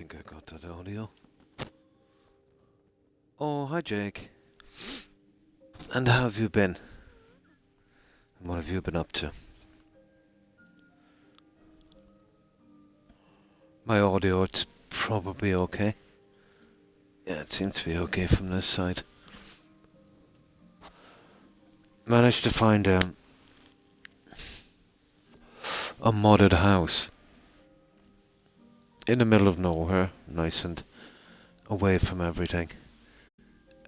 think I got that audio. Oh, hi Jake. And how have you been? And what have you been up to? My audio, it's probably okay. Yeah, it seems to be okay from this side. Managed to find a modded house in the middle of nowhere, nice and away from everything.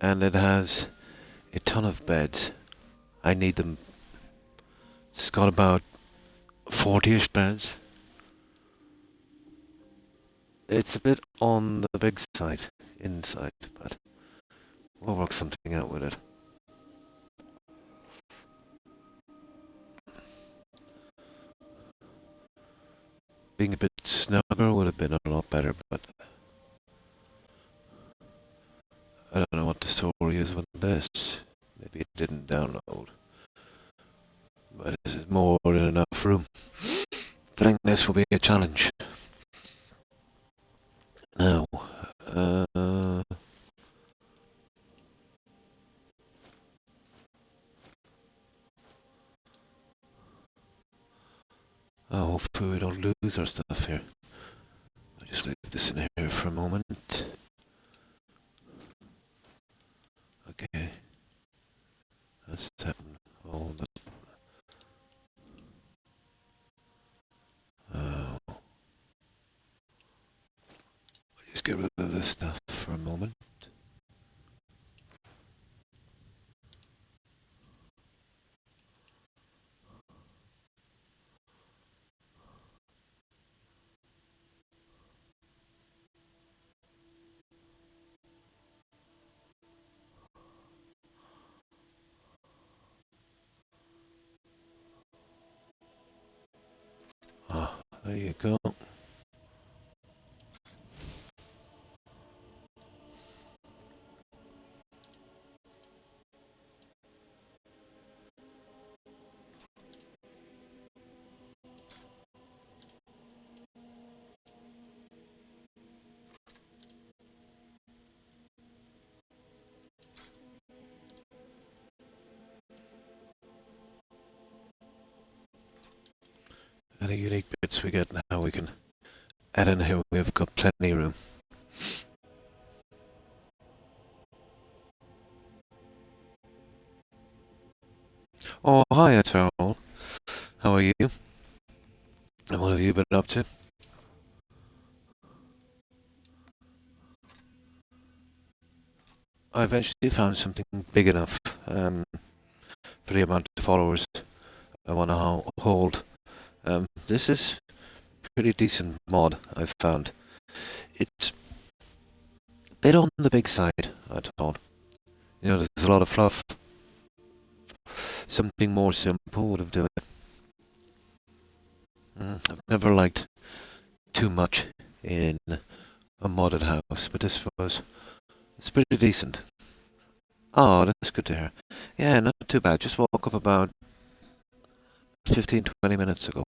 And it has a ton of beds. I need them. It's got about 40-ish beds. It's a bit on the big side, inside, but we'll work something out with it. Being a bit snugger would have been a lot better, but I don't know what the story is with this. Maybe it didn't download. But this is more than enough room. I think this will be a challenge. Now, hopefully we don't lose our stuff here. I'll just leave this in here for a moment. Okay. That's happened. Hold up. I'll just get rid of this stuff for a moment. Ah, there you go. Any unique bits we get now we can add in here. We've got plenty of room. Oh, hi, Eternal. How are you? And what have you been up to? I eventually found something big enough for the amount of followers I want to hold. This is a pretty decent mod, I've found. It's a bit on the big side, I thought. You know, there's a lot of fluff. Something more simple would have done it. I've never liked too much in a modded house, but this was... It's pretty decent. Oh, that's good to hear. Yeah, not too bad. Just woke up about 15-20 minutes ago.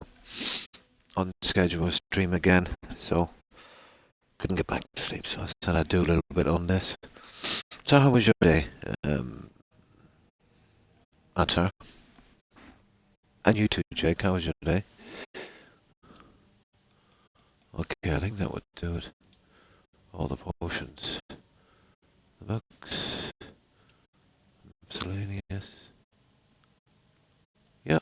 On schedule stream again, so couldn't get back to sleep, so I said I'd do a little bit on this. So how was your day, Atar? And you too, Jake, how was your day? Okay, I think that would do it. All the potions. The books. Miscellaneous. Yeah.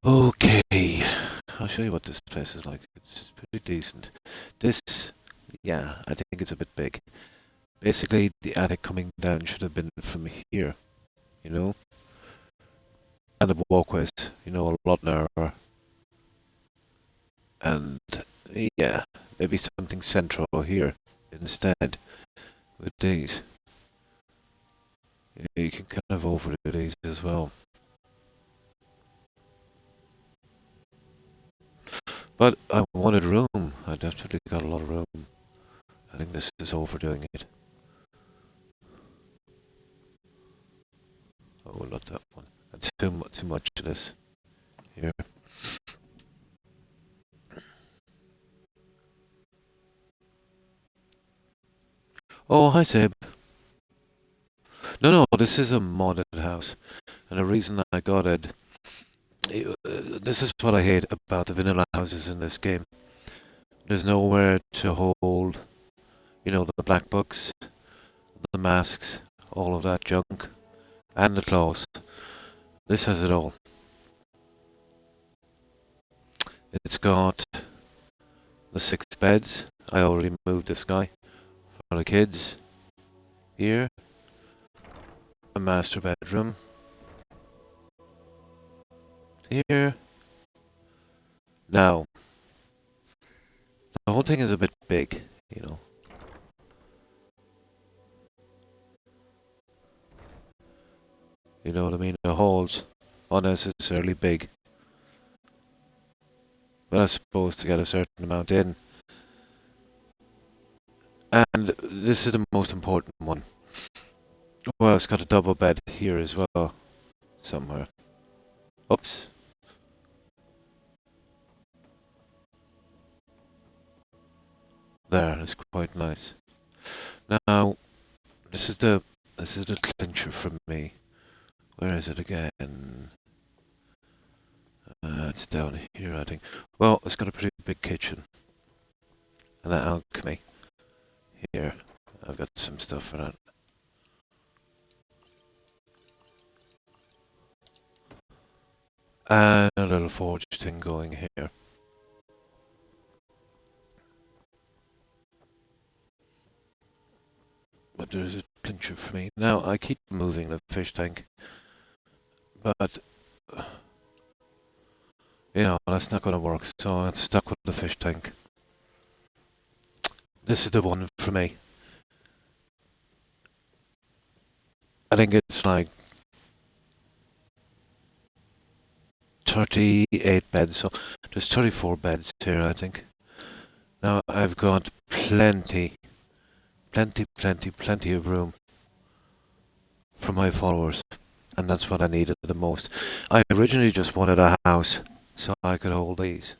Okay. I'll show you what this place is like. It's pretty decent. This, yeah, I think it's a bit big. Basically, the attic coming down should have been from here, you know? And the walkways, you know, a lot narrower. And, yeah, maybe something central here instead with these. Yeah, you can kind of overdo these as well. But I wanted room. I definitely got a lot of room. I think this is overdoing it. Oh, not that one. That's too much of this. Here. Oh, hi, Sib. No, this is a modded house. And the reason I got it, this is what I hate about the vanilla houses in this game. There's nowhere to hold, the black books, the masks, all of that junk, and the claws. This has it all. It's got the 6 beds. I already moved this guy for the kids. Here, a master bedroom. Here. Now, the whole thing is a bit big, you know. You know what I mean? The hall's unnecessarily big. But I suppose to get a certain amount in. And this is the most important one. Well, it's got a double bed here as well. Somewhere. Oops. There, it's quite nice. Now, this is the clincher for me. Where is it again? It's down here, I think. Well, it's got a pretty big kitchen. And an alchemy. Here. I've got some stuff for that. And a little forge thing going here. But there's a clincher for me. Now, I keep moving the fish tank. But, that's not going to work. So I'm stuck with the fish tank. This is the one for me. I think it's like 38 beds. So there's 34 beds here, I think. Now, I've got plenty of room for my followers. And that's what I needed the most. I originally just wanted a house so I could hold these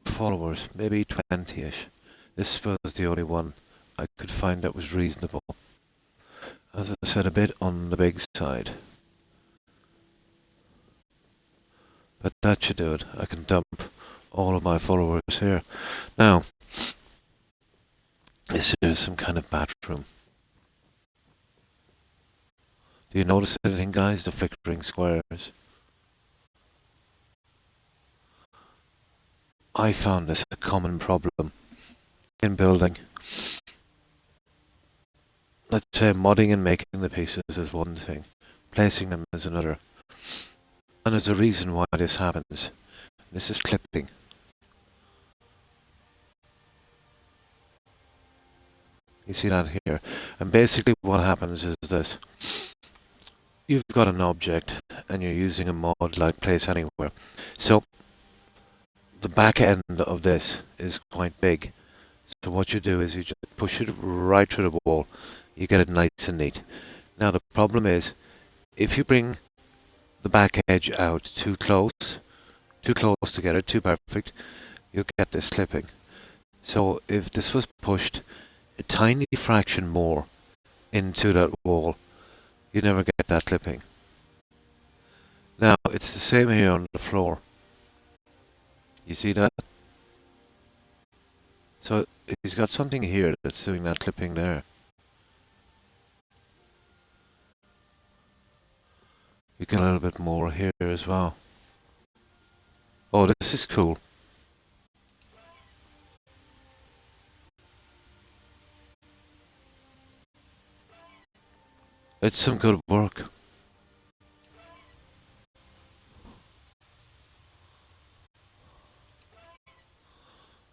followers, maybe 20-ish. This was the only one I could find that was reasonable. As I said, a bit on the big side. But that should do it. I can dump all of my followers here. Now, this is some kind of bathroom. Do you notice anything, guys? The flickering squares. I found this a common problem in building. Let's say modding and making the pieces is one thing, placing them is another. And there's a reason why this happens. This is clipping. You see that here? And basically what happens is this. You've got an object and you're using a mod like place anywhere. So the back end of this is quite big. So what you do is you just push it right through the wall. You get it nice and neat. Now the problem is, if you bring the back edge out too close together, too perfect, you'll get this clipping. So if this was pushed a tiny fraction more into that wall, you never get that clipping. Now, it's the same here on the floor. You see that? So, he's got something here that's doing that clipping there. You get a little bit more here as well. Oh, this is cool. It's some good work.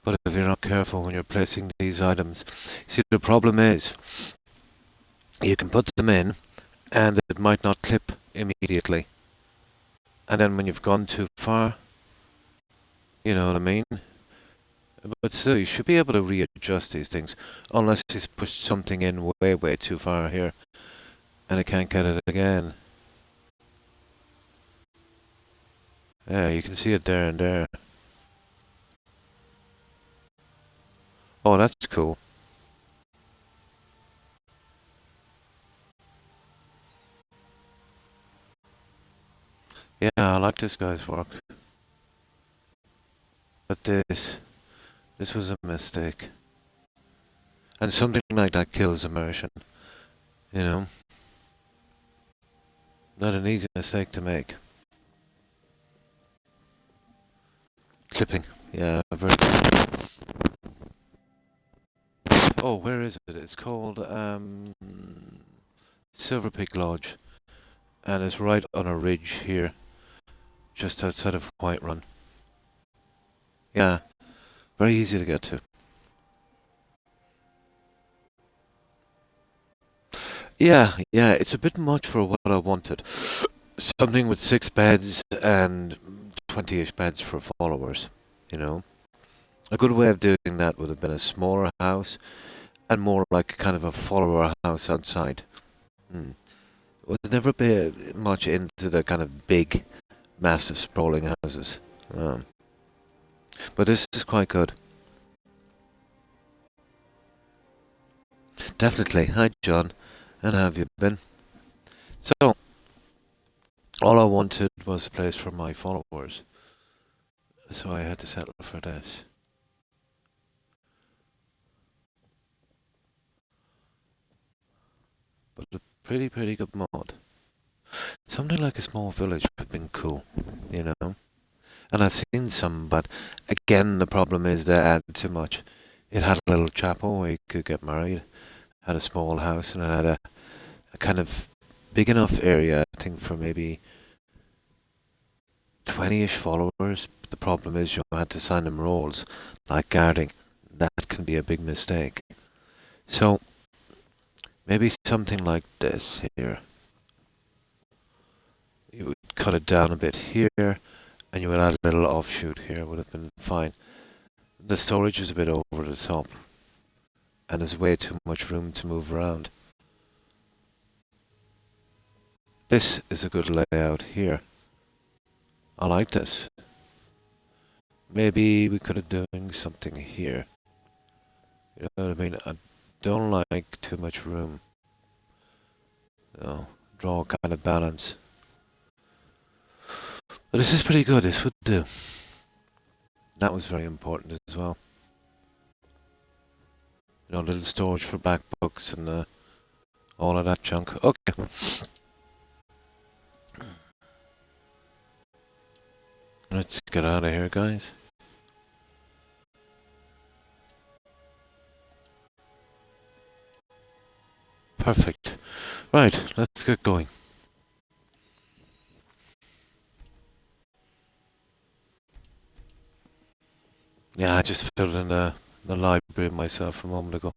But if you're not careful when you're placing these items, see, the problem is, you can put them in, and it might not clip immediately. And then when you've gone too far, you know what I mean? But still, you should be able to readjust these things, unless he's pushed something in way too far here, and I can't get it again. Yeah, you can see it there and there. Oh, that's cool. Yeah, I like this guy's work. But this was a mistake. And something like that kills immersion. You know? Not an easy mistake to make. Clipping. Yeah, very good. Oh, where is it? It's called Silver Peak Lodge. And it's right on a ridge here. Just outside of Whiterun. Yeah. Very easy to get to. Yeah, it's a bit much for what I wanted. Something with 6 beds and 20-ish beds for followers, you know? A good way of doing that would have been a smaller house and more like kind of a follower house outside. Hmm. Was never been much into the kind of big, massive, sprawling houses. But this is quite good. Definitely. Hi, John. And how have you been? So, all I wanted was a place for my followers. So I had to settle for this. But a pretty good mod. Something like a small village would have been cool, you know? And I've seen some, but again, the problem is they add too much. It had a little chapel where you could get married, had a small house, and it had a kind of big enough area, I think, for maybe 20-ish followers. But the problem is you had to sign them roles, like guarding. That can be a big mistake. So, maybe something like this here. You would cut it down a bit here, and you would add a little offshoot here, would have been fine. The storage is a bit over the top, and there's way too much room to move around. This is a good layout here. I like this. Maybe we could have done something here. You know what I mean? I don't like too much room. No, draw kind of balance. But this is pretty good. This would do. That was very important as well. You know, little storage for back books and all of that junk. Okay. Let's get out of here, guys. Perfect. Right, let's get going. Yeah, I just filled in the library myself a moment ago.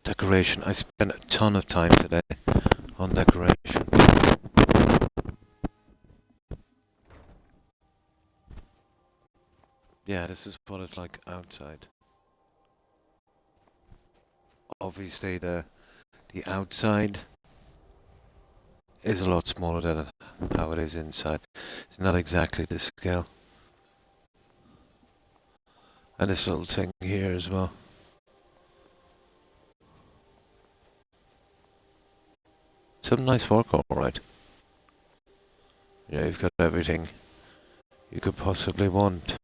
Decoration. I spent a ton of time today on decoration. Yeah, this is what it's like outside. Obviously, the outside is a lot smaller than how it is inside. It's not exactly the scale. And this little thing here as well. Some nice work, alright. Yeah, you've got everything you could possibly want.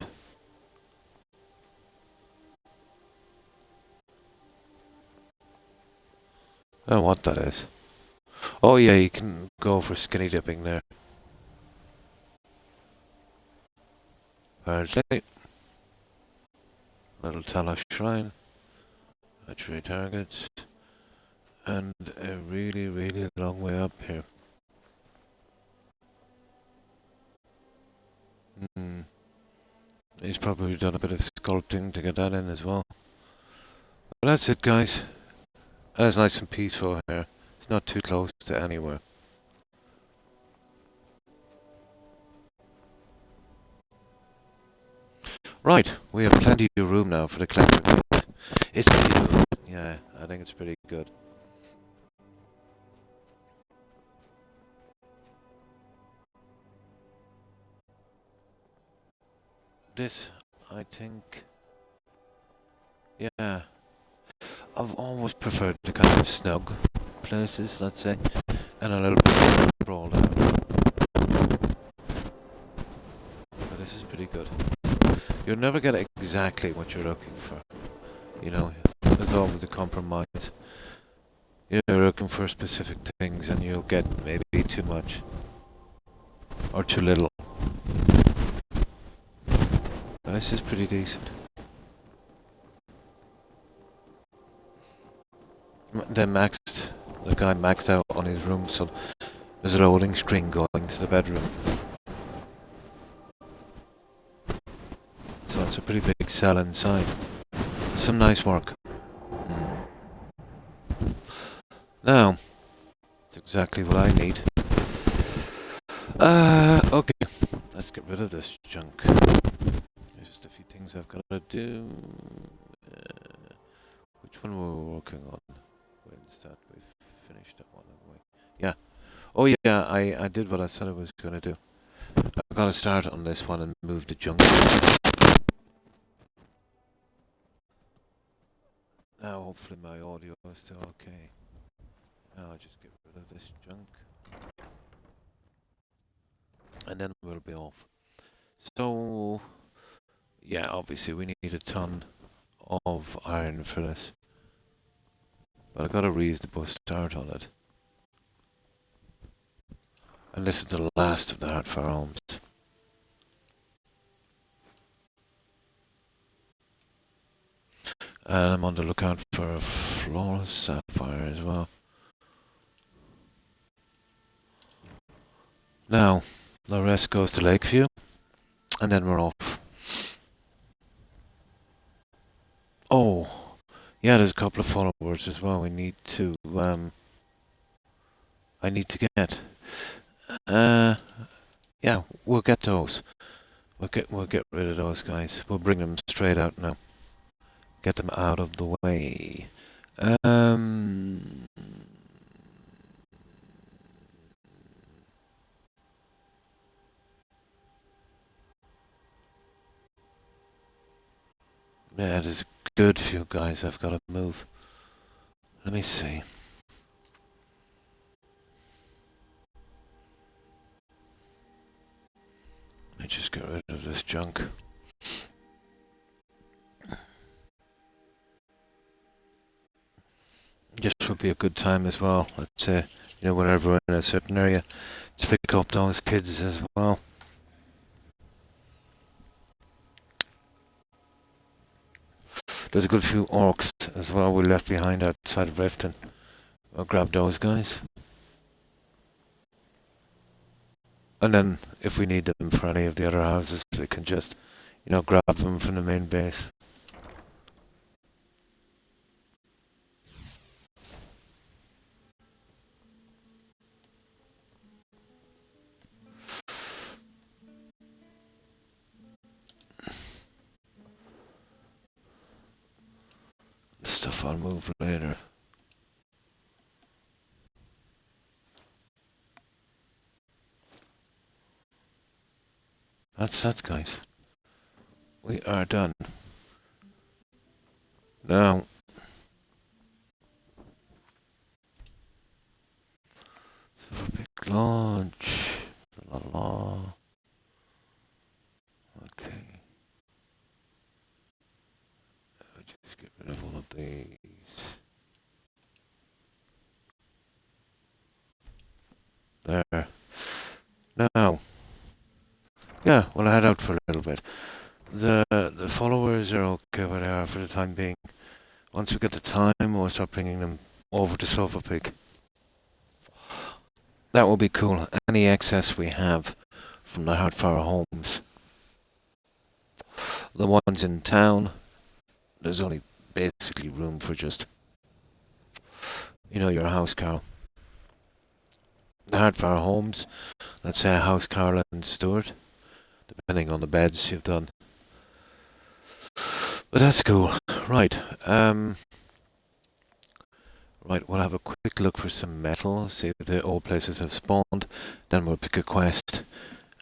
I don't know what that is. Oh yeah, you can go for skinny dipping there. Apparently. Little Talos shrine. Archery targets. And a really long way up here. Hmm. He's probably done a bit of sculpting to get that in as well. But that's it, guys. And it's nice and peaceful here. It's not too close to anywhere. Right, we have plenty of room now for the collector. It's beautiful. Yeah, I think it's pretty good. This, I think... Yeah, I've always preferred the kind of snug places, let's say, and a little bit sprawled out. But this is pretty good. You'll never get exactly what you're looking for. You know, there's always a compromise. You're looking for specific things and you'll get maybe too much. Or too little. This is pretty decent. The guy maxed out on his room, so there's a loading screen going to the bedroom. So it's a pretty big cell inside. Some nice work. Now, it's exactly what I need. Okay, let's get rid of this junk. There's just a few things I've got to do. Which one were we working on? When's that? We finished that one, haven't we? Yeah. Oh yeah, I did what I said I was going to do. I've got to start on this one and move the junk. Now hopefully my audio is still okay. Now I'll just get rid of this junk. And then we'll be off. So, yeah, obviously we need a ton of iron for this. But I've got a reasonable start on it. And this is the last of the Hardfire homes. And I'm on the lookout for a flawless sapphire as well. Now, the rest goes to Lakeview, and then we're off. Oh, yeah, there's a couple of followers as well we need to, I need to get. Yeah, we'll get those. We'll get rid of those guys. We'll bring them straight out now. Get them out of the way. Yeah, there's a good few guys I've got to move. Let me see. Let me just get rid of this junk. Just would be a good time as well. Let's say, you know, whenever we're in a certain area, to pick up those kids as well. There's a good few orcs as well we left behind outside of Riften. I'll grab those guys. And then, if we need them for any of the other houses, we can just, you know, grab them from the main base. Stuff I'll move later. That's that, guys. We are done. Now, so big launch. La la. Okay. I'll just get rid of all of these. There. Now. Yeah, well, I head out for a little bit. The followers are okay where they are for the time being. Once we get the time, we'll start bringing them over to Silver Peak. That will be cool. Any excess we have from the Hardfire homes. The ones in town, there's only basically room for just, you know, your house, Carl. The Hardfire homes, let's say a house, Carl and Stuart, depending on the beds you've done. But that's cool. Right. Right, we'll have a quick look for some metal, see if the old places have spawned, then we'll pick a quest,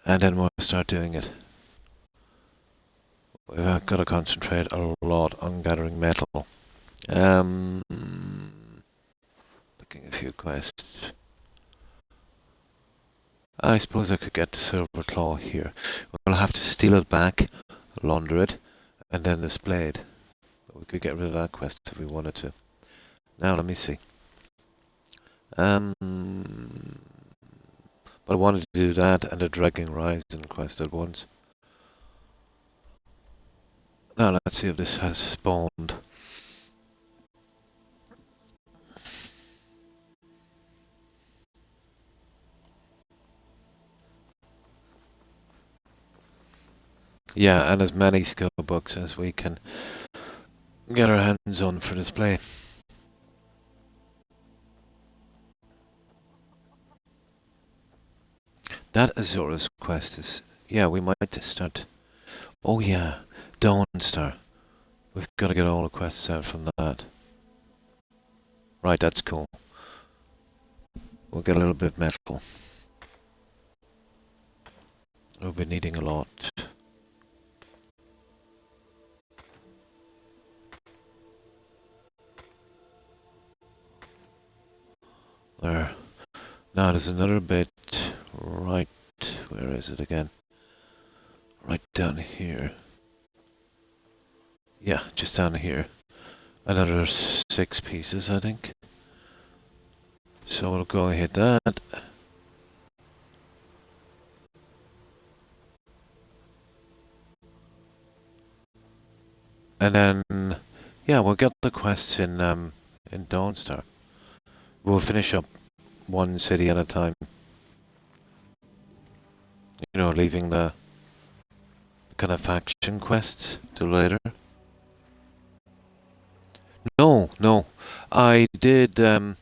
and then we'll start doing it. We've got to concentrate a lot on gathering metal. quest. I suppose I could get the silver claw here. We'll have to steal it back, launder it, and then display it. We could get rid of that quest if we wanted to. Now, let me see. But I wanted to do that and the Dragging Horizon quest at once. Now, let's see if this has spawned. Yeah, and as many skill books as we can get our hands on for display. That Azura's quest is... Yeah, we might start... Oh yeah, Dawnstar. We've got to get all the quests out from that. Right, that's cool. We'll get a little bit of metal. We'll be needing a lot. There. Now there's another bit right... Where is it again? Right down here. Yeah, just down here. Another 6 pieces, I think. So we'll go hit that. And then, yeah, we'll get the quests in Dawnstar. We'll finish up one city at a time. You know, leaving the kind of faction quests till later. No. I did a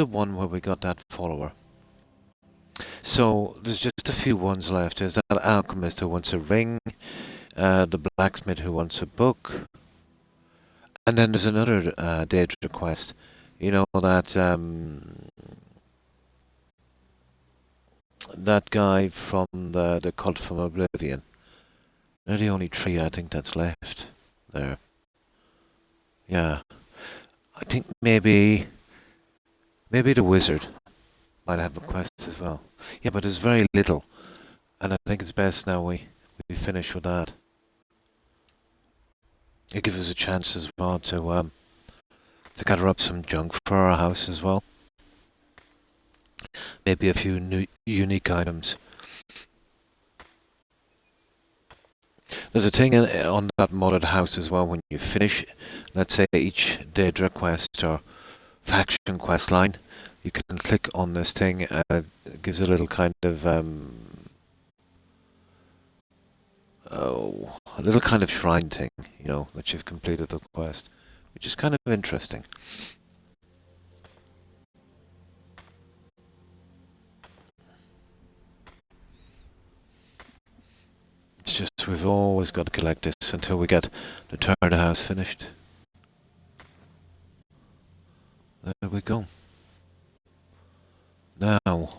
one where we got that follower. So there's just a few ones left. There's that alchemist who wants a ring, the blacksmith who wants a book, and then there's another Daedra quest. You know, that guy from the Cult from Oblivion. They're the only 3 I think that's left there. Yeah. I think maybe the wizard might have a quest as well. Yeah, but there's very little. And I think it's best now we finish with that. It gives us a chance as well to gather up some junk for our house as well. Maybe a few new unique items. There's a thing on that modded house as well when you finish, let's say, each Daedra quest or faction quest line, you can click on this thing and it gives a little kind of a little kind of shrine thing, you know, that you've completed the quest, which is kind of interesting. It's just we've always got to collect this until we get the third house finished. There we go. Now,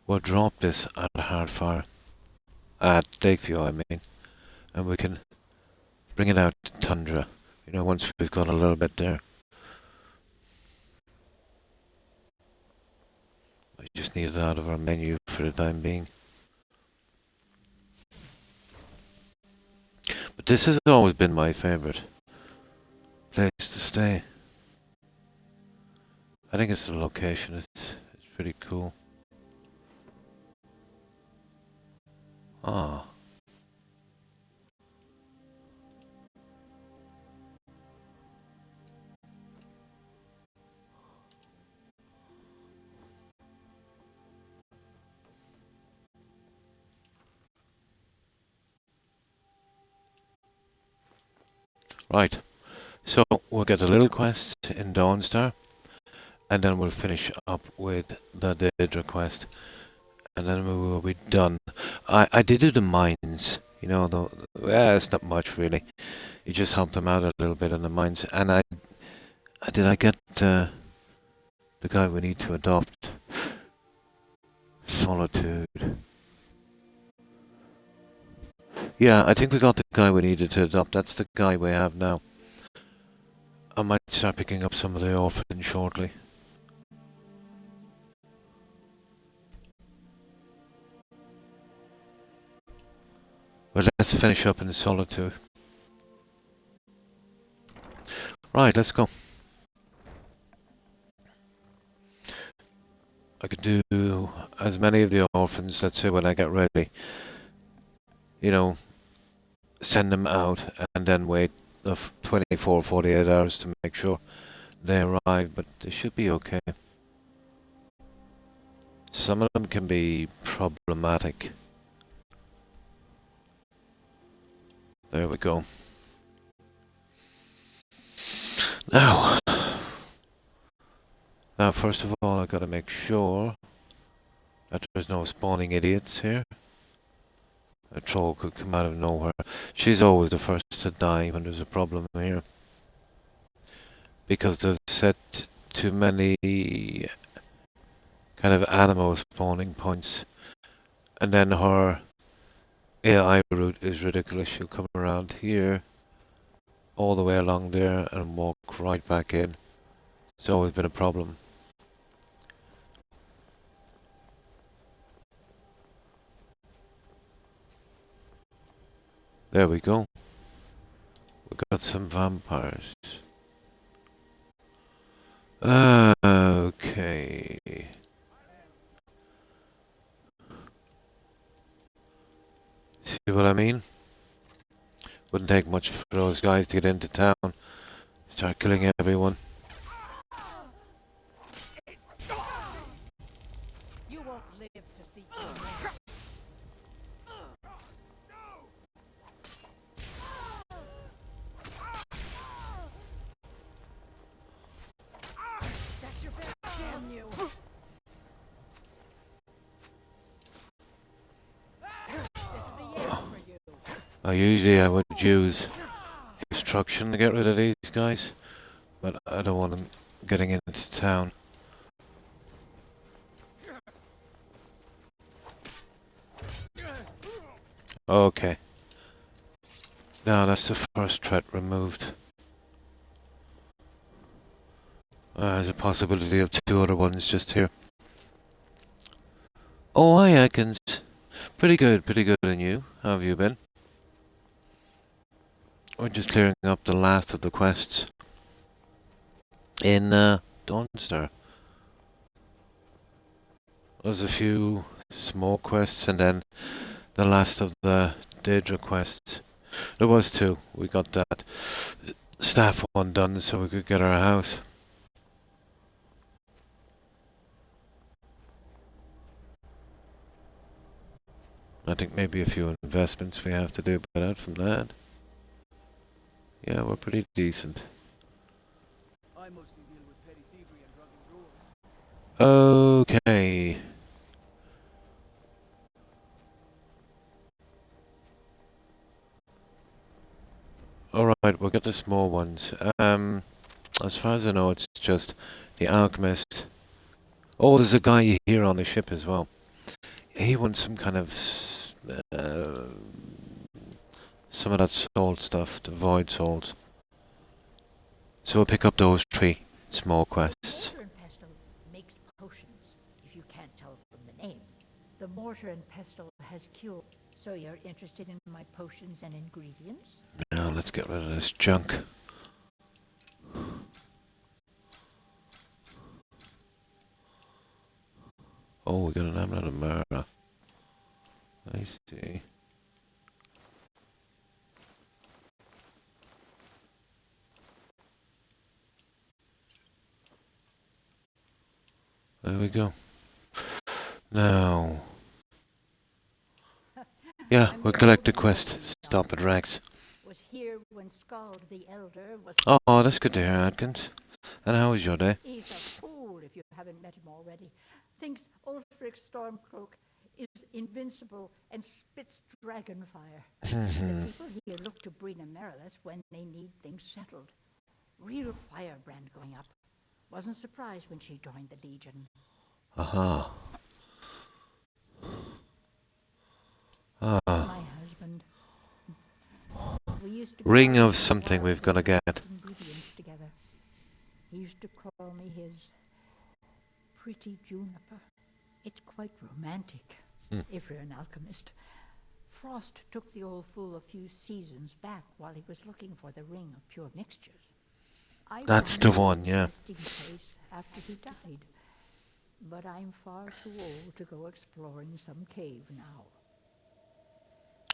we'll drop this at Hardfire. At Lakeview, I mean. And we can bring it out to Tundra. You know, once we've got a little bit there. We just need it out of our menu for the time being. But this has always been my favourite place to stay. I think it's the location. It's pretty cool. Ah. Right. So we'll get a little quest in Dawnstar. And then we'll finish up with the Daedra quest. And then we will be done. I did do the mines, you know, though. Yeah, it's not much really. You just helped them out a little bit in the mines. And I get the guy we need to adopt? Solitude. Yeah, I think we got the guy we needed to adopt. That's the guy we have now. I might start picking up some of the orphans shortly. But let's finish up in solitude. Right, let's go. I could do as many of the orphans, let's say when I get ready. You know, send them out and then wait 24, 48 hours to make sure they arrive, but they should be okay. Some of them can be problematic. There we go. Now, first of all, I've got to make sure that there's no spawning idiots here. A troll could come out of nowhere. She's always the first to die when there's a problem here. Because they've set too many kind of animal spawning points. And then her AI route is ridiculous. She'll come around here, all the way along there, and walk right back in. It's always been a problem. There we go. We've got some vampires. Okay. See what I mean? Wouldn't take much for those guys to get into town. Start killing everyone. You won't live to see tomorrow. That's your best, damn you! This is the end for you. Usually I would use destruction to get rid of these guys, but I don't want them getting into town. Okay. Now that's the first threat removed. There's a possibility of 2 other ones just here. Oh, hi Atkins. Pretty good on you. How have you been? We're just clearing up the last of the quests in Dawnstar. There's a few small quests and then the last of the Daedra quests. There was 2. We got that staff one done so we could get our house. I think maybe a few investments we have to do, but out from that, yeah, we're pretty decent. I mostly deal with petty thievery and drunken brewers. Okay. Alright, we'll get the small ones. As far as I know, it's just the alchemist. Oh, there's a guy here on the ship as well. He wants some kind of some of that salt stuff, the void salt. So we'll pick up those 3 small quests. Mortar and pestle makes potions, if you can't tell from the name. The mortar and pestle has cure. So you're interested in my potions and ingredients? Now let's get rid of this junk. Oh, we got an amulet of Mara. I see. There we go. Now. Yeah, we'll collect the quest. Stop at Rex. Was here when Scald the Elder was... Oh, that's good to hear, Atkins. And how was your day? He's a fool if you haven't met him already. Thinks Ulfric Stormcloak is invincible and spits dragon fire. The people here look to Brina Merilis when they need things settled. Real firebrand going up. Wasn't surprised when she joined the Legion. Aha. My husband. We used to Ring garden of something we've got to get. ingredients together. He used to call me his pretty juniper. It's quite romantic, if you're an alchemist. Frost took the old fool a few seasons back while he was looking for the ring of pure mixtures. I That's found the his one, yeah. resting place after he died. But I'm far too old to go exploring some cave now.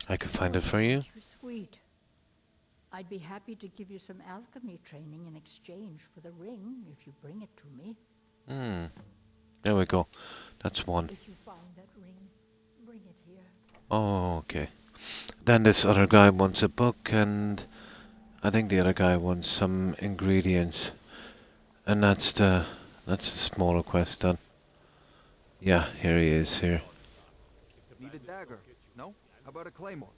I could find it for you. You're sweet. I'd be happy to give you some alchemy training in exchange for the ring if you bring it to me. There we go. That's one. If you find that ring, bring it here. Oh, okay. Then this other guy wants a book, and I think the other guy wants some ingredients. And that's the smaller quest done. Yeah, here he is here. Need a dagger? No? How about a claymore?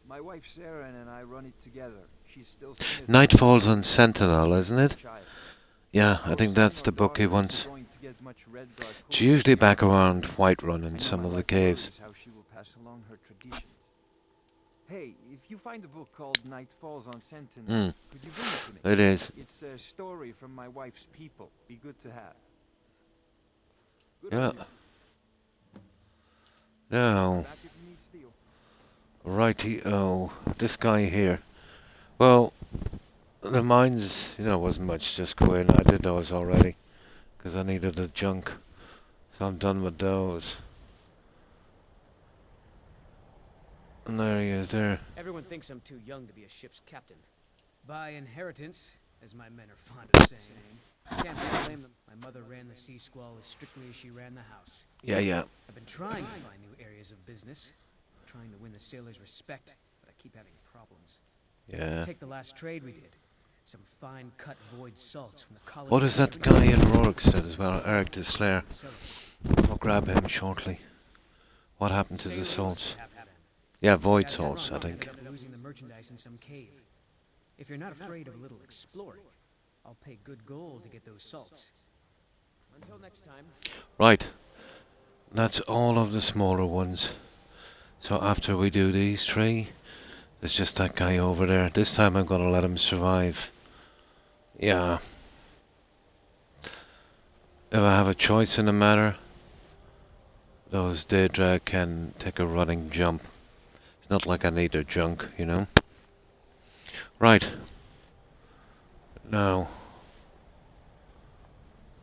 My wife Sarah and I run it together. She's still singing. Night Falls on Sentinel, isn't it? Yeah, I think that's the book he wants. It's usually back around Whiterun in some of the caves. How she will pass along her traditions. Hey, if you find a book called Night Falls on Sentinel, could you bring it to me? It is. It's a story from my wife's people. Be good to have. Good Yeah. on you. Now, Back if you need steel. righty-o. This guy here. Well, the mines, wasn't much. Just go in. I did those already. Because I needed the junk. So I'm done with those. And there he is there. Everyone thinks I'm too young to be a ship's captain. By inheritance, as my men are fond of saying. Can't really blame them. My mother ran the Sea Squall as strictly as she ran the house. Yeah. I've been trying to find new areas of business, trying to win the sailors' respect, but I keep having problems. Yeah. Take the last trade we did. Some fine cut void salts from the colony. What is that guy in Rourke said as well? Eric de Slayer. I'll grab him shortly. What happened to the salts? Yeah, void salts, I think. Losing the merchandise in some cave. If you're not afraid of a little exploring, I'll pay good gold to get those salts. Until next time. Right. That's all of the smaller ones. So after we do these three, there's just that guy over there. This time I'm gonna let him survive. Yeah. If I have a choice in the matter, those Daedra can take a running jump. It's not like I need their junk, Right. Now.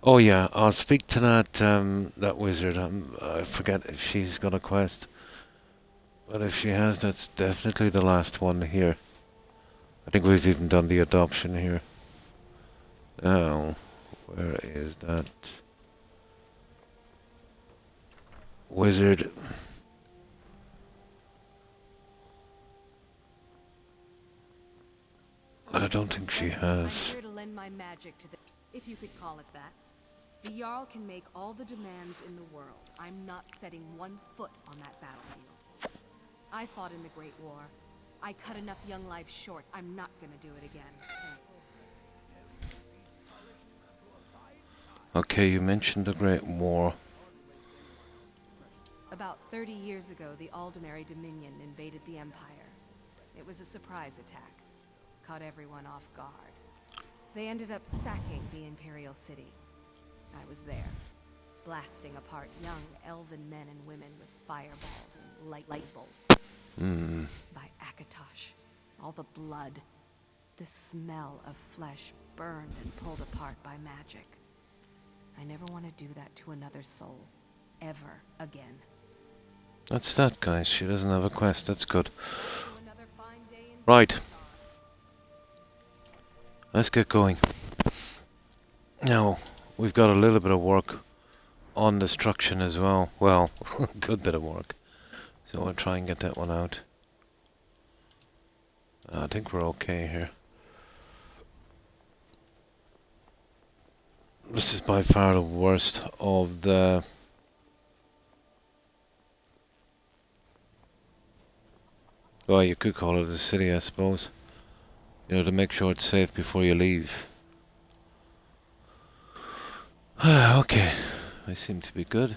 Oh yeah, I'll speak to that wizard. I forget if she's got a quest. But if she has, that's definitely the last one here. I think we've even done the adoption here. Now, where is that wizard? I don't think she has. I'm here to lend my magic to the, if you could call it that. The Jarl can make all the demands in the world. I'm not setting one foot on that battlefield. I fought in the Great War. I cut enough young lives short. I'm not gonna do it again. Okay, you mentioned the Great War. About 30 years ago, the Aldemary Dominion invaded the Empire. It was a surprise attack. Caught everyone off guard. They ended up sacking the Imperial City. I was there, blasting apart young elven men and women with fireballs and light bolts. By Akatosh, all the blood, the smell of flesh burned and pulled apart by magic. I never want to do that to another soul, ever again. That's that, guys. She doesn't have a quest. That's good. Another fine day in Right. Let's get going. Now, we've got a little bit of work on destruction as well. Well, good bit of work. So I'll try and get that one out. I think we're okay here. This is by far the worst of the... Well, you could call it a city, I suppose. To make sure it's safe before you leave. Okay, I seem to be good.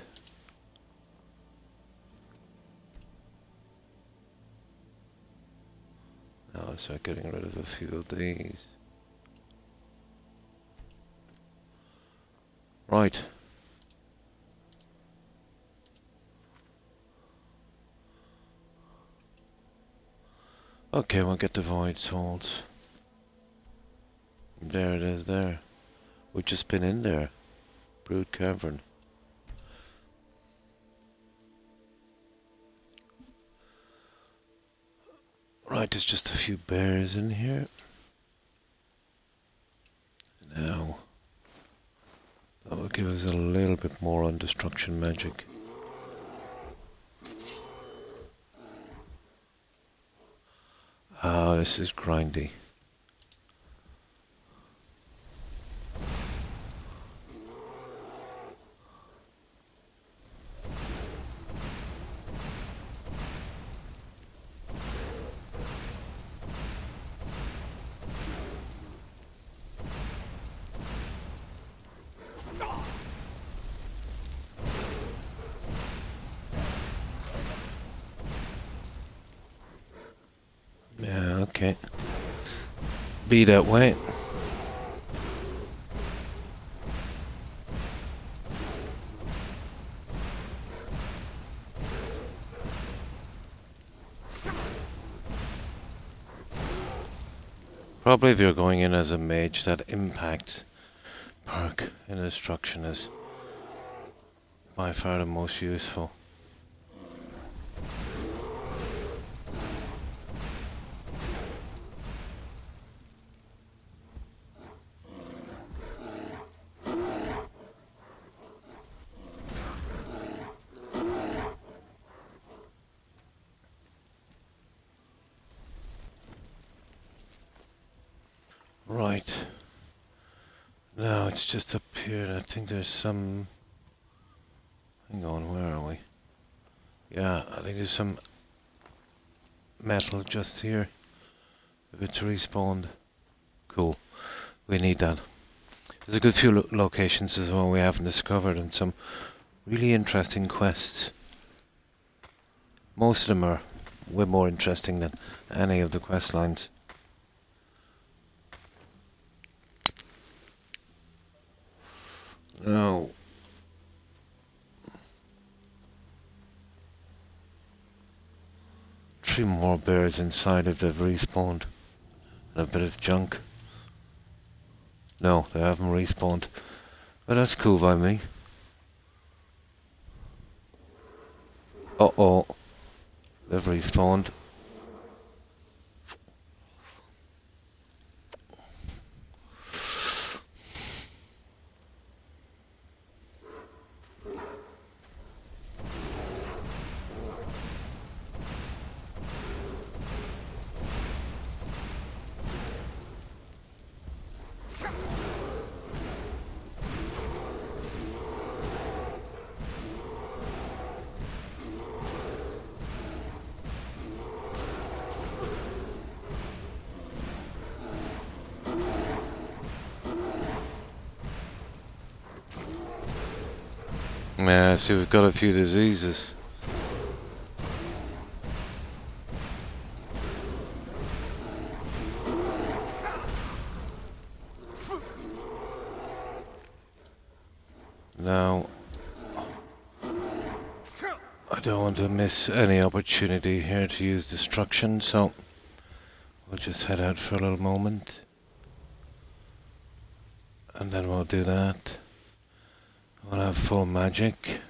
Now I'll start getting rid of a few of these. Right. Okay, we'll get the void souls. There it is there. We've just been in there. Brood Cavern. Right, there's just a few bears in here. Now, that will give us a little bit more on destruction magic. Ah, this is grindy. Yeah, okay. Be that way. Probably if you're going in as a mage, that impact perk in destruction is by far the most useful. Right. Now it's just up here. I think there's some... Hang on, where are we? Yeah, I think there's some metal just here. If it's respawned. Cool. We need that. There's a good few locations as well we haven't discovered and some really interesting quests. Most of them are way more interesting than any of the quest lines. Now, three more bears inside if they've respawned. And a bit of junk. No, they haven't respawned. But that's cool by me. Uh-oh. They've respawned. Yeah, see, we've got a few diseases. Now, I don't want to miss any opportunity here to use destruction, so we'll just head out for a little moment. And then we'll do that. We'll have full magic.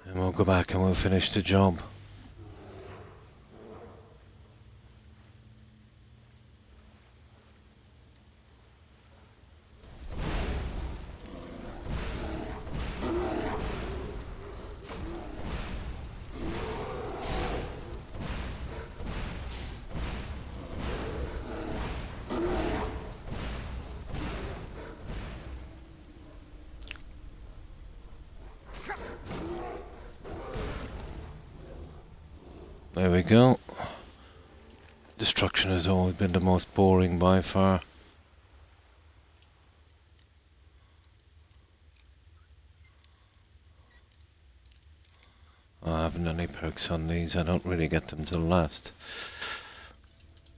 And we'll go back and we'll finish the job. There we go. Destruction has always been the most boring by far. I haven't any perks on these. I don't really get them till last.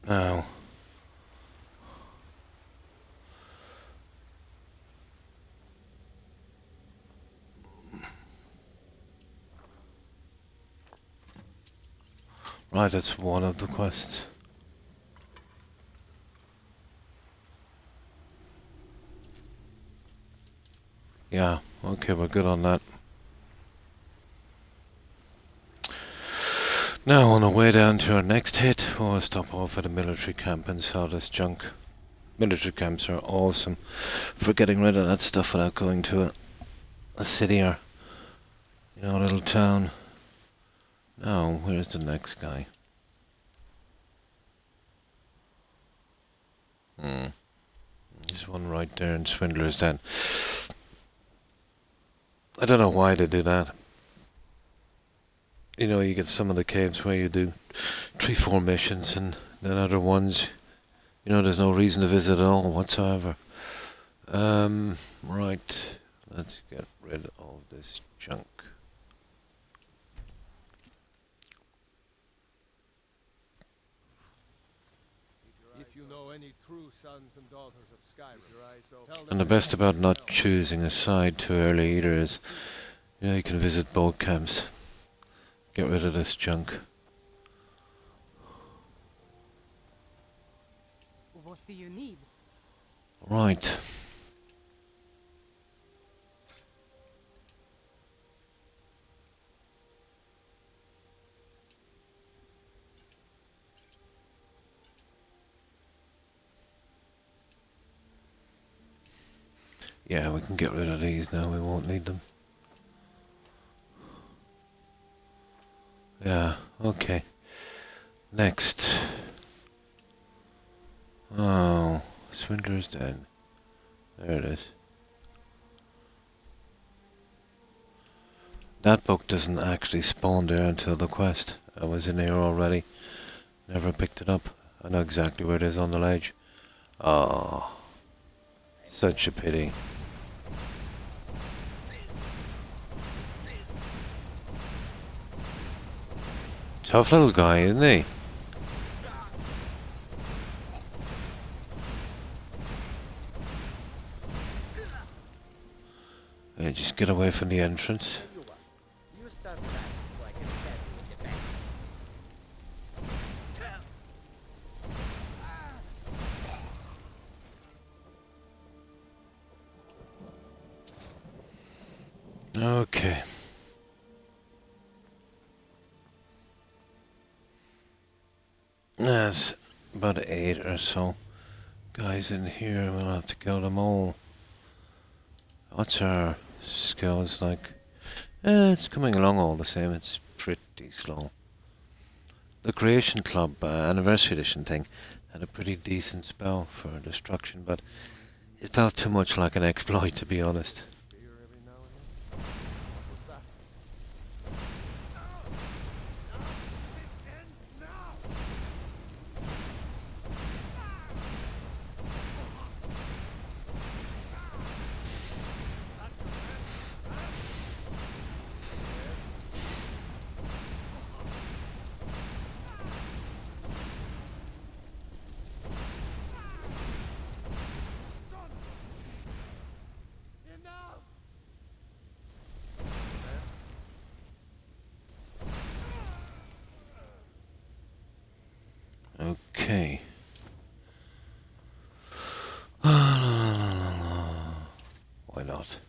Now, right, that's one of the quests. Yeah, okay, we're good on that. Now, on the way down to our next hit, we'll stop off at a military camp and sell this junk. Military camps are awesome for getting rid of that stuff without going to a city or, you know, a little town. Now, where's the next guy? There's one right there in Swindler's Den. I don't know why they do that. You know, you get some of the caves where you do 3-4 missions, and then other ones, you know, there's no reason to visit at all whatsoever. Right, let's get rid of this junk. If you know any true sons and daughters of Skyrim, tell them And the best about not choosing a side too early either is, you know, you can visit both camps. Get rid of this junk. What do you need? Right. Yeah, we can get rid of these now, we won't need them. Yeah, okay. Next. Oh, Swindler's Den. There it is. That book doesn't actually spawn there until the quest. I was in here already. Never picked it up. I know exactly where it is on the ledge. Oh, such a pity. Tough little guy, isn't he? Yeah, just get away from the entrance. you stand back so I can stab you in the back. Okay. There's about 8 or so guys in here. We'll have to kill them all. What's our skills like? It's coming along all the same. It's pretty slow. The Creation Club Anniversary Edition thing had a pretty decent spell for destruction, but it felt too much like an exploit, to be honest. Beer every now and then. What's that? Okay. Why not?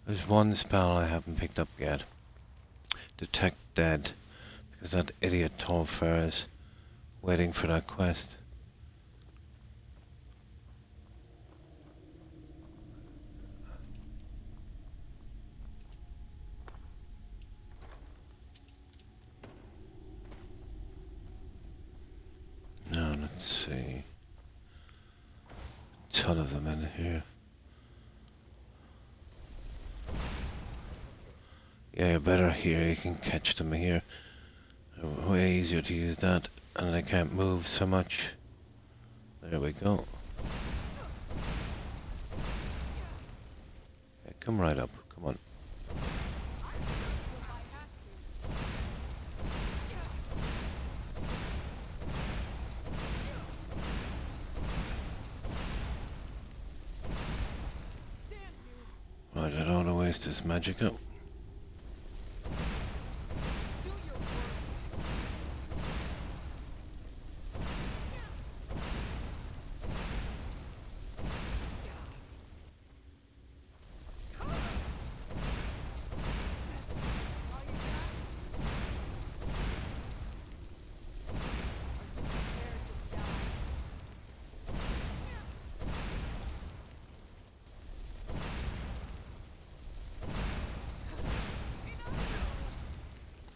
There's one spell I haven't picked up yet. Detect Dead. Because that idiot Tolfer is waiting for that quest. Now let's see. A ton of them in here. Yeah, better here. You can catch them here. Way easier to use that, and I can't move so much. There we go. Yeah, come right up. Come on. Right, I don't want to waste this magic up.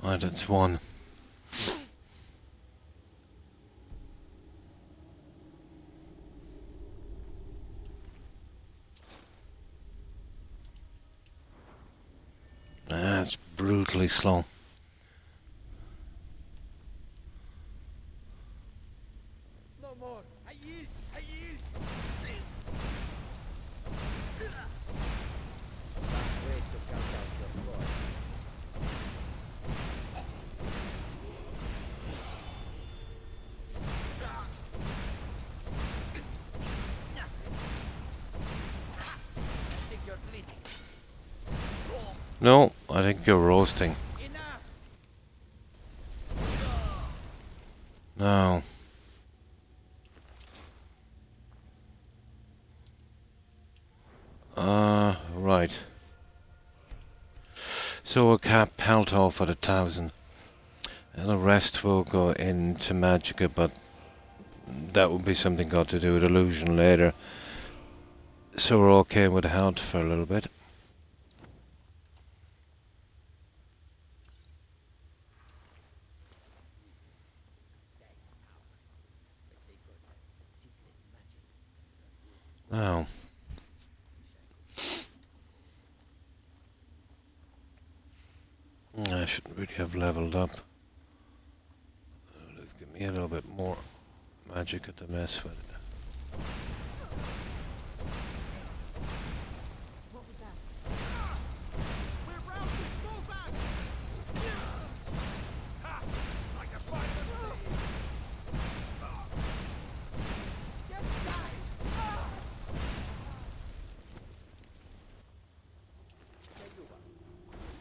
Right, that's one. That's brutally slow. No more. I yield. I yield. Ways to count out your score. I think you're bleeding. No, I think you're roasting. Enough! No. Right. So a cap pelt off at 1,000. And the rest will go into Magicka, but that will be something got to do with illusion later. So we're okay with health for a little bit. Now. I shouldn't really have leveled up. Give me a little bit more magic at the mess with it. What was that? We're routed. Fall back. Ha! Like a spider. Just die! You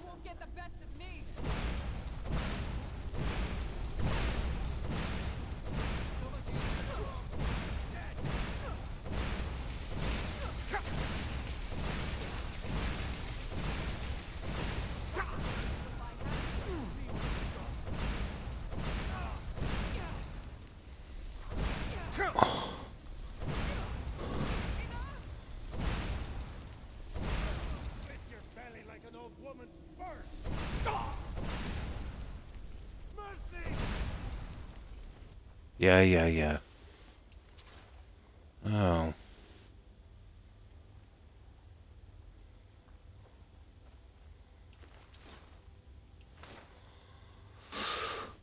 won't get the best of me! Split your belly like an old woman's purse. Mercy! Yeah. Oh.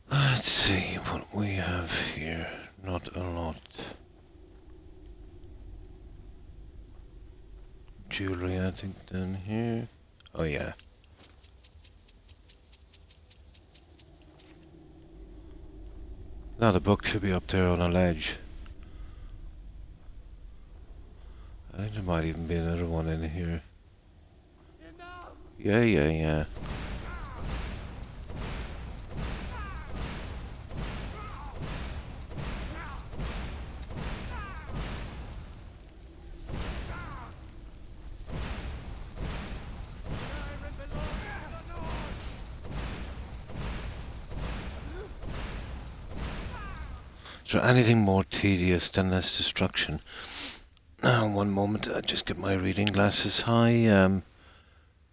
Let's see what we have here. Not a lot. Jewelry, I think, down here. Oh, yeah. Now the book should be up there on a ledge. I think there might even be another one in here. Enough! Yeah. Skyrim belongs to the North! Is there anything more tedious than this destruction? Now, one moment, I just get my reading glasses. Hi,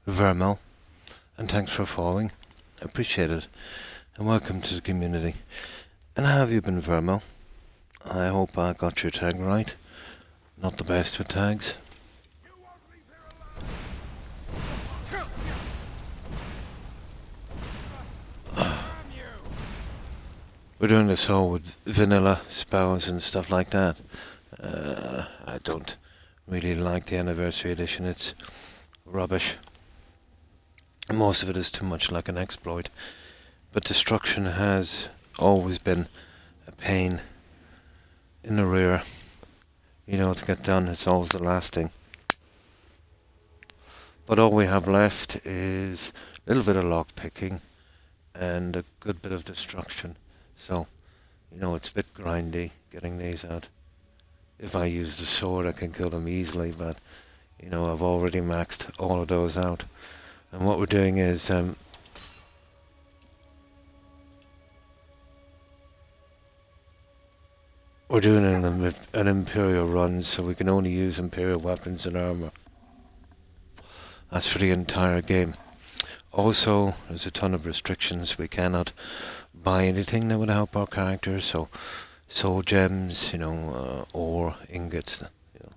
Vermel, and thanks for following. I appreciate it, and welcome to the community. And how have you been, Vermel? I hope I got your tag right. Not the best with tags. You won't leave here alive! Damn you! We're doing this all with vanilla spells and stuff like that. I don't really like the anniversary edition. It's rubbish. Most of it is too much like an exploit. But destruction has always been a pain in the rear. You know, to get done, it's always the last thing. But all we have left is a little bit of lock picking and a good bit of destruction. So, you know, it's a bit grindy getting these out. If I use the sword, I can kill them easily, but, you know, I've already maxed all of those out. And what we're doing is, we're doing an Imperial run, so we can only use Imperial weapons and armor. That's for the entire game. Also, there's a ton of restrictions. We cannot buy anything that would help our characters. So, soul gems, ore, ingots,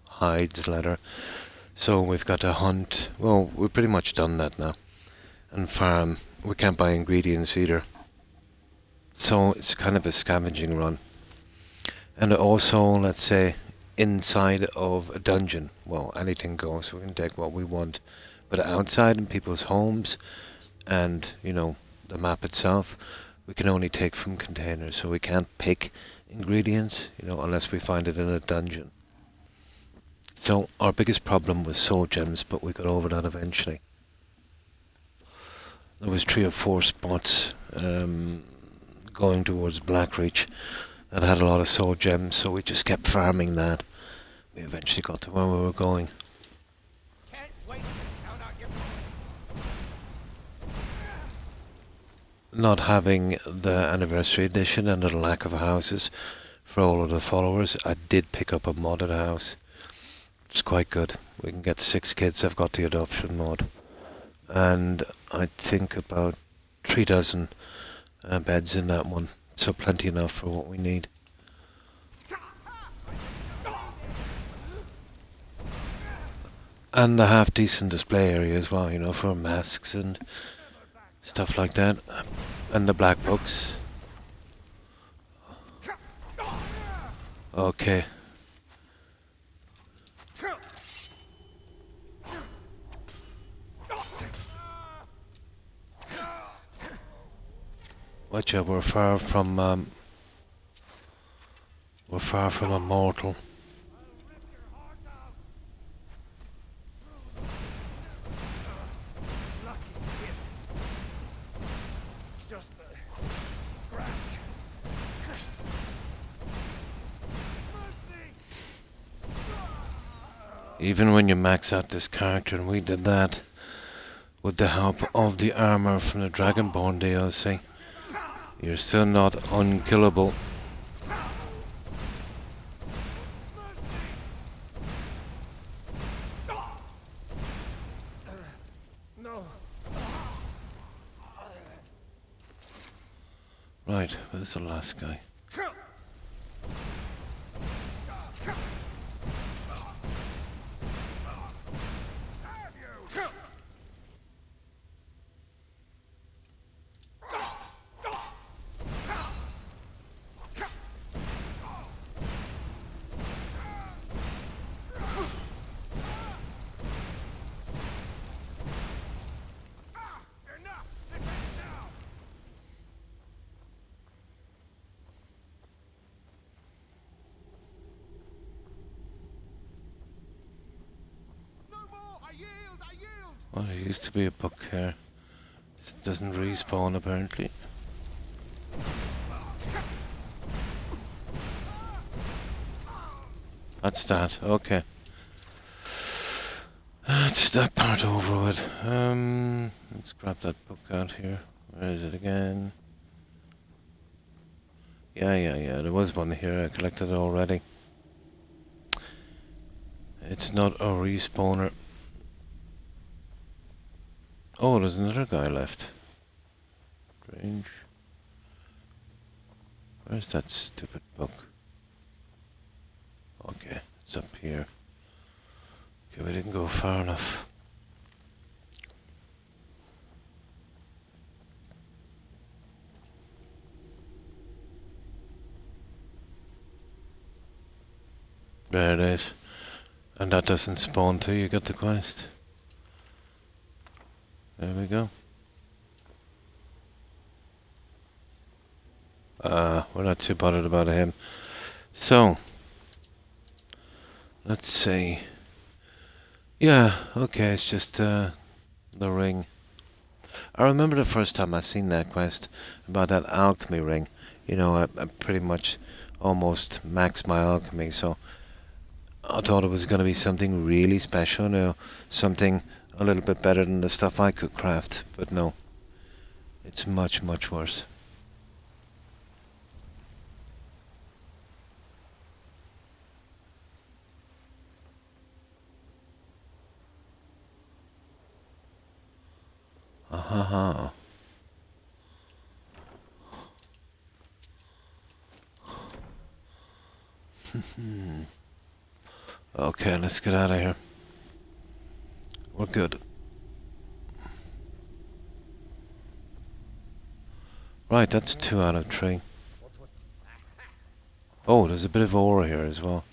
hides, leather. So we've got to hunt. Well, we've pretty much done that now. And farm. We can't buy ingredients either. So it's kind of a scavenging run. And also, let's say, inside of a dungeon, well, anything goes. We can take what we want. But outside in people's homes and, the map itself, we can only take from containers. So we can't pick ingredients, unless we find it in a dungeon. So our biggest problem was soul gems, but we got over that eventually. There was 3 or 4 spots going towards Blackreach that had a lot of soul gems, so we just kept farming that. We eventually got to where we were going. Can't wait to count out your Not having the anniversary edition and the lack of houses for all of the followers, I did pick up a modded house. It's quite good. We can get 6 kids. I've got the adoption mod. And I think about 3 dozen beds in that one. So plenty enough for what we need. And a half-decent display area as well, for masks and stuff like that. And the black books. Okay. Watch out, we're far from a mortal. Just a scratch. Even when you max out this character, and we did that with the help of the armor from the Dragonborn DLC, you're still not unkillable. No. Right, where's the last guy? Well, there used to be a book here. It doesn't respawn apparently. That's that, okay. That's that part over with. Let's grab that book out here. Where is it again? Yeah, there was one here, I collected it already. It's not a respawner. Oh, there's another guy left. Strange. Where's that stupid book? Okay, it's up here. Okay, we didn't go far enough. There it is. And that doesn't spawn till you get the quest. There we go. We're not too bothered about him. So, let's see. Yeah, okay, it's just the ring. I remember the first time I seen that quest about that alchemy ring. You know, I pretty much almost maxed my alchemy, so I thought it was going to be something really special, something a little bit better than the stuff I could craft, but no. It's much, much worse. Okay, let's get out of here. We're good. Right, that's 2 out of 3. Oh, there's a bit of aura here as well.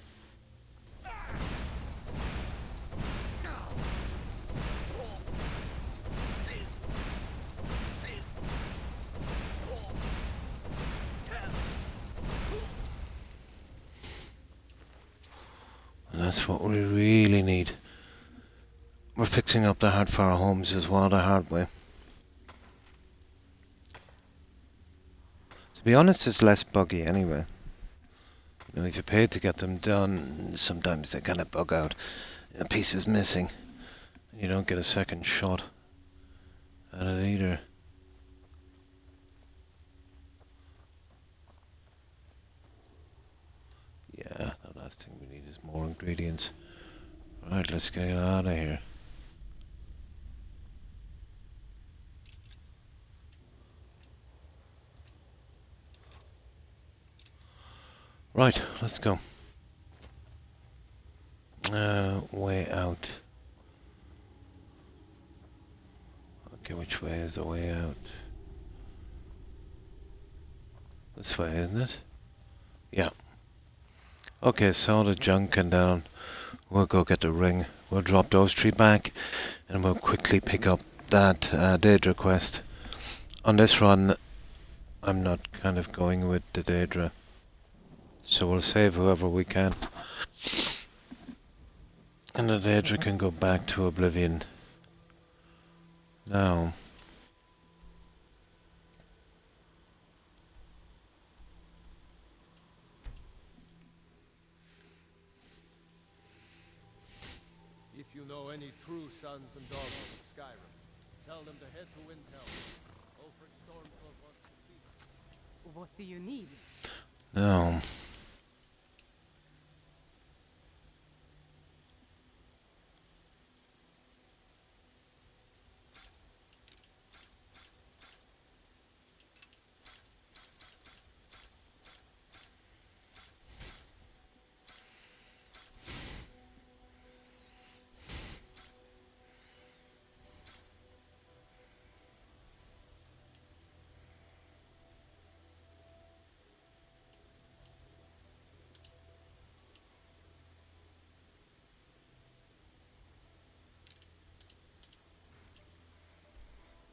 And that's what we really need. We're fixing up the Hardfire homes as well the hard way. To be honest, it's less buggy anyway. You know, if you pay to get them done, sometimes they kind of bug out. A piece is missing. You don't get a second shot at it either. Yeah, the last thing we need is more ingredients. Right, let's get out of here. Right, let's go. Way out. Okay, which way is the way out? This way, isn't it? Yeah. Okay, so the junk and down. We'll go get the ring. We'll drop those 3 back, and we'll quickly pick up that Daedra quest. On this run, I'm not kind of going with the Daedra, so we'll save whoever we can. And the Daedra can go back to Oblivion. Now. If you know any true sons and daughters of Skyrim, tell them to head to Windhelm. Ulfric Stormcloak wants to see them. What do you need? Now.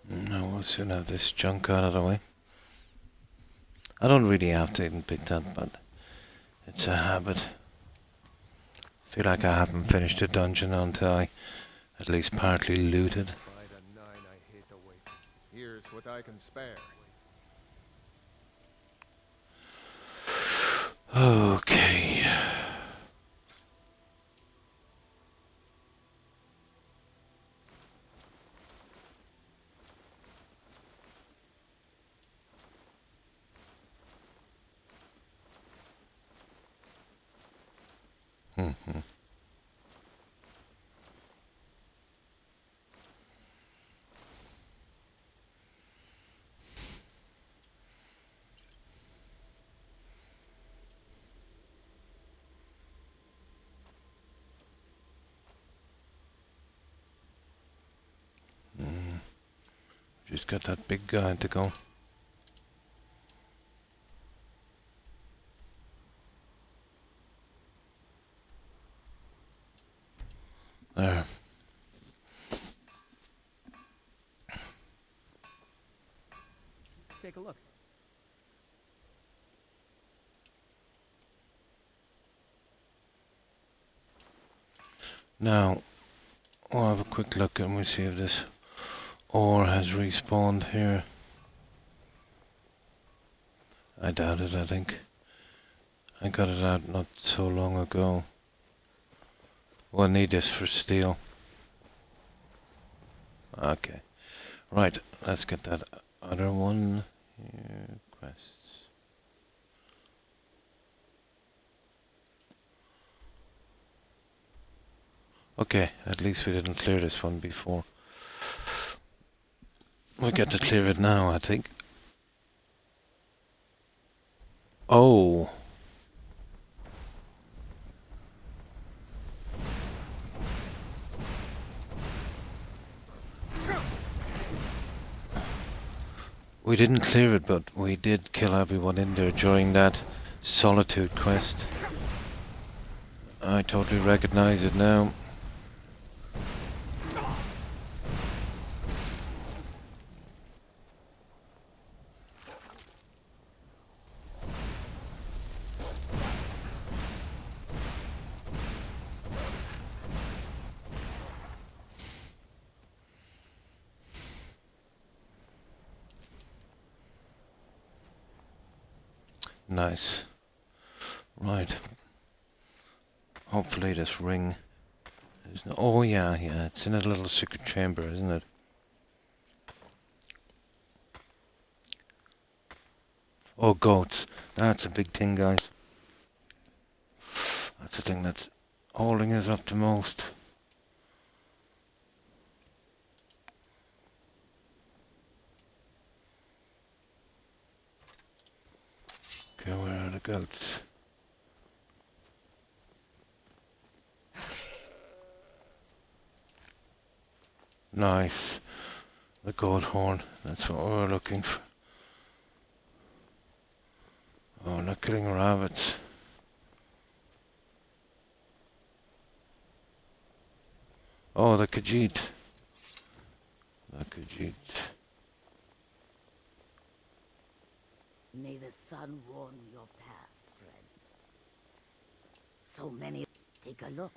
Now we'll soon have this junk out of the way. I don't really have to even pick that, but it's a habit. I feel like I haven't finished the dungeon until I at least partly looted. By the 9, I hate the wait. Here's what I can spare. Okay. Mm-hmm. Just got that big guy to go. There. Take a look. Now, we'll have a quick look and we'll see if this ore has respawned here. I doubt it, I think. I got it out not so long ago. We'll need this for steel. Okay. Right, let's get that other one here. Quests. Okay, at least we didn't clear this one before. We'll get to clear it now, I think. Oh. We didn't clear it, but we did kill everyone in there during that Solitude quest. I totally recognize it now. Nice. Right. Hopefully this ring is no— oh yeah, it's in a little secret chamber, isn't it? Oh, goats. That's a big thing, guys. That's the thing that's holding us up the most. Okay, where are the goats? Nice. The goat horn. That's what we're looking for. Oh, not killing rabbits. Oh, the Khajiit. The Khajiit. May the sun warm your path, friend. So many. Take a look.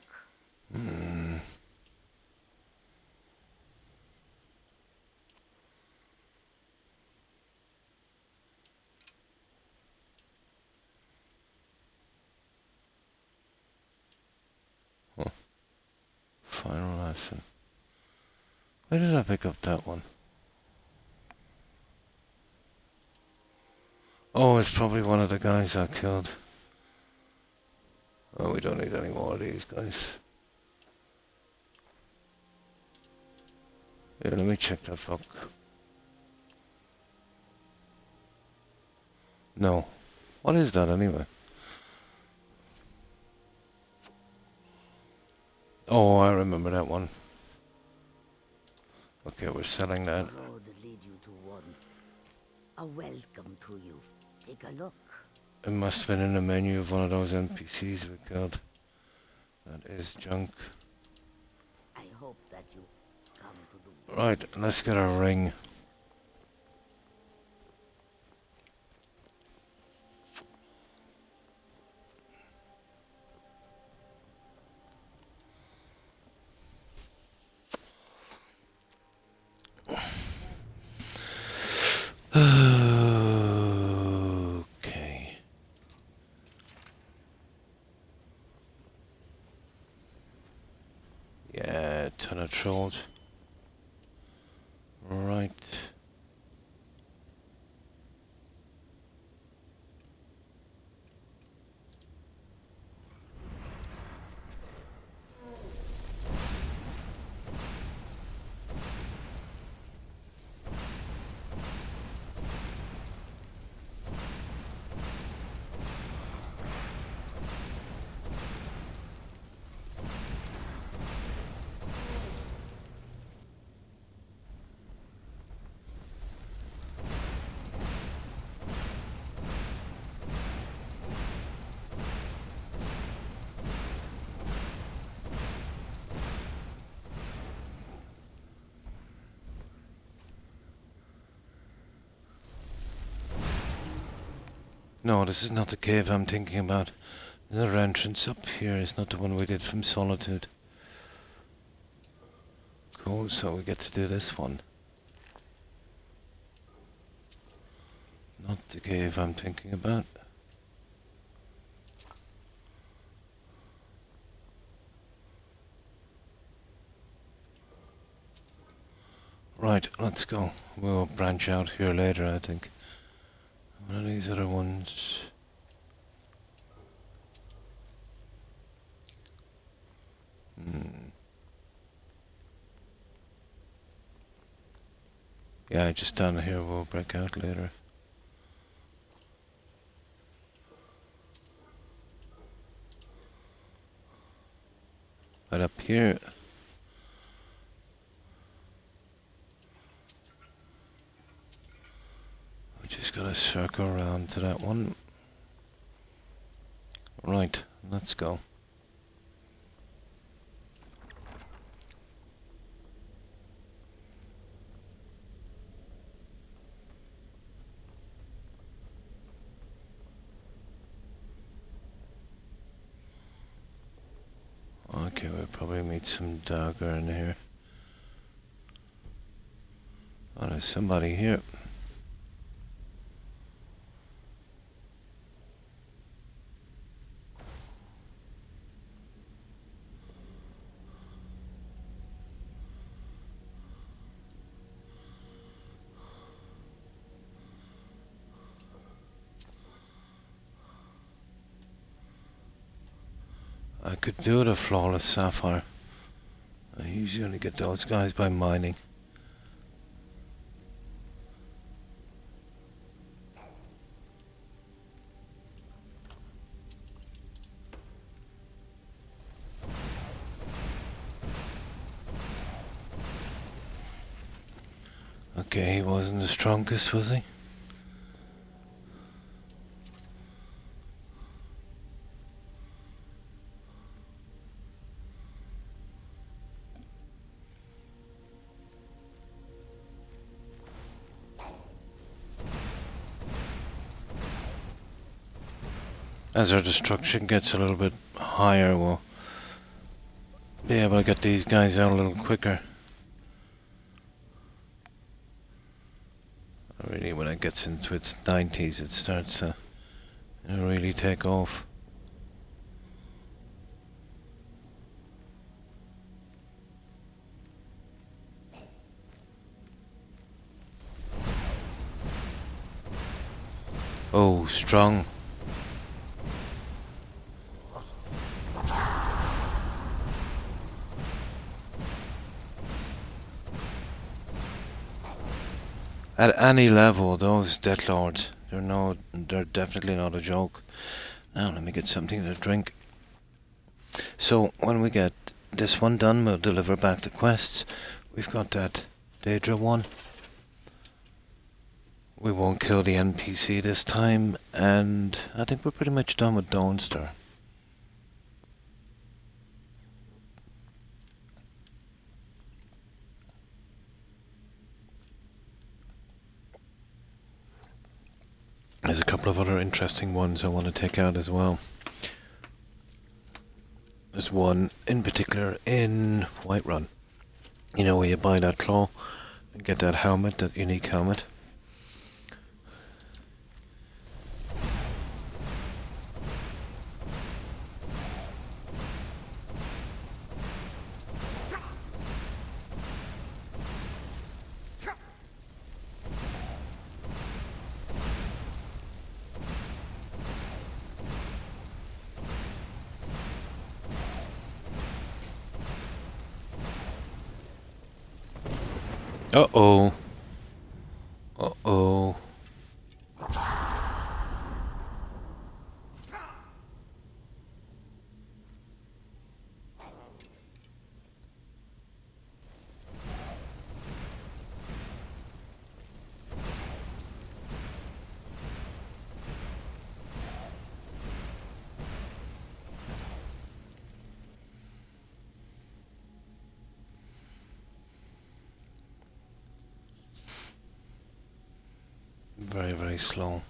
Final lesson. Where did I pick up that one? Oh, it's probably one of the guys I killed. Oh, we don't need any more of these guys. Yeah, let me check that book. No. What is that anyway? Oh, I remember that one. Okay, we're selling that. The road lead you towards a welcome to you. Take a look. It must have been in the menu of one of those NPCs we killed. That is junk. I hope that you come to the Right, let's get a ring. Okay. Yeah, ton of trolls. Right. No, this is not the cave I'm thinking about. Another entrance up here is not the one we did from Solitude. Cool, so we get to do this one. Not the cave I'm thinking about. Right, let's go. We'll branch out here later, I think. One of these other ones. Yeah, just down here, we'll break out later. Right up here. just gotta circle around to that one. Right, let's go. Okay, we'll probably meet some dogger in here. Oh, there's somebody here. I could do the flawless sapphire. I usually only get those guys by mining. Okay, he wasn't the strongest, was he? As our destruction gets a little bit higher, we'll be able to get these guys out a little quicker. Really, when it gets into its 90s, it starts to really take off. Oh, strong. At any level, those Death Lords, they're definitely not a joke. Now let me get something to drink. So when we get this one done, we'll deliver back the quests. We've got that Daedra one. We won't kill the NPC this time, and I think we're pretty much done with Dawnstar. There's a couple of other interesting ones I want to take out as well. There's one in particular in Whiterun. You know, where you buy that claw and get that helmet, that unique helmet. Uh-oh. Uh-oh. Very, very slow.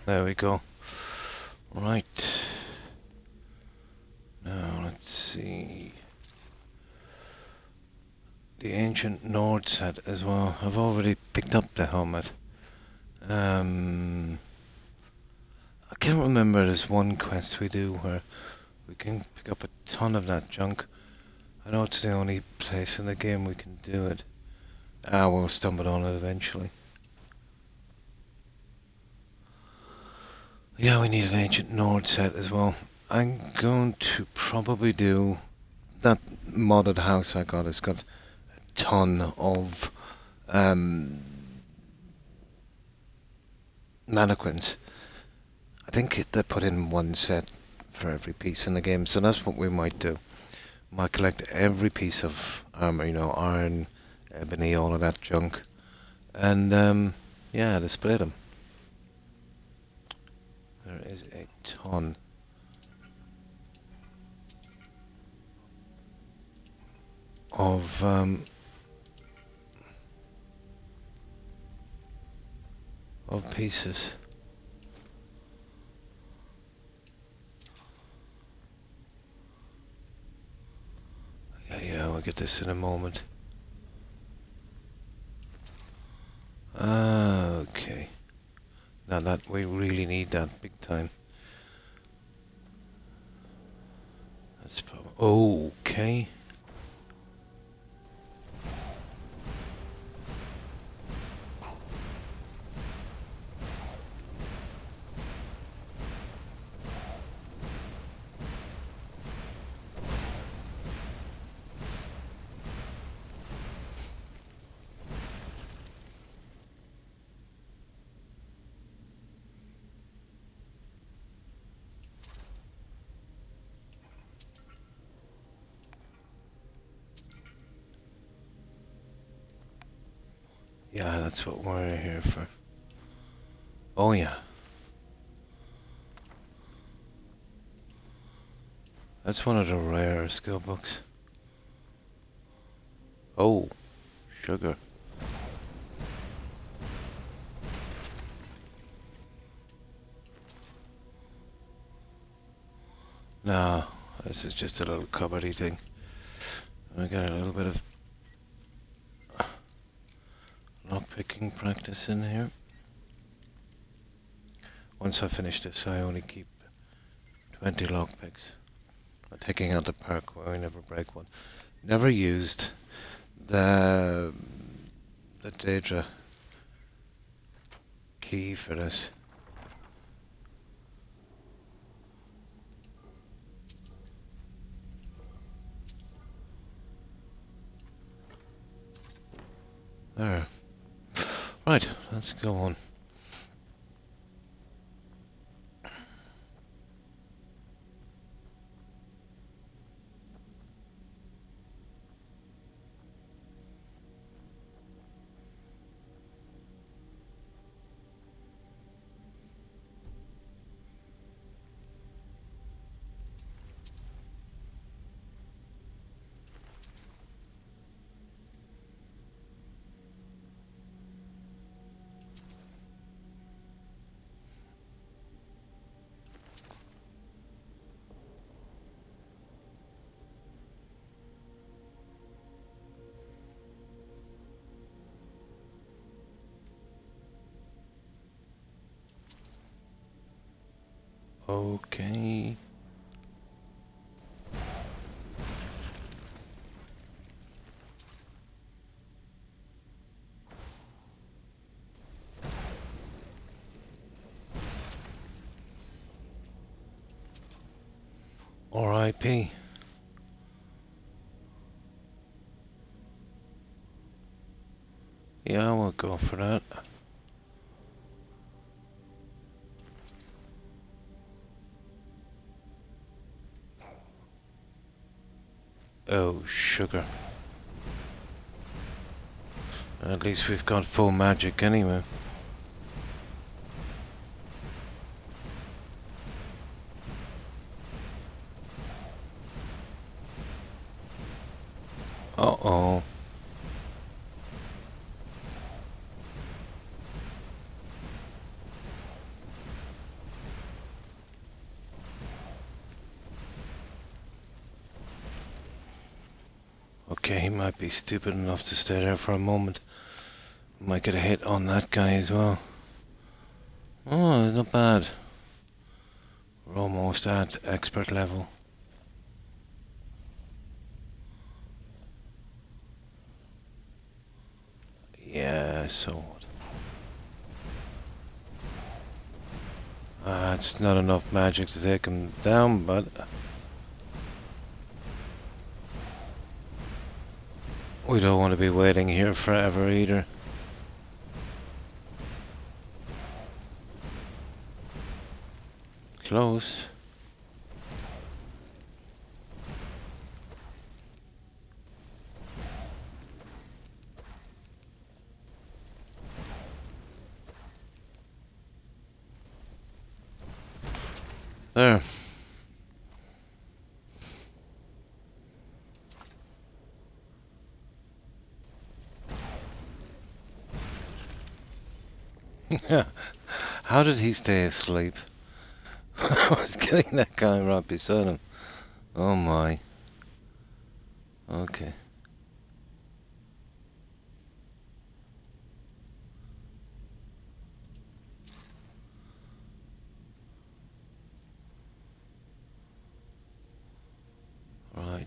There we go. Right. Now let's see. The ancient Nord set as well. I've already picked up the helmet. I can't remember, there's one quest we do where we can pick up a ton of that junk. I know it's the only place in the game we can do it. We'll stumble on it eventually. Yeah, we need an ancient Nord set as well. I'm going to probably do that modded house I got. It's got a ton of mannequins. I think they put in one set for every piece in the game, so that's what we might do. Might collect every piece of armor, you know, iron, ebony, all of that junk, and yeah, display them. There is a ton. Of pieces. Yeah, we'll get this in a moment. Okay. Now that we really need that big time. That's probably okay. Yeah, that's what we're here for. Oh yeah. That's one of the rare skill books. Oh, sugar. No, this is just a little cupboardy thing. I got a little bit of lockpicking practice in here. Once I finish this, I only keep 20 lockpicks. I'm taking out the perk where I never break one. Never used the Daedra key for this. There. Right, let's go on. Okay. R.I.P. Yeah, we'll go for that. Oh, sugar. At least we've got full magic anyway. Uh-oh. Okay, he might be stupid enough to stay there for a moment. Might get a hit on that guy as well. Oh, not bad. We're almost at expert level. Yeah, so what? It's not enough magic to take him down, but... we don't want to be waiting here forever either. Close. There. How did he stay asleep? I was getting that guy right beside him. Oh my. Okay. Right.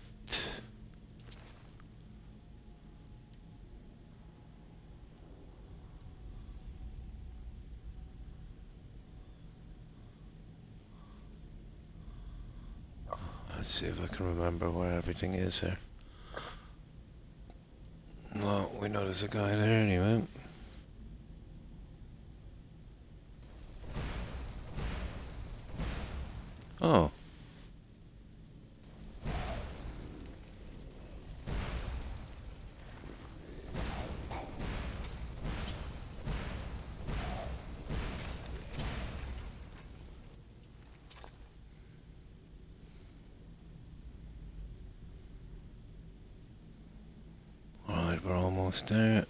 Let's see if I can remember where everything is here. No, we know there's a guy there anyway. Oh. Right, we're almost there.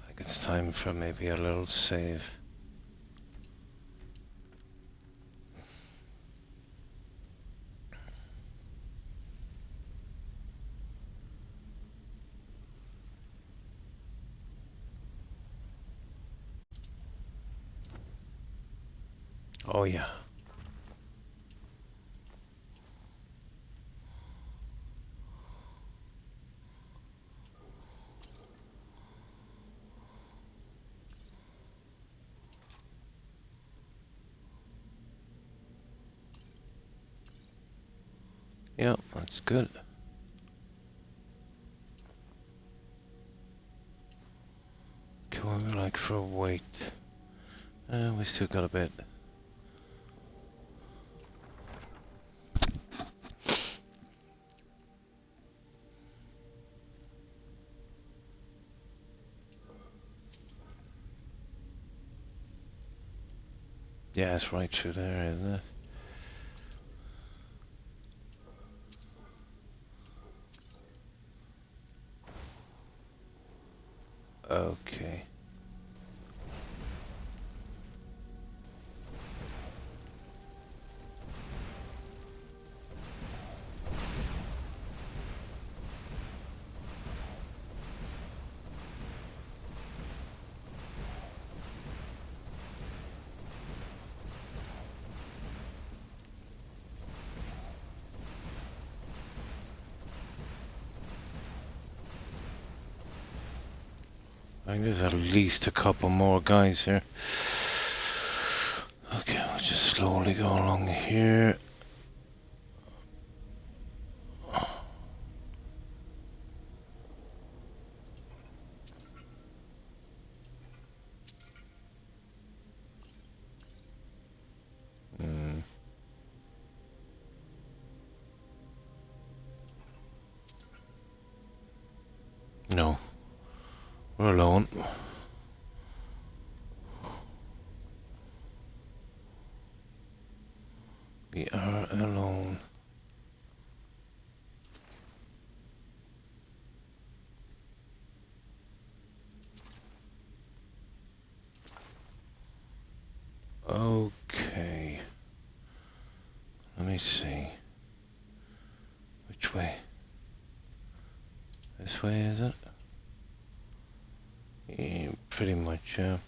I think it's time for maybe a little save. Oh yeah. Yeah, that's good. Okay, what would we like for a weight? We still got a bit. Yeah, it's right through there, isn't it? Okay. I think there's at least a couple more guys here. Okay, we'll just slowly go along here. No. We're alone. We are alone. Okay. Let me see. Which way? This way, is it? Yeah, pretty much, yeah.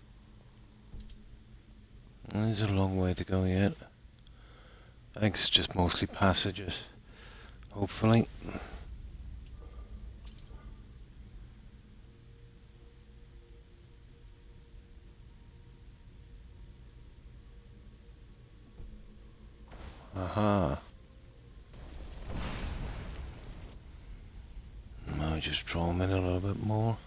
There's a long way to go yet. I think it's just mostly passages. Hopefully. Aha. Now just draw them in a little bit more.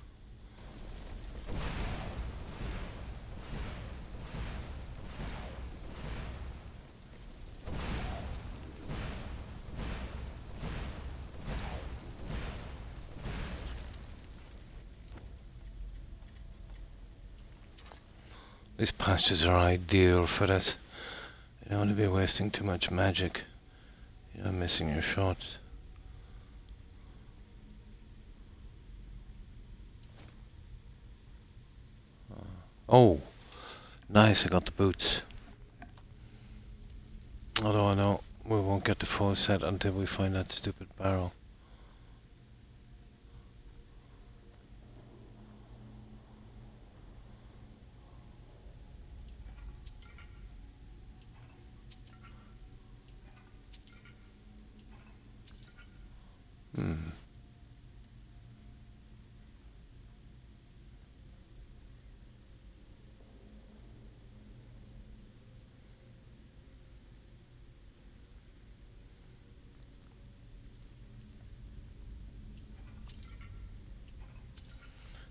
These pastures are ideal for this. You don't want to be wasting too much magic. You're missing your shots. Oh, nice, I got the boots. Although I know we won't get the full set until we find that stupid barrel.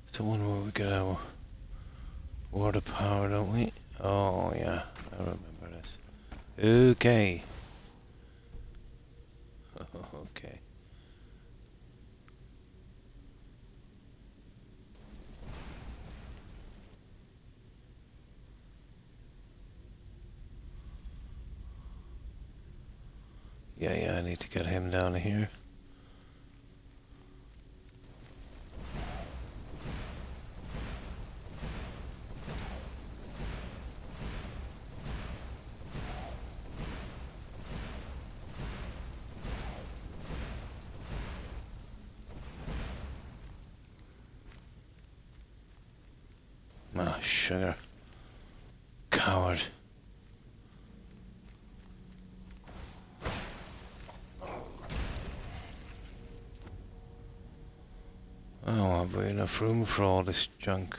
It's the one where we get our water power, don't we? Oh yeah, I remember this. Okay. Okay. Yeah, I need to get him down here. Ah, sugar. Coward. Oh, have we enough room for all this junk?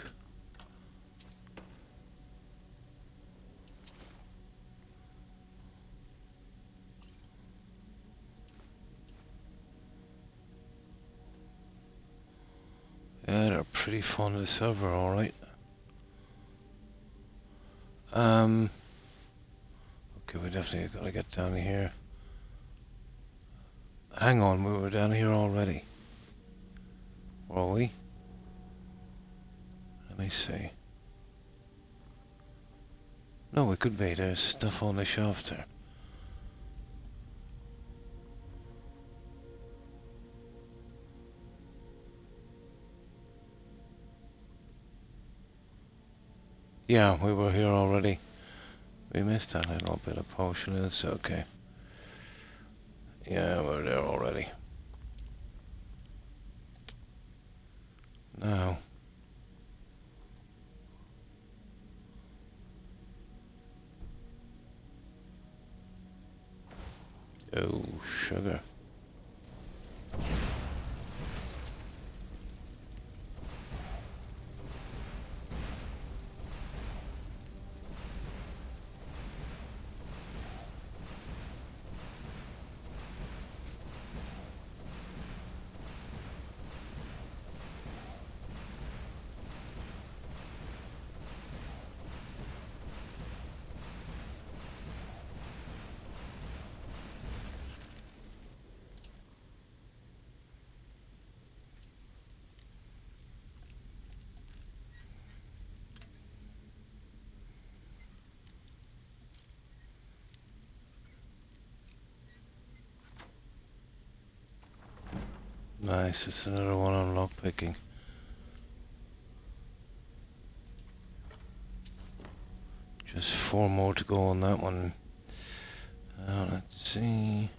Yeah, they're pretty fond of the silver, alright. Okay, we definitely gotta get down here. Hang on, we were down here already. Were we? Let me see. No, we could be. There's stuff on the shelf there. Yeah, we were here already. We missed that little bit of potion. It's okay. Yeah, we're there already. Now. Oh, sugar. Nice, it's another one on lockpicking. Just 4 more to go on that one. Let's see.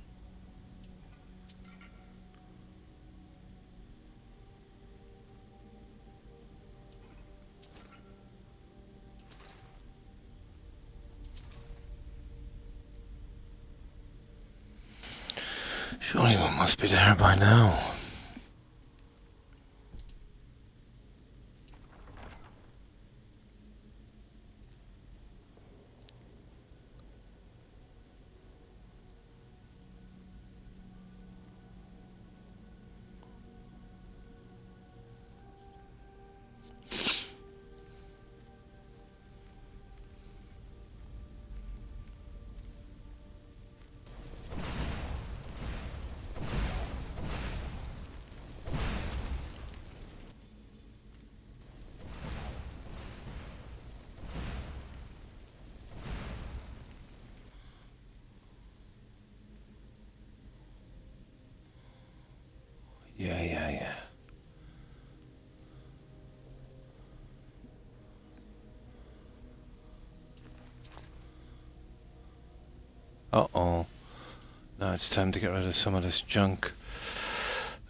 Surely we must be there by now. Uh-oh. Now it's time to get rid of some of this junk.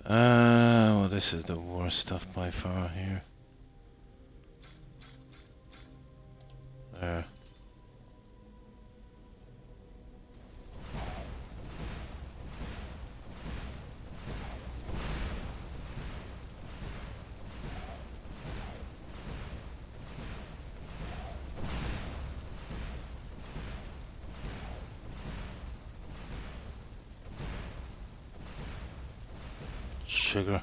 Well, this is the worst stuff by far here. There. Sugar.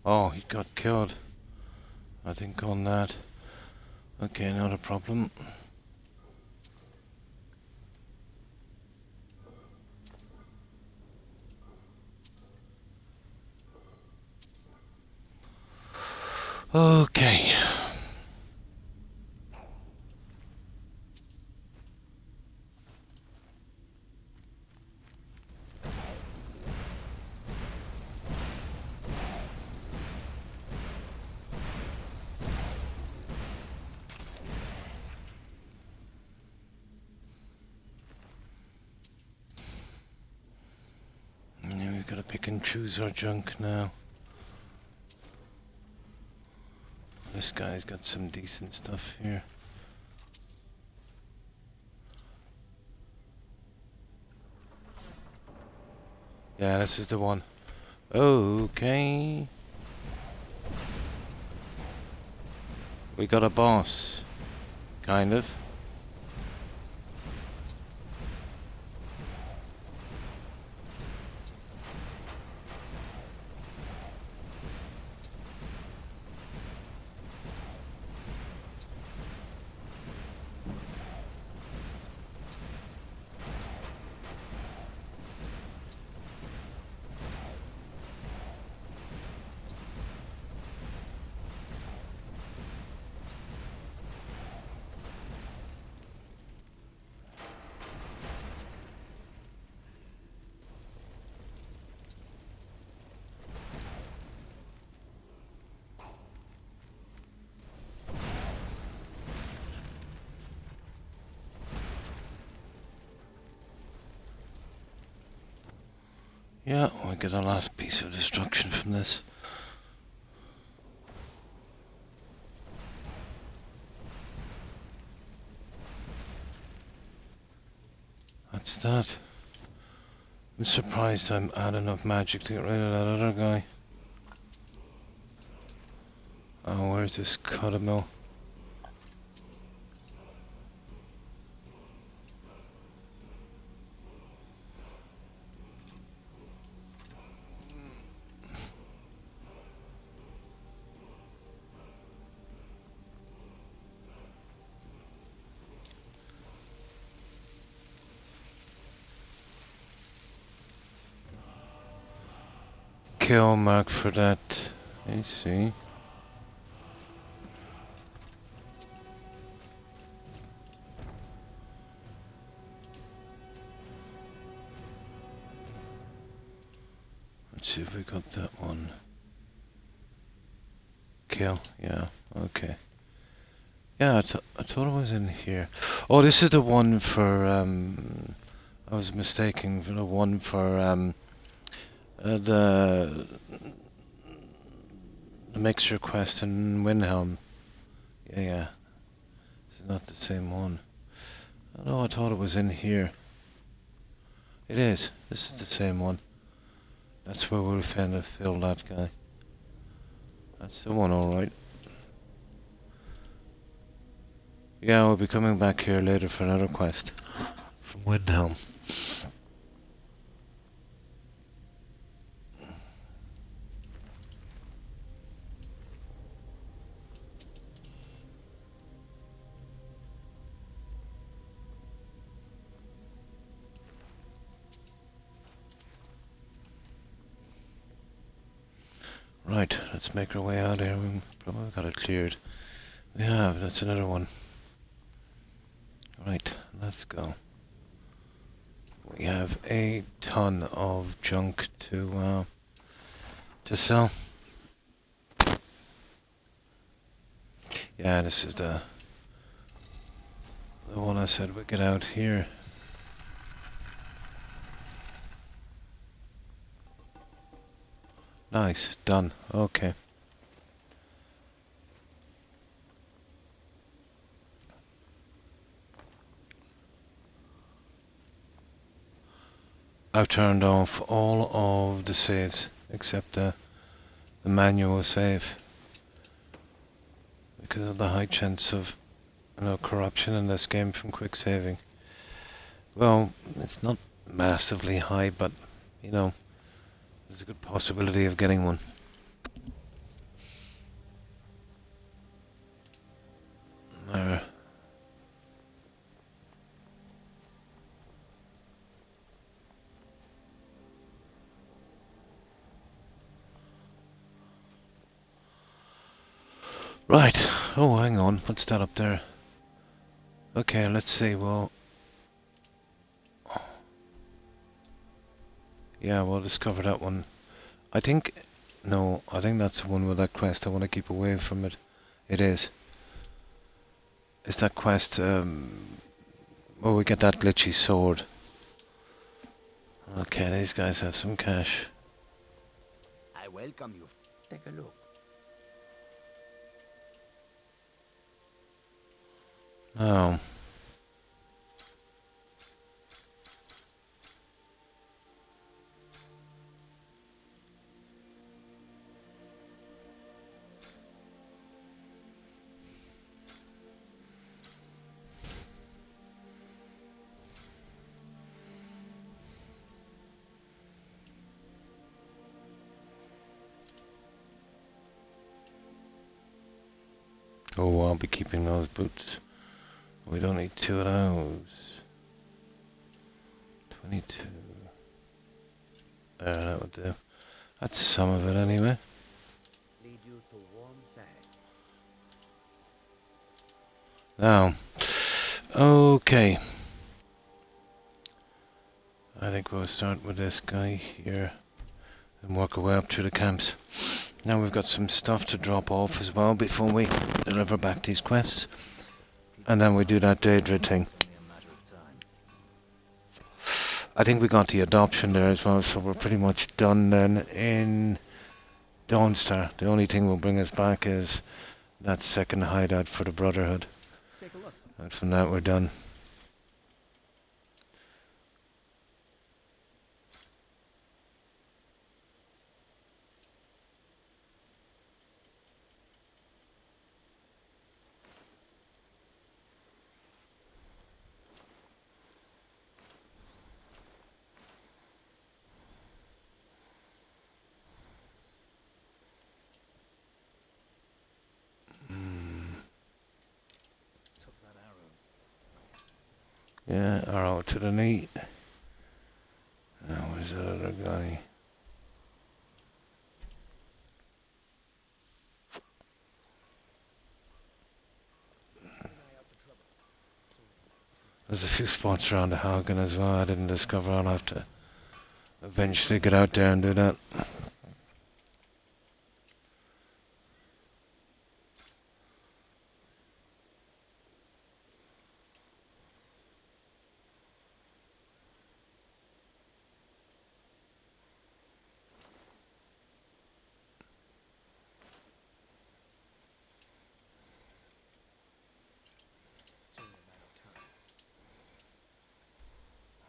Oh, he got killed. I think on that. Okay, not a problem. Okay. Yeah, we've got to pick and choose our junk now. This guy's got some decent stuff here. Yeah, this is the one. Okay. We got a boss. Kind of. Yeah, we get a last piece of destruction from this. That's that. I'm surprised I'm had enough magic to get rid of that other guy. Oh, where's this Cudamill? Kill mark for that. I see. Let's see if we got that one. Kill, yeah, okay. Yeah, I thought it was in here. Oh, this is the one for, I was mistaken for the one for, the mixture quest in Windhelm. Yeah. This is not the same one. No, I thought it was in here. It is. This is the same one. That's where we'll find fill that guy. That's the one, alright. Yeah, we'll be coming back here later for another quest from Windhelm. Right, let's make our way out here. We've probably got it cleared. We have, that's another one. Right, let's go. We have a ton of junk to sell. Yeah, this is the one I said we'd get out here. Nice, done. Okay. I've turned off all of the saves except the manual save because of the high chance of corruption in this game from quick saving. Well, it's not massively high, but there's a good possibility of getting one. There. Right. Oh, hang on. What's that up there? Okay, let's see. Well, yeah, we'll discover that one. I think that's the one with that quest. I want to keep away from it. It is. It's that quest, well, we get that glitchy sword. Okay, these guys have some cash. I welcome you. Take a look. Oh. Oh, I'll be keeping those boots. We don't need 2 of those. 22. There, that would do. That's some of it anyway. Lead you to warm side. Now, okay. I think we'll start with this guy here and work our way up through the camps. Now we've got some stuff to drop off as well before we deliver back these quests. And then we do that Daedra thing. I think we got the adoption there as well, so we're pretty much done then in Dawnstar. The only thing will bring us back is that second hideout for the Brotherhood. Take a look. And from that we're done. Yeah, arrow to the knee. Now where's that other guy? There's a few spots around the Haugen as well I didn't discover. I'll have to eventually get out there and do that.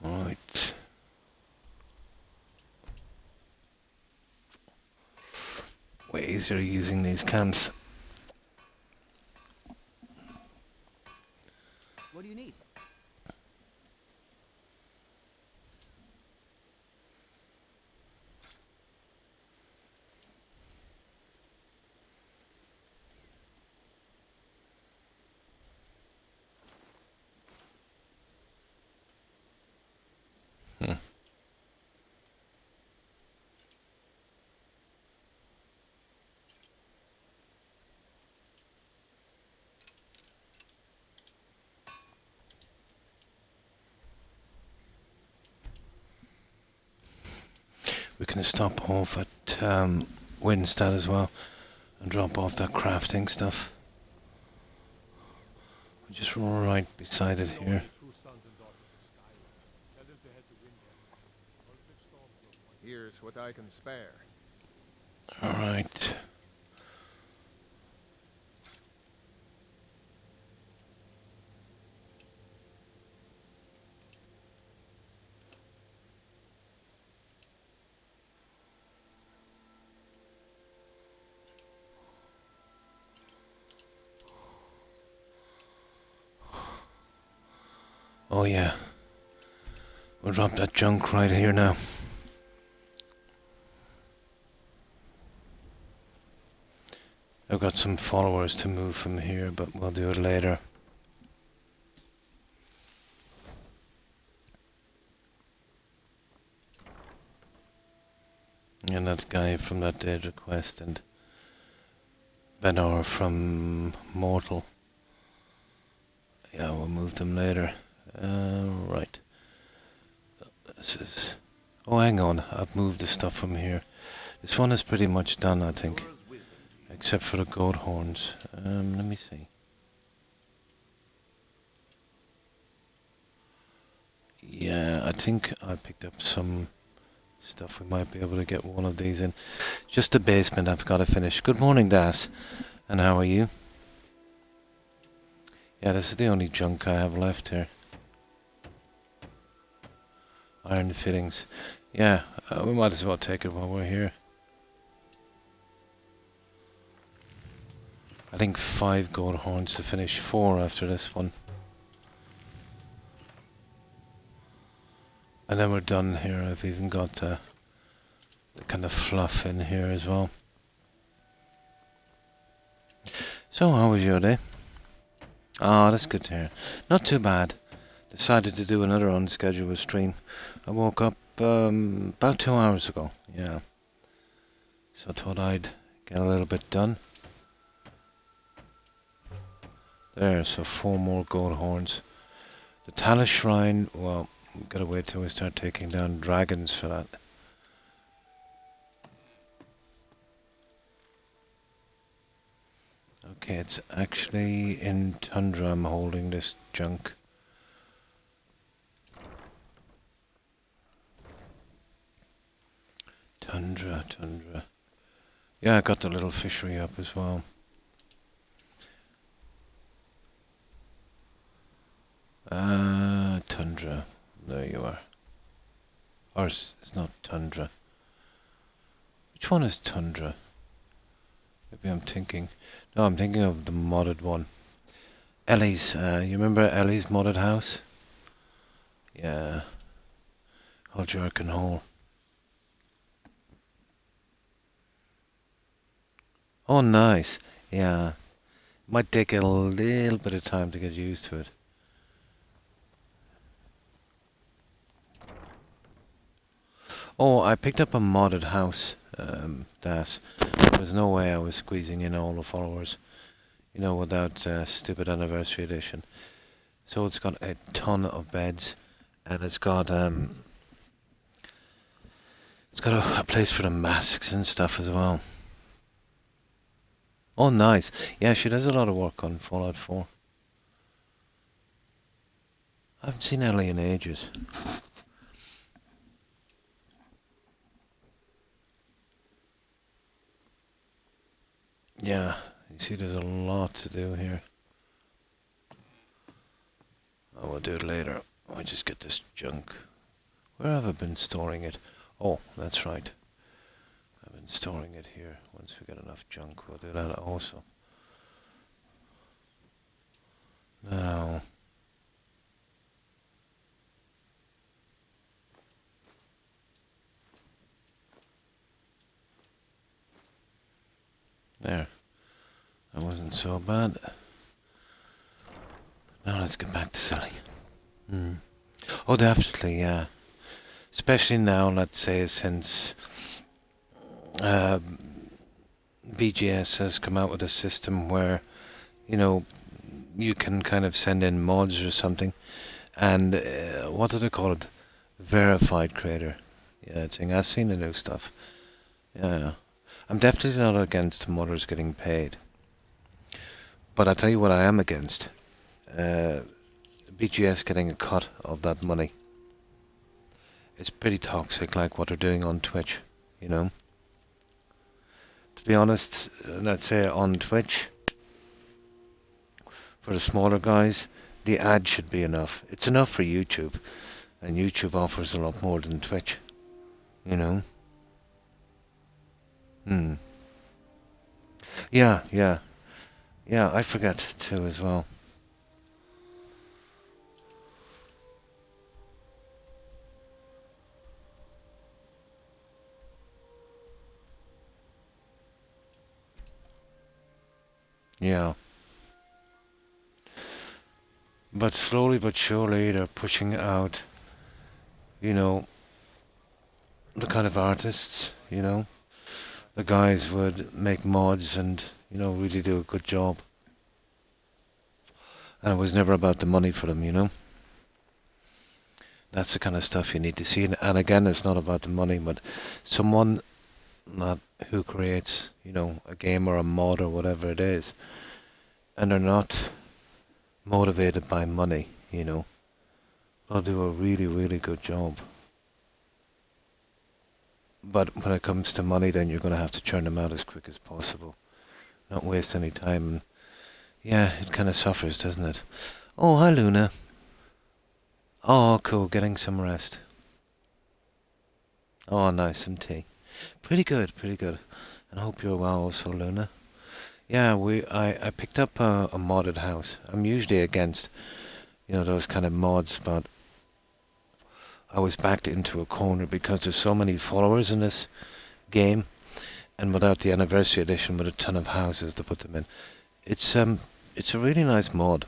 Right. Way easier using these camps. What do you need? stop off at Winstead as well and drop off that crafting stuff. Just right beside it here. Here's what I can spare. Alright. Oh yeah. We'll drop that junk right here now. I've got some followers to move from here, but we'll do it later. And that guy from that Dead Request and Benor from Mortal. Yeah, we'll move them later. Right. This is... Oh, hang on. I've moved the stuff from here. This one is pretty much done, I think. Except for the goat horns. Let me see. Yeah, I think I picked up some stuff. We might be able to get one of these in. Just the basement I've got to finish. Good morning, Das. And how are you? Yeah, this is the only junk I have left here. Iron fittings. Yeah, we might as well take it while we're here. I think 5 gold horns to finish, 4 after this one. And then we're done here. I've even got the kind of fluff in here as well. So, how was your day? Ah, that's good to hear. Not too bad. Decided to do another unscheduled stream. I woke up about 2 hours ago, yeah. So I thought I'd get a little bit done. There, so 4 more gold horns. The Talus Shrine, well, we've got to wait till we start taking down dragons for that. Okay, it's actually in Tundra I'm holding this junk. Tundra. Yeah, I got the little fishery up as well. Tundra. There you are. Or it's not Tundra. Which one is Tundra? Maybe I'm thinking... No, I'm thinking of the modded one. Ellie's, you remember Ellie's modded house? Yeah. Old Jerkin Hall. Oh, nice. Yeah. Might take a little bit of time to get used to it. Oh, I picked up a modded house, Das. There was no way I was squeezing in all the followers, you know, without stupid anniversary edition. So it's got a ton of beds, and it's got a place for the masks and stuff as well. Oh, nice. Yeah, she does a lot of work on Fallout 4. I haven't seen Ellie in ages. Yeah, you see there's a lot to do here. Oh, we'll do it later. I'll just get this junk. Where have I been storing it? Oh, that's right. I've been storing it here. Once we get enough junk, we'll do that also. Now... There. That wasn't so bad. Now let's get back to selling. Oh, definitely, yeah. Especially now, let's say, since BGS has come out with a system where, you know, you can kind of send in mods or something. And what do they call it? Verified creator. thing. I've seen the new stuff. Yeah. I'm definitely not against modders getting paid. But I'll tell you what I am against. BGS getting a cut of that money. It's pretty toxic, like what they're doing on Twitch, you know. To be honest, let's say on Twitch, for the smaller guys, the ad should be enough. It's enough for YouTube, and YouTube offers a lot more than Twitch, you know. Yeah, I forget too as well. Yeah. But slowly but surely they're pushing out, you know, the kind of artists, you know. The guys would make mods and, you know, really do a good job. And it was never about the money for them, you know. That's the kind of stuff you need to see. And again, it's not about the money, but someone who creates, you know, a game or a mod or whatever it is, and they're not motivated by money, you know, they'll do a really, really good job. But when it comes to money, then you're going to have to churn them out as quick as possible. Not waste any time. And yeah, it kind of suffers, doesn't it? Oh, hi, Luna. Oh, cool. Getting some rest. Oh, nice. Some tea. Pretty good, pretty good. And I hope you're well also, Luna. Yeah, I picked up a modded house. I'm usually against, you know, those kind of mods, but I was backed into a corner because there's so many followers in this game, and without the anniversary edition with a ton of houses to put them in, it's a really nice mod.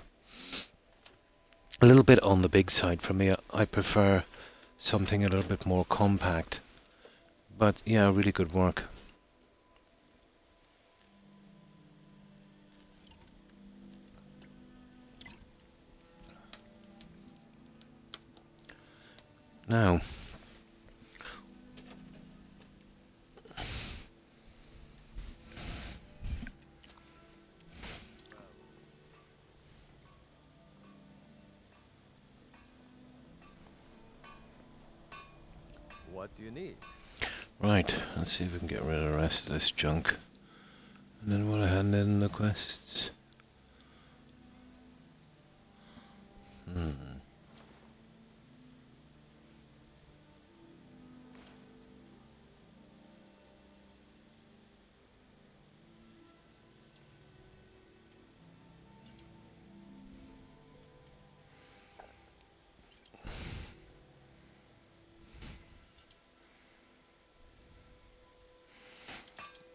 A little bit on the big side for me. I prefer something a little bit more compact, but yeah, really good work. Now, What do you need? right, let's see if we can get rid of the rest of this junk. And then we'll hand in the quests.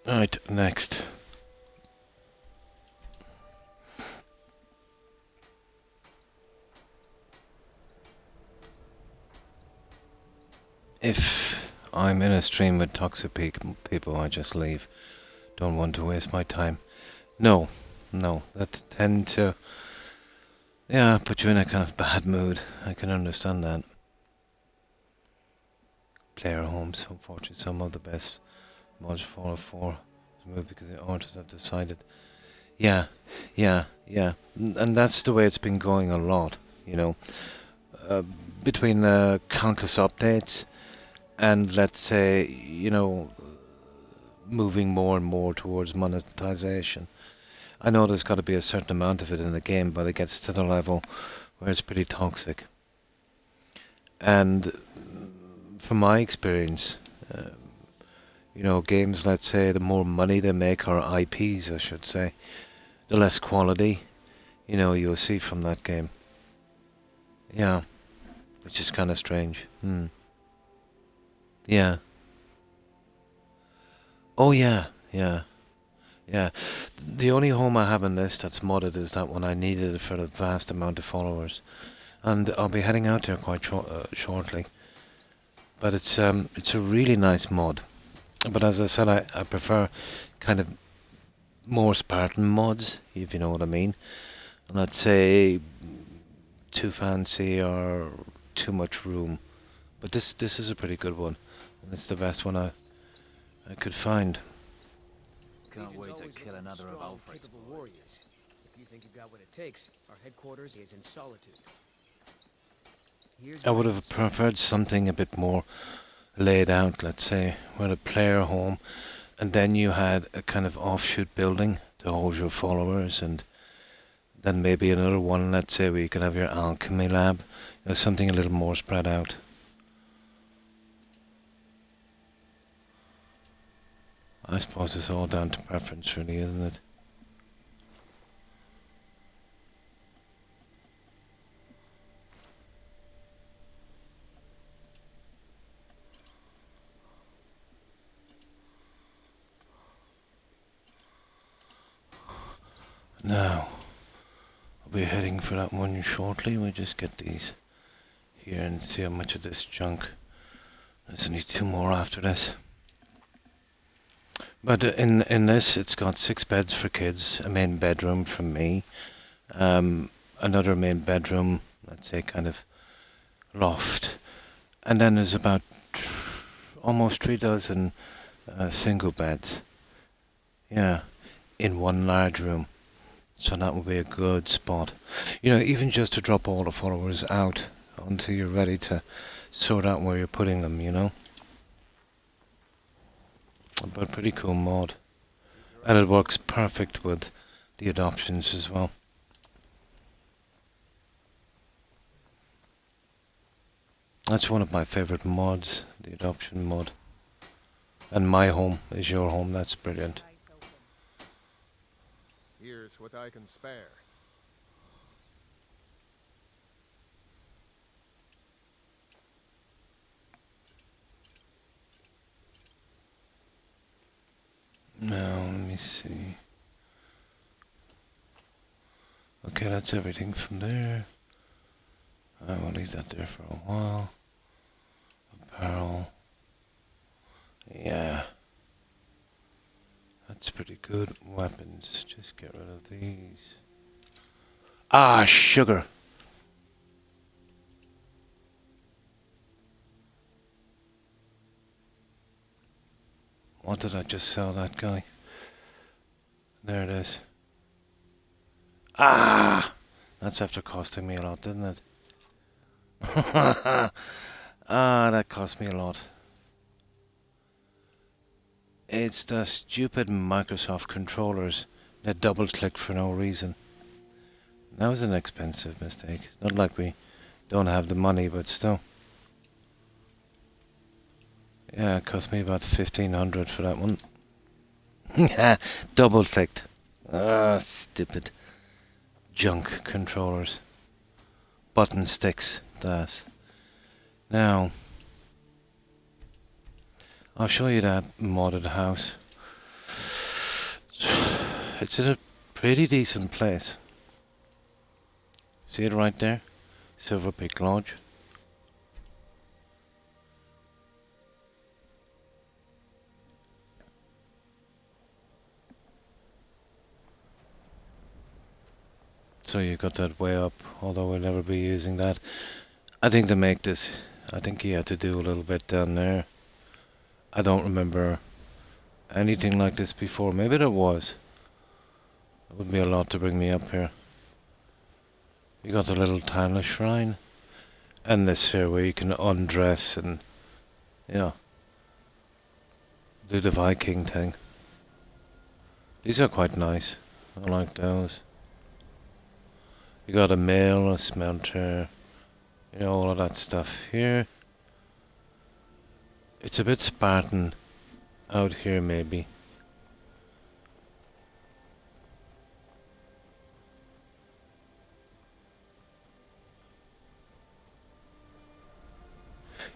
Right, next. If I'm in a stream with toxic people, I just leave. Don't want to waste my time. No, that tend to, yeah, put you in a kind of bad mood. I can understand that. Player homes, unfortunately, some of the best mods for 4 moved because the authors have decided. Yeah, and that's the way it's been going a lot, you know. Between the countless updates and, let's say, you know, moving more and more towards monetization. I know there's got to be a certain amount of it in the game, but it gets to the level where it's pretty toxic. And from my experience, you know, games, let's say, the more money they make, or IPs, I should say, the less quality, you know, you'll see from that game. Yeah, which is kind of strange. Yeah. Oh, yeah. The only home I have in this that's modded is that one I needed for a vast amount of followers. And I'll be heading out there quite shortly. But it's a really nice mod. But as I said, I prefer kind of more Spartan mods, if you know what I mean. And I'd say too fancy or too much room. But this is a pretty good one. It's the best one I could find. Can't wait to kill another of Ulfric's warriors. If you think you've got what it takes, our headquarters is in Solitude. I would have preferred something a bit more laid out, let's say, with a player home, and then you had a kind of offshoot building to hold your followers, and then maybe another one, let's say, where you could have your alchemy lab, something a little more spread out. I suppose it's all down to preference, really, isn't it? Now, I'll be heading for that one shortly. We'll just get these here and see how much of this junk. There's only 2 more after this. But in this, it's got 6 beds for kids, a main bedroom for me, another main bedroom, let's say kind of loft, and then there's about almost 3 dozen single beds. Yeah, in one large room. So that would be a good spot. Even just to drop all the followers out until you're ready to sort out where you're putting them, But pretty cool mod. And it works perfect with the adoptions as well. That's one of my favorite mods, the adoption mod. And my home is your home, that's brilliant. Here's what I can spare. Now, let me see. Okay, that's everything from there. I will leave that there for a while. Apparel. Yeah. That's pretty good. Weapons. Just get rid of these. Ah, sugar. What did I just sell that guy? There it is. Ah! That's after costing me a lot, didn't it? That cost me a lot. It's the stupid Microsoft controllers that double-clicked for no reason. That was an expensive mistake. Not like we don't have the money, but still. Yeah, it cost me about 1,500 for that one. Double-clicked. Ah, stupid. Junk controllers. Button sticks, that. Now, I'll show you that modded house. It's in a pretty decent place. See it right there? Silver Peak Lodge. So you got that way up, although we'll never be using that. I think to make this, I think you had to do a little bit down there. I don't remember anything like this before. Maybe there was. It would be a lot to bring me up here. You got the little tiny shrine. And this here where you can undress and, yeah, do the Viking thing. These are quite nice. I like those. You got a mill, a smelter, all of that stuff here. It's a bit Spartan out here, maybe.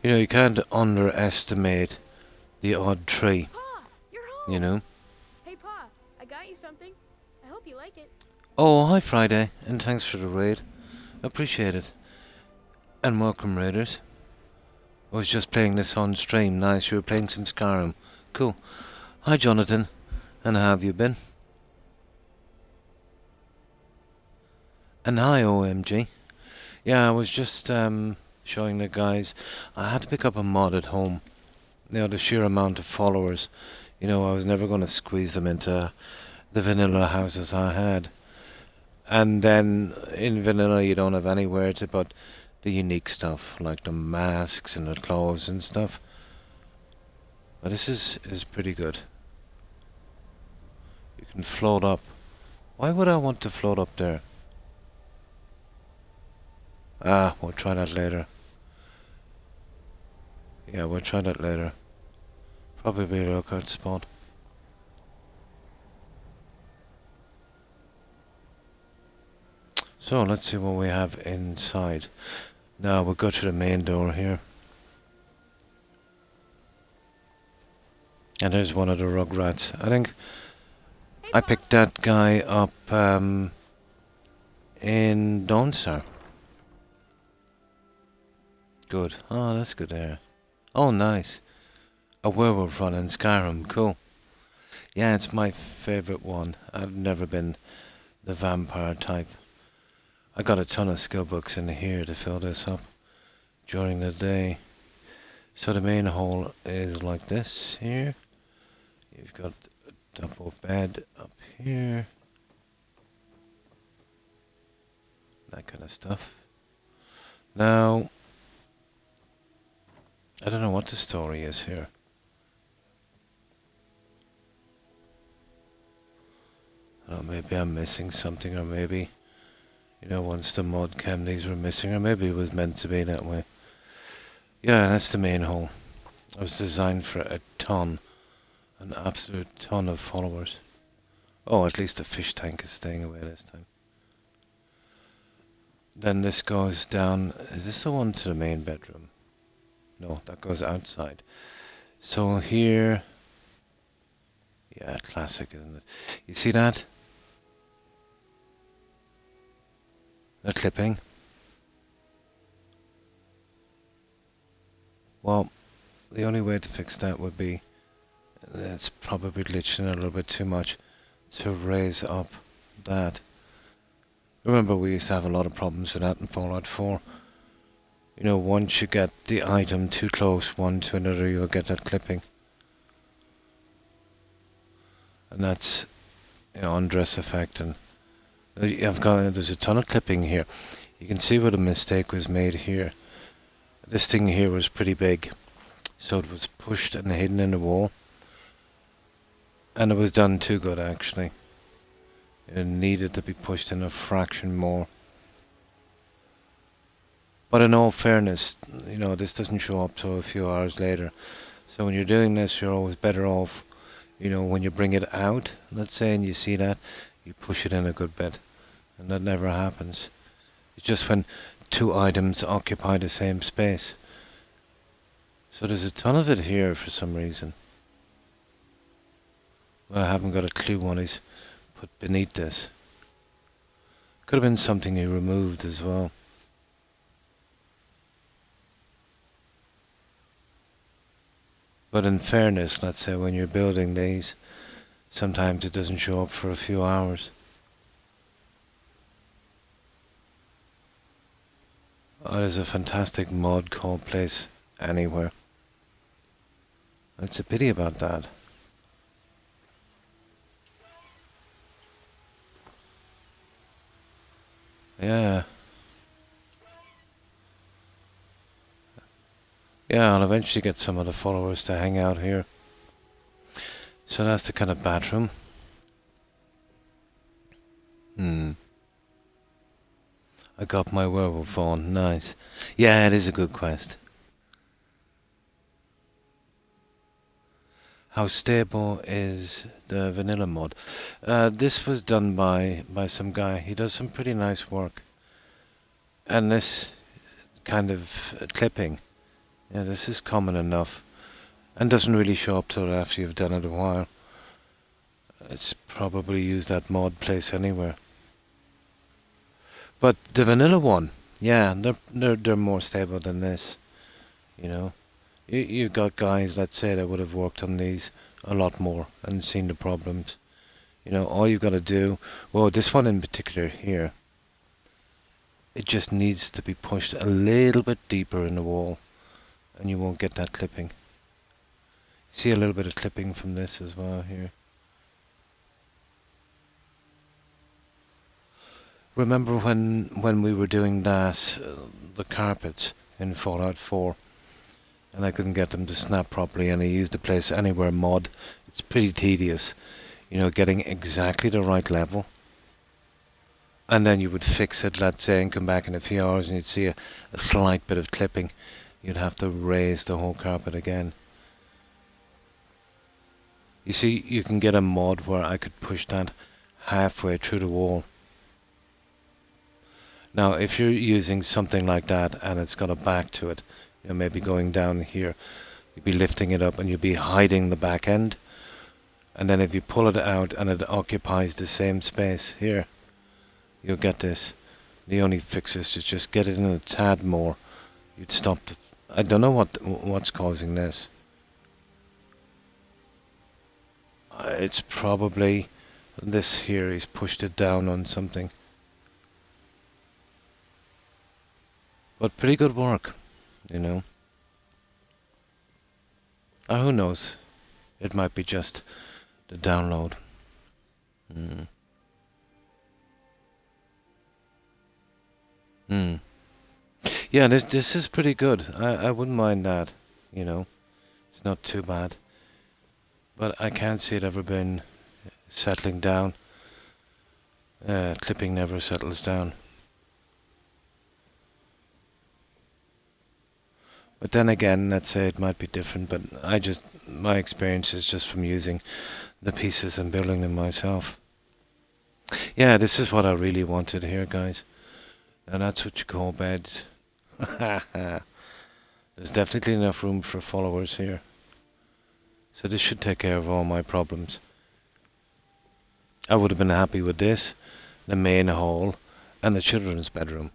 You can't underestimate the odd tree. Pa, you're home. Hey, Pa, I got you something. I hope you like it. Oh, hi Friday, and thanks for the raid. Appreciate it. And welcome, raiders. I was just playing this on stream. Nice, you were playing some Skyrim. Cool. Hi Jonathan, and how have you been? And hi OMG. Yeah, I was just showing the guys. I had to pick up a mod at home. the sheer amount of followers. I was never going to squeeze them into the vanilla houses I had. And then in vanilla you don't have anywhere to put the unique stuff, like the masks and the clothes and stuff. But this is pretty good. You can float up. Why would I want to float up there? We'll try that later. Yeah, we'll try that later. Probably a lookout spot. So, let's see what we have inside. Now, we'll go to the main door here. And there's one of the rugrats. I think I picked that guy up in Dawnstar. Good. Oh, that's good there. Oh, nice. A werewolf run in Skyrim. Cool. Yeah, it's my favorite one. I've never been the vampire type. I got a ton of skill books in here to fill this up during the day. So the main hall is like this here. You've got a double bed up here. That kind of stuff. Now, I don't know what the story is here. Oh, maybe I'm missing something, or maybe, once the mod came, these were missing, or maybe it was meant to be that way. Yeah, that's the main hall. It was designed for an absolute ton of followers. Oh, at least the fish tank is staying away this time. Then this goes down. Is this the one to the main bedroom? No, that goes outside. So here... Yeah, classic, isn't it? You see that? The clipping. Well, the only way to fix that would be... It's probably glitching a little bit too much to raise up that. Remember, we used to have a lot of problems with that in Fallout 4. Once you get the item too close one to another, you'll get that clipping. And that's, undress effect. And there's a ton of clipping here. You can see where the mistake was made here. This thing here was pretty big, so it was pushed and hidden in the wall. And it was done too good, actually. It needed to be pushed in a fraction more. But in all fairness, this doesn't show up till a few hours later. So when you're doing this, you're always better off, when you bring it out, let's say, and you see that, you push it in a good bit. And that never happens. It's just when two items occupy the same space. So there's a ton of it here for some reason. Well, I haven't got a clue what he's put beneath this. Could have been something he removed as well. But in fairness, let's say when you're building these, sometimes it doesn't show up for a few hours. Oh, there's a fantastic mod called Place Anywhere. It's a pity about that. Yeah. Yeah, I'll eventually get some of the followers to hang out here. So that's the kind of bathroom. I got my werewolf on. Nice. Yeah, it is a good quest. How stable is the vanilla mod? This was done by some guy. He does some pretty nice work. And this kind of clipping, yeah, this is common enough. And doesn't really show up till after you've done it a while. It's probably used that mod Place Anywhere. But the vanilla one, yeah, they're more stable than this. You've got guys, let's say, that would have worked on these a lot more and seen the problems. All you've got to do, well, this one in particular here, it just needs to be pushed a little bit deeper in the wall, and you won't get that clipping. See a little bit of clipping from this as well here. Remember when we were doing that, the carpets in Fallout 4, and I couldn't get them to snap properly, and I used the Place Anywhere mod. It's pretty tedious, you know, getting exactly the right level. And then you would fix it, let's say, and come back in a few hours and you'd see a slight bit of clipping. You'd have to raise the whole carpet again. You see, you can get a mod where I could push that halfway through the wall. Now, if you're using something like that and it's got a back to it, you know, maybe going down here, you'd be lifting it up and you'd be hiding the back end. And then if you pull it out and it occupies the same space here, you'll get this. The only fix is to just get it in a tad more. You'd stop the... I don't know what's causing this. It's probably this here. He's pushed it down on something. But pretty good work, you know. Who knows? It might be just the download. Yeah, this is pretty good. I wouldn't mind that, you know. It's not too bad. But I can't see it ever been settling down. Clipping never settles down. But then again, let's say it might be different, but my experience is just from using the pieces and building them myself. Yeah, this is what I really wanted here, guys. Now that's what you call beds. There's definitely enough room for followers here. So this should take care of all my problems. I would have been happy with this, the main hall, and the children's bedroom.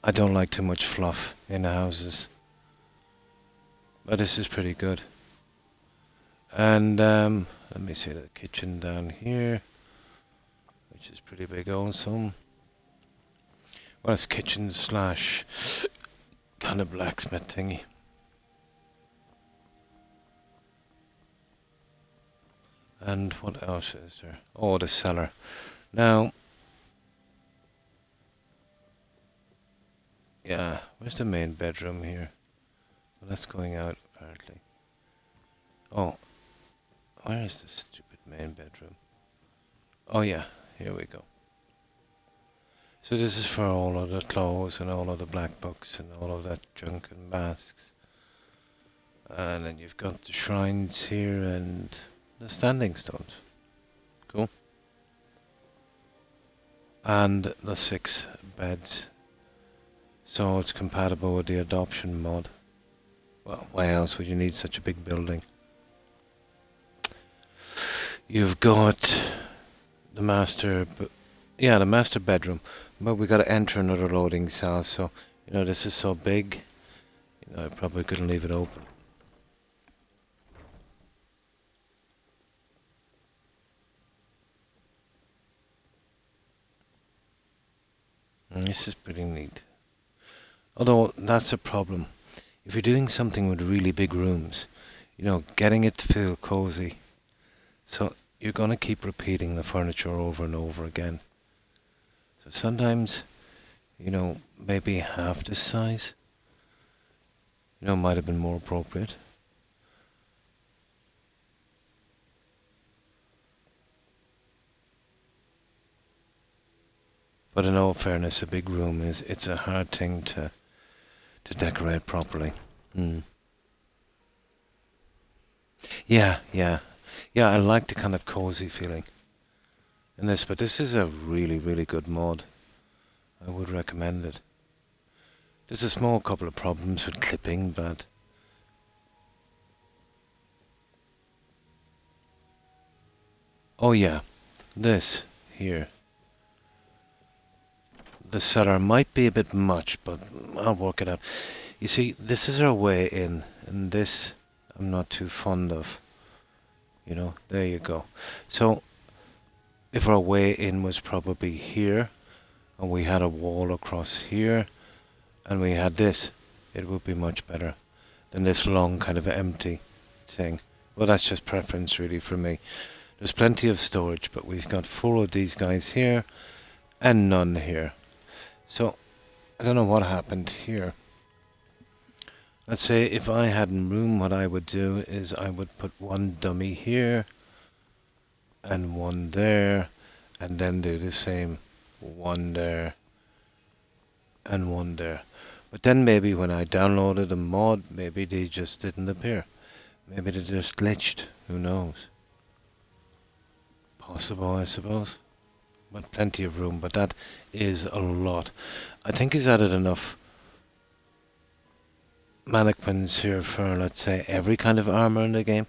I don't like too much fluff in the houses. But this is pretty good. And let me see the kitchen down here, which is pretty big also. Well, it's kitchen slash kind of blacksmith thingy. And what else is there? Oh, the cellar. Now, yeah, where's the main bedroom here? Well, that's going out, apparently. Oh, where is the stupid main bedroom? Oh yeah, here we go. So this is for all of the clothes and all of the black books and all of that junk and masks. And then you've got the shrines here and the standing stones. Cool. And the 6 beds. So it's compatible with the adoption mod. Well, why else would you need such a big building? You've got the master bedroom, but we got to enter another loading cell. So, you know, this is so big, you know, I probably couldn't leave it open. And this is pretty neat. Although that's a problem. If you're doing something with really big rooms, you know, getting it to feel cozy. So you're going to keep repeating the furniture over and over again. So sometimes, you know, maybe half this size, you know, might have been more appropriate. But in all fairness, a big room it's a hard thing to decorate properly. Yeah, I like the kind of cozy feeling in this, but this is a really, really good mod. I would recommend it. There's a small couple of problems with clipping, but oh yeah, this here. The cellar might be a bit much, but I'll work it out. You see, this is our way in, and this I'm not too fond of. You know, there you go. So, if our way in was probably here, and we had a wall across here, and we had this, it would be much better than this long kind of empty thing Well, that's just preference really for me. There's plenty of storage, but we've got 4 of these guys here and none here. So, I don't know what happened here. Let's say if I had room, what I would do is I would put 1 dummy here and 1 there, and then do the same, 1 there and 1 there. But then maybe when I downloaded a mod, maybe they just didn't appear. Maybe they just glitched, who knows. Possible, I suppose. But plenty of room, but that is a lot. I think he's added enough mannequins here for, let's say, every kind of armor in the game.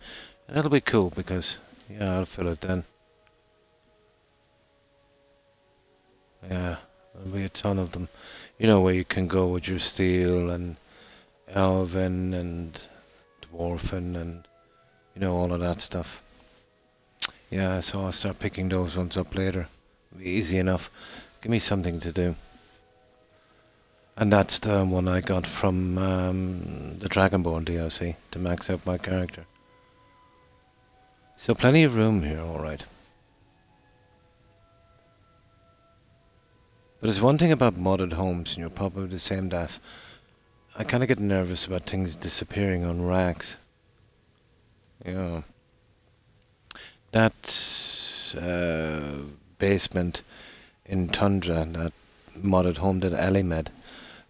And that'll be cool because, yeah, I'll fill it then. Yeah, there'll be a ton of them. You know, where you can go with your steel and elven and dwarfen and, you know, all of that stuff. Yeah, so I'll start picking those ones up later. It'll be easy enough. Give me something to do. And that's the one I got from the Dragonborn DLC to max out my character. So plenty of room here, alright. But there's one thing about modded homes, and you're probably the same as I kind of get nervous about things disappearing on racks. Yeah. That basement in Tundra, that modded home that Ellie made,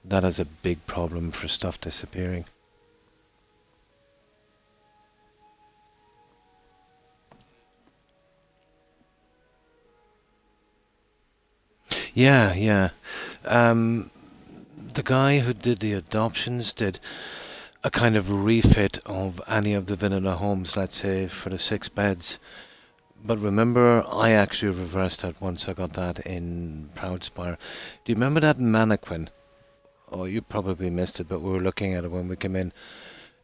that has a big problem for stuff disappearing. Yeah. The guy who did the adoptions did a kind of refit of any of the vanilla homes, let's say, for the 6 beds. But remember, I actually reversed that once I got that in Proudspire. Do you remember that mannequin? Oh, you probably missed it, but we were looking at it when we came in.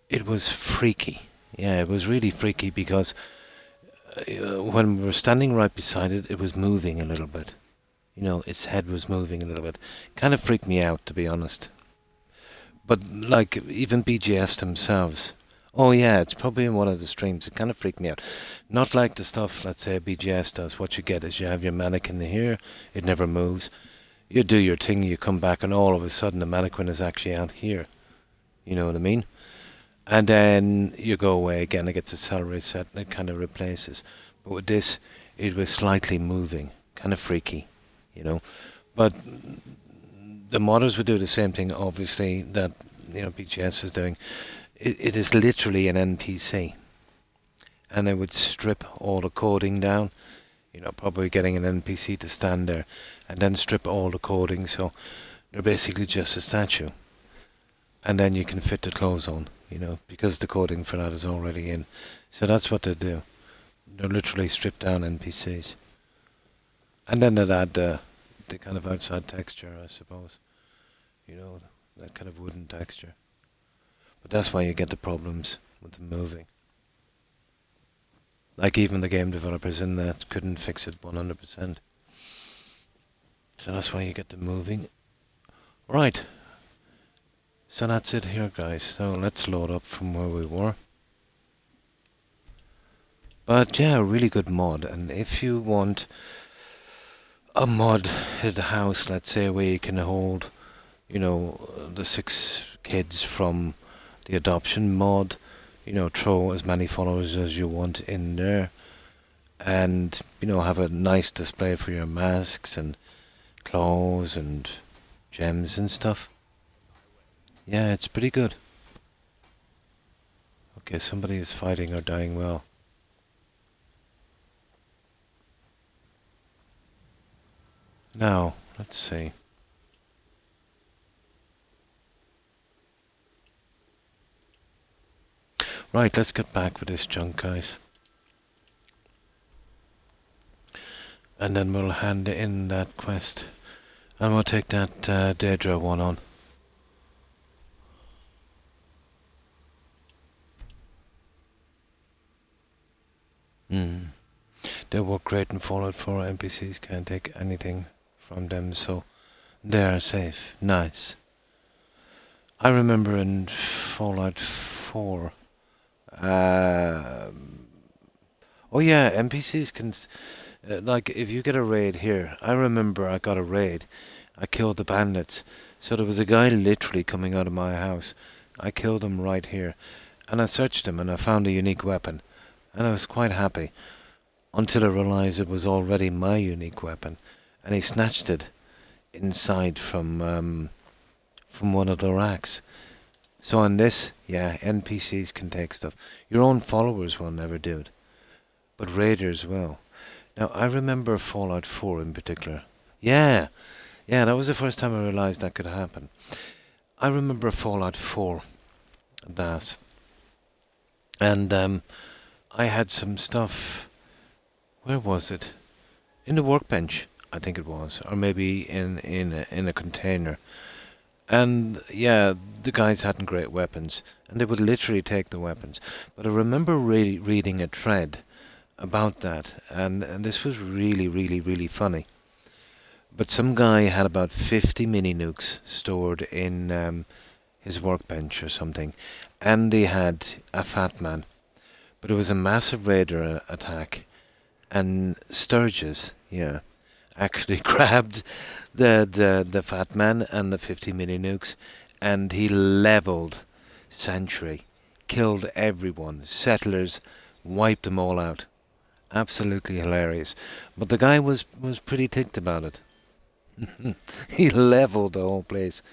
It was freaky. Yeah, it was really freaky because when we were standing right beside it, it was moving a little bit. You know, its head was moving a little bit. Kind of freaked me out, to be honest. But, like, even BGS themselves. Oh, yeah, it's probably in one of the streams. It kind of freaked me out. Not like the stuff, let's say, BGS does. What you get is you have your mannequin here. It never moves. You do your thing, you come back, and all of a sudden the mannequin is actually out here. You know what I mean? And then you go away again, it gets a salary set, and it kind of replaces. But with this, it was slightly moving. Kind of freaky. You know, but the modders would do the same thing, obviously, that, you know, BGS is doing. It is literally an NPC. And they would strip all the coding down, you know, probably getting an NPC to stand there, and then strip all the coding, so they're basically just a statue. And then you can fit the clothes on, you know, because the coding for that is already in. So that's what they do. They're literally stripped down NPCs. And then they'd add the kind of outside texture, I suppose. You know, that kind of wooden texture. But that's why you get the problems with them moving. Like even the game developers in that couldn't fix it 100%. So that's why you get the moving. Right. So that's it here, guys. So let's load up from where we were. But yeah, a really good mod. And if you want a modded house, let's say, where you can hold, you know, the 6 kids from the adoption mod, you know, throw as many followers as you want in there, and, you know, have a nice display for your masks and clothes and gems and stuff. Yeah, it's pretty good. Okay, somebody is fighting or dying well. Now, let's see. Right, let's get back with this junk, guys. And then we'll hand in that quest. And we'll take that Daedra one on. They work great in Fallout 4. NPCs can't take anything from them, so they are safe. Nice. I remember in Fallout 4, Oh yeah, NPCs can, like, if you get a raid here, I remember I got a raid, I killed the bandits, so there was a guy literally coming out of my house, I killed him right here, and I searched him and I found a unique weapon, and I was quite happy, until I realised it was already my unique weapon, and he snatched it inside from one of the racks. So on this, yeah, NPCs can take stuff. Your own followers will never do it, but raiders will. Now, I remember Fallout 4 in particular. Yeah, that was the first time I realised that could happen. I remember Fallout 4, that, and I had some stuff. Where was it? In the workbench, I think it was, or maybe in a container. And yeah, the guys hadn't great weapons, and they would literally take the weapons. But I remember reading a thread about that, and this was really, really, really funny. But some guy had about 50 mini nukes stored in his workbench or something, and they had a fat man. But it was a massive raider attack, and Sturgis, yeah, actually grabbed the fat man and the 50 mini nukes, and he leveled Sanctuary, killed everyone, settlers, wiped them all out. Absolutely hilarious. But the guy was pretty ticked about it. He leveled the whole place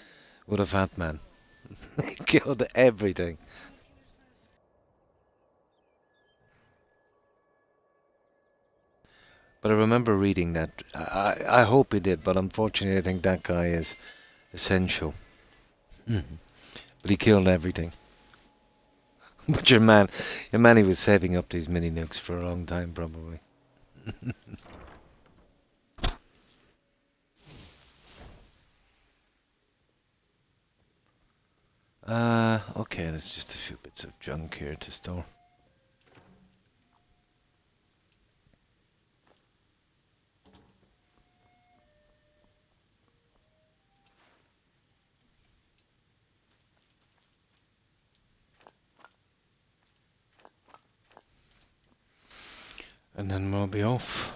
with a fat man. He killed everything. But I remember reading that. I hope he did, but unfortunately I think that guy is essential. But he killed everything. But your man, he was saving up these mini nukes for a long time, probably. Okay, there's just a few bits of junk here to store. And then we'll be off.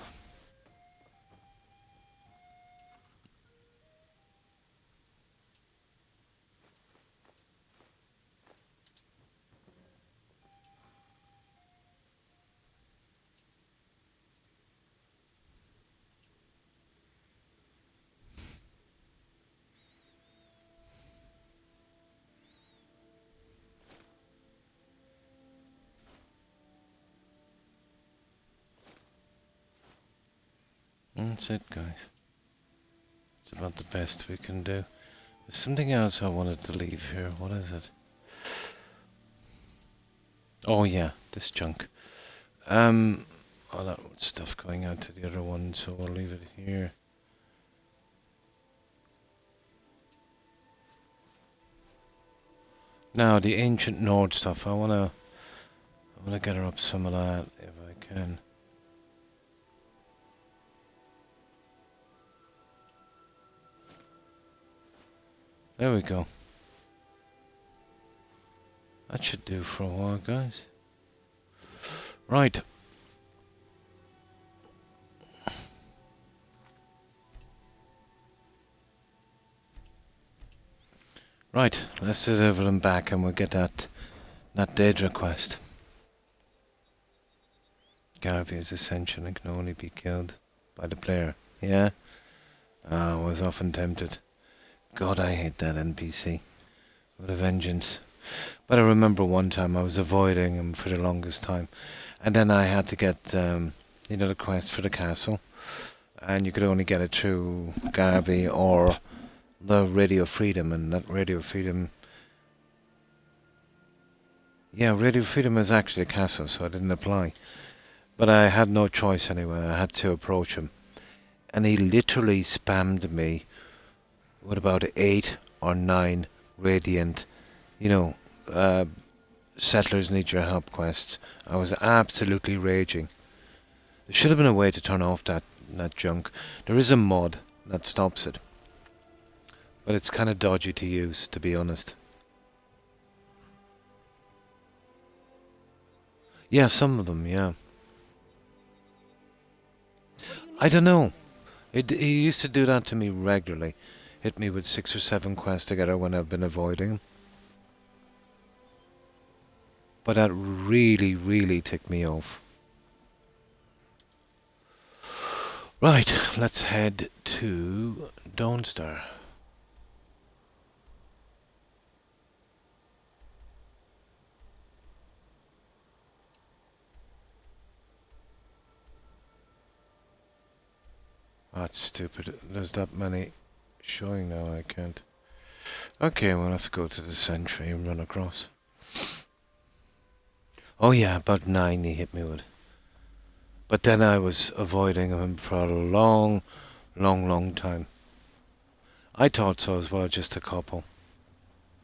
That's it, guys. It's about the best we can do. There's something else I wanted to leave here. What is it? Oh yeah, this junk. All that stuff going out to the other one, so I'll leave it here. Now the ancient Nord stuff. I wanna get her up some of that if I can. There we go. That should do for a while, guys. Right. Right, let's deliver them back and we'll get that Daedra quest. Garvey is Ascension and can only be killed by the player. Yeah? I was often tempted. God, I hate that NPC. With a vengeance. But I remember one time I was avoiding him for the longest time. And then I had to get, the quest for the castle. And you could only get it through Garvey or the Radio Freedom. And that Radio Freedom... Yeah, Radio Freedom is actually a castle, so I didn't apply. But I had no choice anyway. I had to approach him. And he literally spammed me with about 8 or 9 Radiant, Settlers Need Your Help quests. I was absolutely raging. There should have been a way to turn off that junk. There is a mod that stops it. But it's kind of dodgy to use, to be honest. Yeah, some of them, yeah. What do you I need? don't know. He used to do that to me regularly. Hit me with 6 or 7 quests together when I've been avoiding him. But that really, really ticked me off. Right, let's head to Dawnstar. That's stupid. There's that many showing now, I can't. Okay, we'll have to go to the Sentry and run across. Oh yeah, about 9 he hit me with. But then I was avoiding him for a long, long, long time. I thought so as well, just a couple.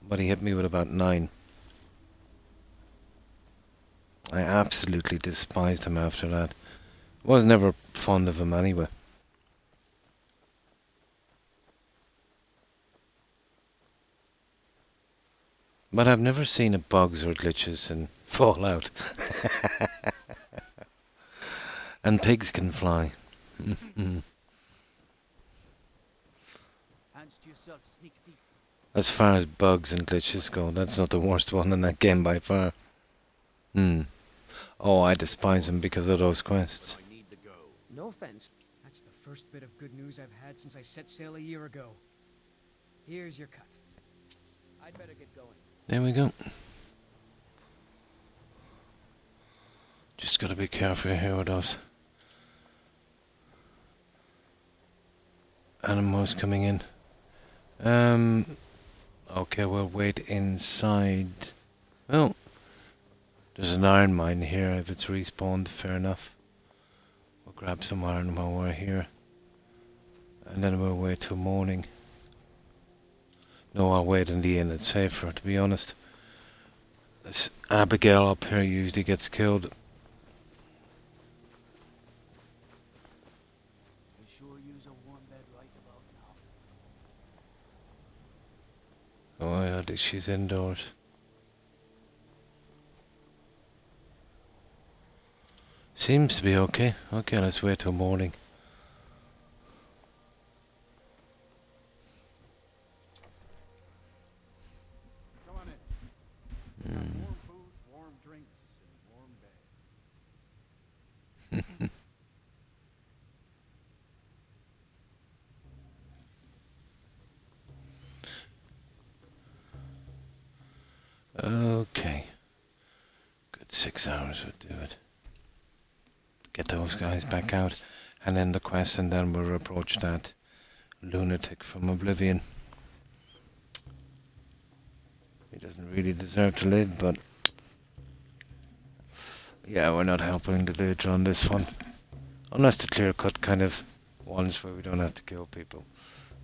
But he hit me with about 9. I absolutely despised him after that. Was never fond of him anyway. But I've never seen a bugs or glitches in Fallout. And pigs can fly. Hands to yourself, sneak thief. As far as bugs and glitches go, that's not the worst one in that game by far. Oh, I despise him because of those quests. I need to go. No offense. That's the first bit of good news I've had since I set sail a year ago. Here's your cut. I'd better get going. There we go. Just gotta be careful here with those animals coming in. Okay, we'll wait inside. Well, there's an iron mine here. If it's respawned, fair enough. We'll grab some iron while we're here. And then we'll wait till morning. No, I'll wait in the inn. It's safer, to be honest. This Abigail up here usually gets killed. You sure use a warm bed right about now. Oh, I think she's indoors. Seems to be okay. Okay, let's wait till morning. Come on in. Got warm food, warm drinks, and warm bed. Okay. Good 6 hours would do it. Get those guys back out and end the quest, and then we'll approach that lunatic from Oblivion. He doesn't really deserve to live, but yeah, we're not helping the dude on this one. Unless the clear cut kind of ones where we don't have to kill people.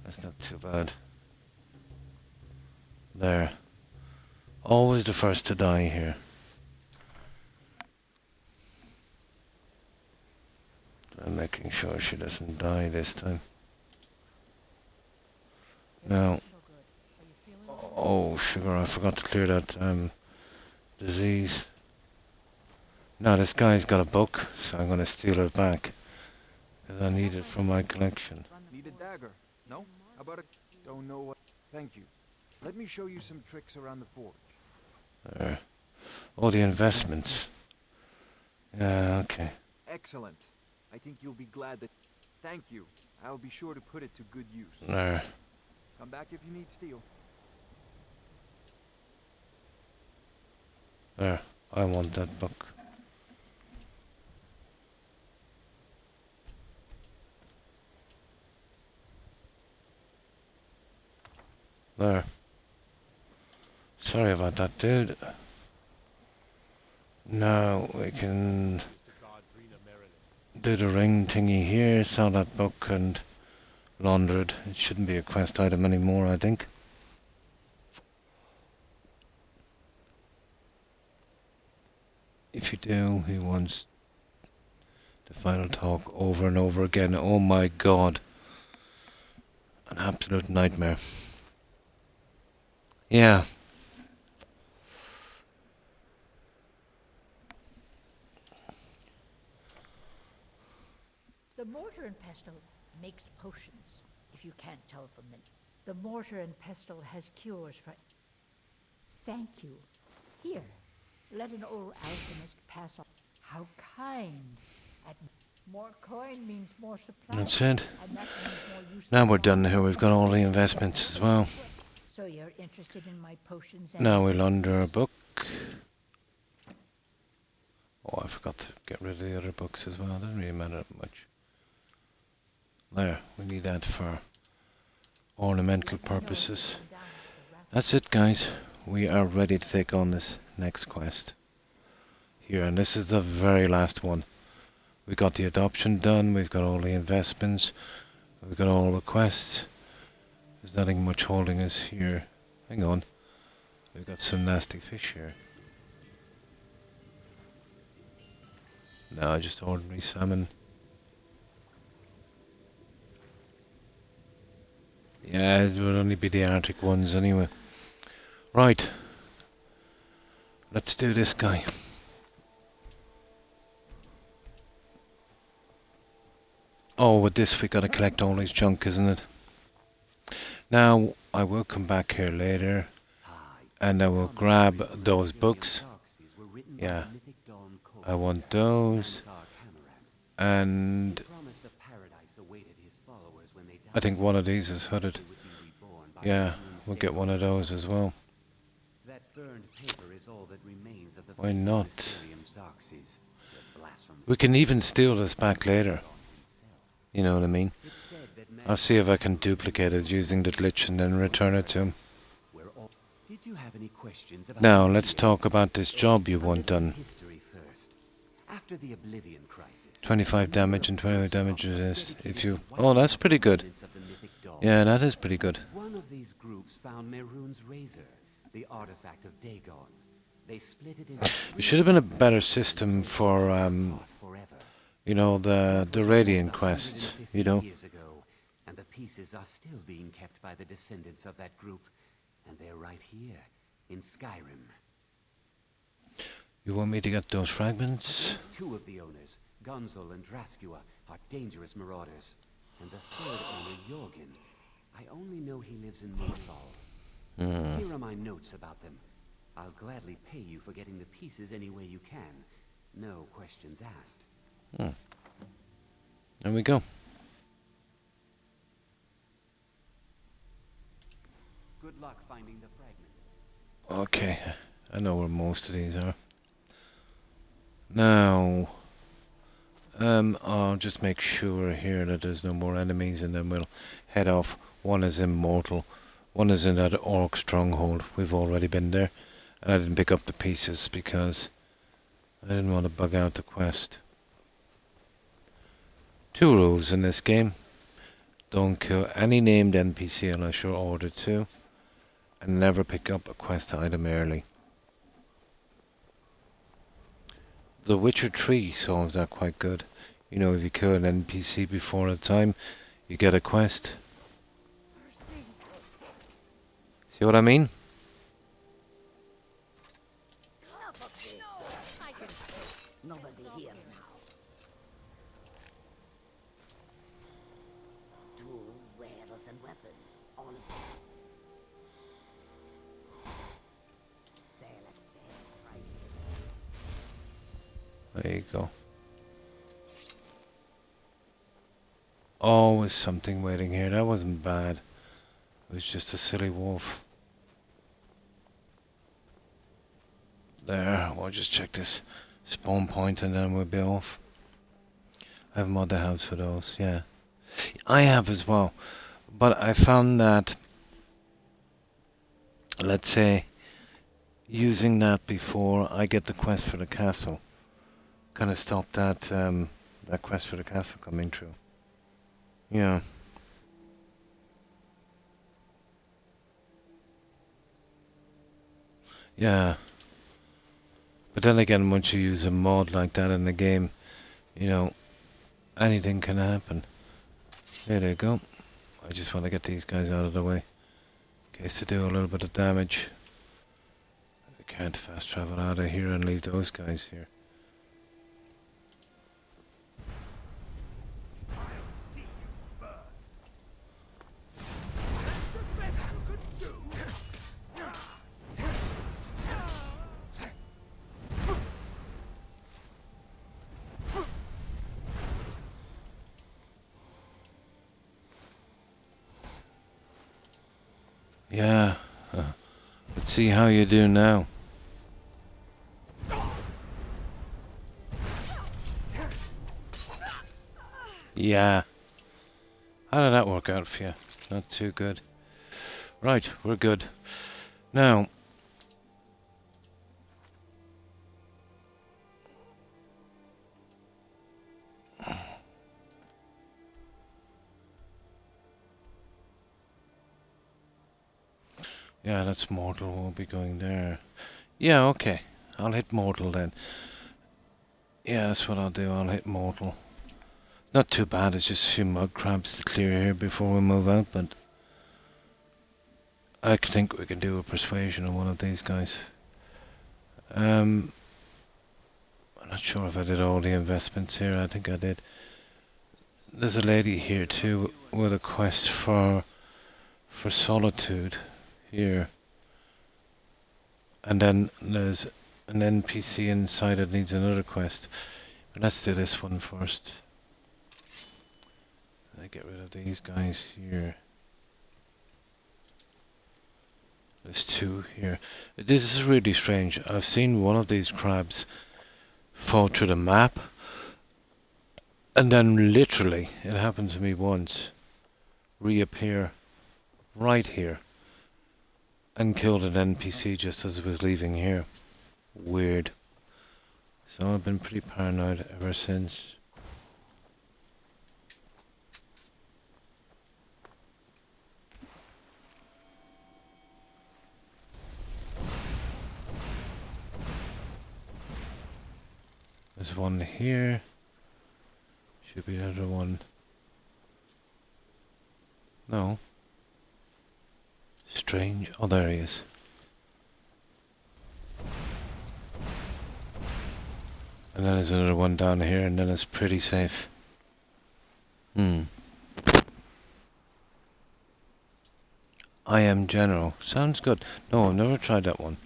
That's not too bad. There. Always the first to die here. I'm making sure she doesn't die this time. Now, oh sugar, I forgot to clear that disease. Now this guy's got a book, so I'm gonna steal it back. Because I need it for my collection. Need a dagger? No? How about a... Don't know what... Thank you. Let me show you some tricks around the forge. There. All the investments. Yeah, okay. Excellent. I think you'll be glad that... Thank you. I'll be sure to put it to good use. There. Come back if you need steel. There. I want that book. There. Sorry about that, dude. Now we can do the ring thingy here, sell that book and launder it. It shouldn't be a quest item anymore, I think. If you do, he wants the final talk over and over again. Oh my god. An absolute nightmare. Yeah. potions, if you can't tell from the... The mortar and pestle has cures for... Thank you. Here, let an old alchemist pass on. How kind. At more coin means more supply. That's it. And that means more use. Now we're done here. We've got all the investments as well. So you're interested in my potions? Now we'll undo a book. Oh, I forgot to get rid of the other books as well. Doesn't really matter that much. There, we need that for ornamental purposes. That's it, guys. We are ready to take on this next quest. Here, and this is the very last one. We got the adoption done, we've got all the investments, we've got all the quests. There's nothing much holding us here. Hang on. We've got some nasty fish here. No, just ordinary salmon. Yeah, it would only be the Arctic ones anyway. Right. Let's do this guy. Oh, with this we gotta collect all his junk, isn't it? Now, I will come back here later and I will grab those books. Yeah, I want those. And I think one of these is hooded. Yeah, we'll get one of those as well. Why not? We can even steal this back later. You know what I mean? I'll see if I can duplicate it using the glitch and then return it to him. Now, let's talk about this job you want done. 25 damage and 25 damage resist. If you... Oh, that's pretty good. Yeah, that is pretty good. One of these groups found Mehrunes' razor, the artifact of Dagon. They split it into... It should have been a better system for, you know, the Radiant quests, you know. And the pieces are still being kept by the descendants of that group. And they're right here, in Skyrim. You want me to get those fragments? At least two of the owners, Gunzel and Draskua, are dangerous marauders. And the third owner, Jorgen, I only know he lives in Morthal. Here are my notes about them. I'll gladly pay you for getting the pieces any way you can. No questions asked. There we go. Good luck finding the fragments. Okay, I know where most of these are. Now, I'll just make sure here that there's no more enemies and then we'll head off. One is in Mortal, one is in that Orc stronghold. We've already been there. And I didn't pick up the pieces because I didn't want to bug out the quest. 2 rules in this game. Don't kill any named NPC unless you're ordered to. And never pick up a quest item early. The Witcher 3 solves that quite good. You know, if you kill an NPC before the time, you get a quest. See what I mean? Nobody here now. Tools, wares, and weapons, all sale at fair prices. There you go. Always something waiting here. That wasn't bad. It was just a silly wolf. There, we'll just check this spawn point and then we'll be off. I have mod the house for those, yeah. I have as well. But I found that, let's say, using that before I get the quest for the castle, kind of stopped that, that quest for the castle coming true. Yeah. Yeah. But then again, once you use a mod like that in the game, you know, anything can happen. There you go. I just want to get these guys out of the way. In case they do a little bit of damage. I can't fast travel out of here and leave those guys here. Yeah. Let's see how you do now. Yeah. How did that work out for you? Not too good. Right, we're good. Now, yeah, that's mortal. We'll be going there. Yeah, okay. I'll hit mortal then. Yeah, that's what I'll do. I'll hit mortal. Not too bad. It's just a few mud crabs to clear here before we move out, but I think we can do a persuasion on one of these guys. I'm not sure if I did all the investments here. I think I did. There's a lady here too with a quest for solitude here. And then there's an NPC inside that needs another quest. But let's do this one first. I get rid of these guys here. There's two here. This is really strange. I've seen one of these crabs fall through the map. And then literally, it happened to me once, reappear right here. And killed an NPC just as it was leaving here. Weird. So I've been pretty paranoid ever since. There's one here. Should be another one. No. Strange. Oh, there he is. And then there's another one down here, and then it's pretty safe. I am General. Sounds good. No, I've never tried that one.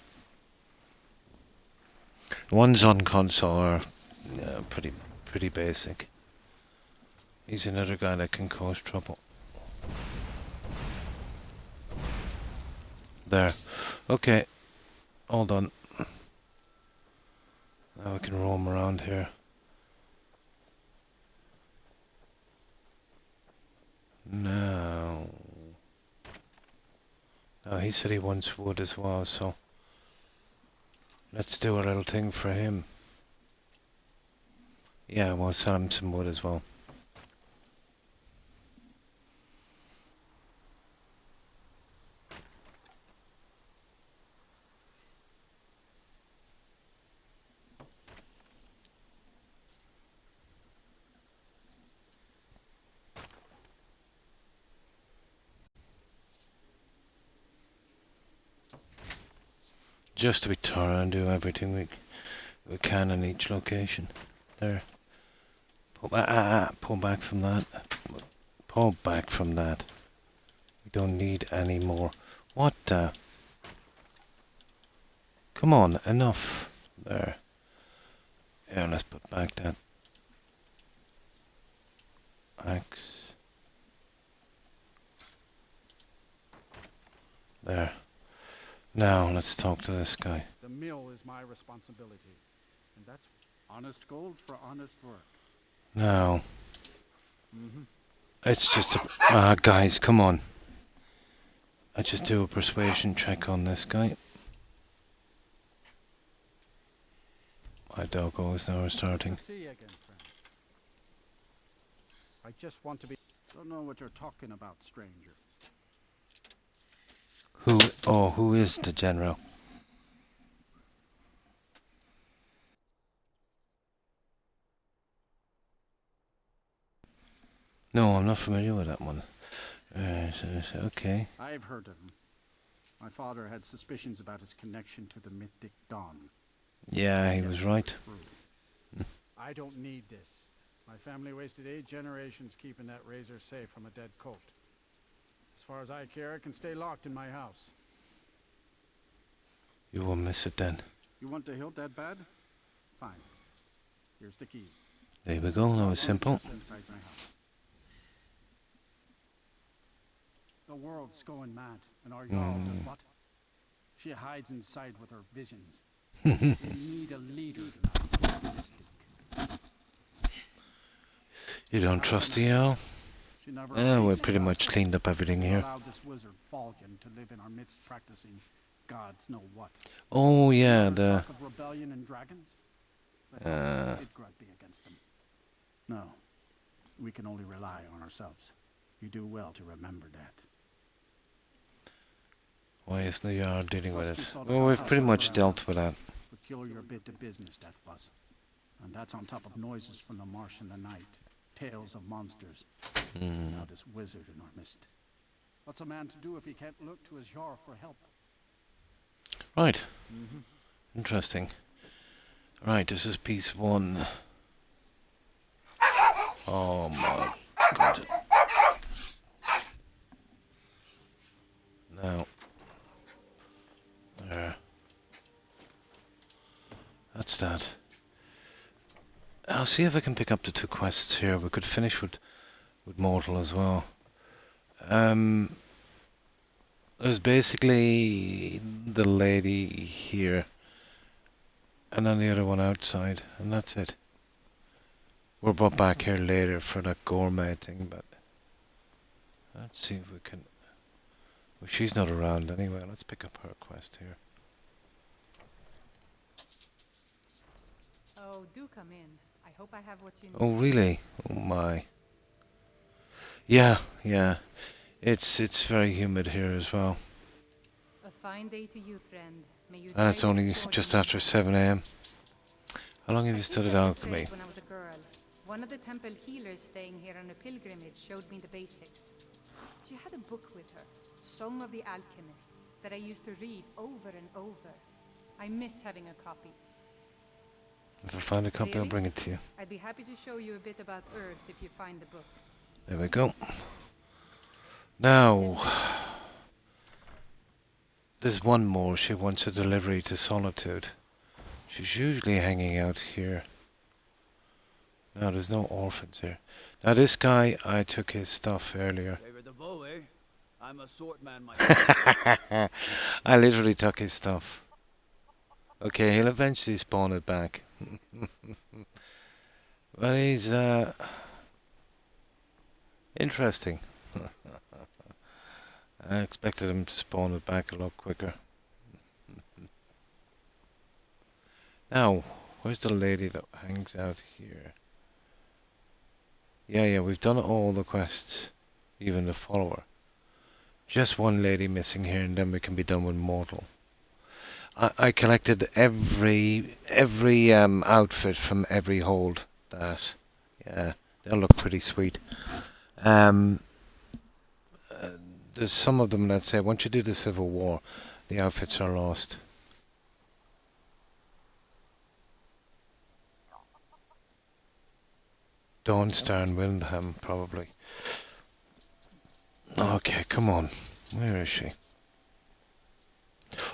The ones on console are pretty basic. He's another guy that can cause trouble. There. Okay. All done. Now we can roam around here. Now he said he wants wood as well, so let's do a little thing for him. Yeah, we'll sell him some wood as well. Just to be thorough and do everything we can in each location. There. Pull back from that. Pull back from that. We don't need any more. What the? Come on, enough. There. Yeah, let's put back that axe. There. Now, let's talk to this guy. The mill is my responsibility, and that's honest gold for honest work. Now, it's just a... guys, come on. I just do a persuasion check on this guy. My doggo is now starting. See you again, friend. I just want to be... Don't know what you're talking about, stranger. Who is the general? No, I'm not familiar with that one. Okay. I've heard of him. My father had suspicions about his connection to the mythic Dawn. Yeah, he was right. I don't need this. My family wasted 8 generations keeping that razor safe from a dead colt. As far as I care, it can stay locked in my house. You will miss it then. You want the hilt that bad? Fine. Here's the keys. There we go, that was simple. The world's going mad, and our Jarl does what? She hides inside with her visions. We need a leader, not realistic. You don't trust the owl? We pretty much cleaned up everything here. Allowed this wizard Falcon to live in our midst, practicing gods know what. Oh yeah, Talk of rebellion and dragons. It grudge be against them. No, we can only rely on ourselves. You do well to remember that. Why isn't the Jarl dealing with it? Well, we've pretty much dealt with that. Peculiar bit of business that was. And that's on top of noises from the marsh in the night. Tales of monsters. Now this wizard in our midst. What's a man to do if he can't look to his Jarl for help? Right. Interesting. Right, this is piece 1. Oh my god. Now. There. That's that. I'll see if I can pick up the 2 quests here. We could finish with Mortal as well. There's basically the lady here, and then the other one outside, and that's it. We're brought back here later for that gourmet thing, but let's see if we can. Well, she's not around anyway. Let's pick up her quest here. Oh, do come in. I hope I have what you need. Oh really? Oh my. Yeah. It's very humid here as well. A fine day to you, friend. May you And it's only just after 7 AM. How long have you studied alchemy? When I was a girl, one of the temple healers staying here on a pilgrimage showed me the basics. She had a book with her, Song of the Alchemists, that I used to read over and over. I miss having a copy. If I find a copy, I'll bring it to you. I'd be happy to show you a bit about herbs if you find the book. There we go. Now, there's one more. She wants a delivery to Solitude. She's usually hanging out here. No, there's no orphans here. Now, this guy, I took his stuff earlier. Favor the bow, eh? I'm a sword man myself. I literally took his stuff. Okay, he'll eventually spawn it back. But he's, interesting. I expected him to spawn it back a lot quicker. Now, where's the lady that hangs out here? Yeah, we've done all the quests. Even the follower. Just one lady missing here and then we can be done with Mortal. I collected every outfit from every hold. That, yeah, they'll look pretty sweet. There's some of them that say once you do the Civil War, the outfits are lost. Dawnstar and Windham, probably. Okay, come on. Where is she?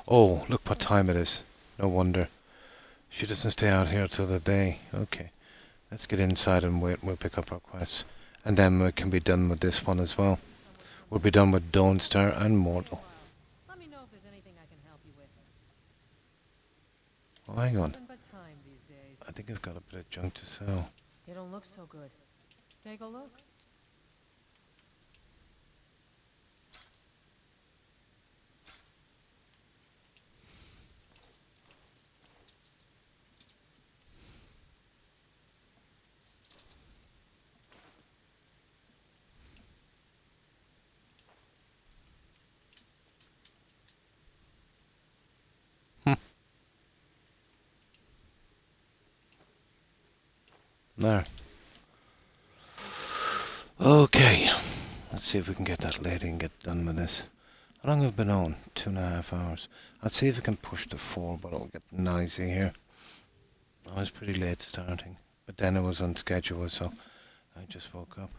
Oh, look what time it is. No wonder. She doesn't stay out here till the day. Okay. Let's get inside and wait. We'll pick up our quests. And then we can be done with this one as well. We'll be done with Dawnstar and Mortal. Let me know if there's anything I can help you with. Oh, hang on. Nothing but time these days. I think I've got a bit of junk to sell. You don't look so good. Take a look. There. Okay. Let's see if we can get that lady and get done with this. How long have I been on? 2.5 hours. I'll see if I can push to 4, but I'll get noisy here. I was pretty late starting. But then it was on schedule, so I just woke up.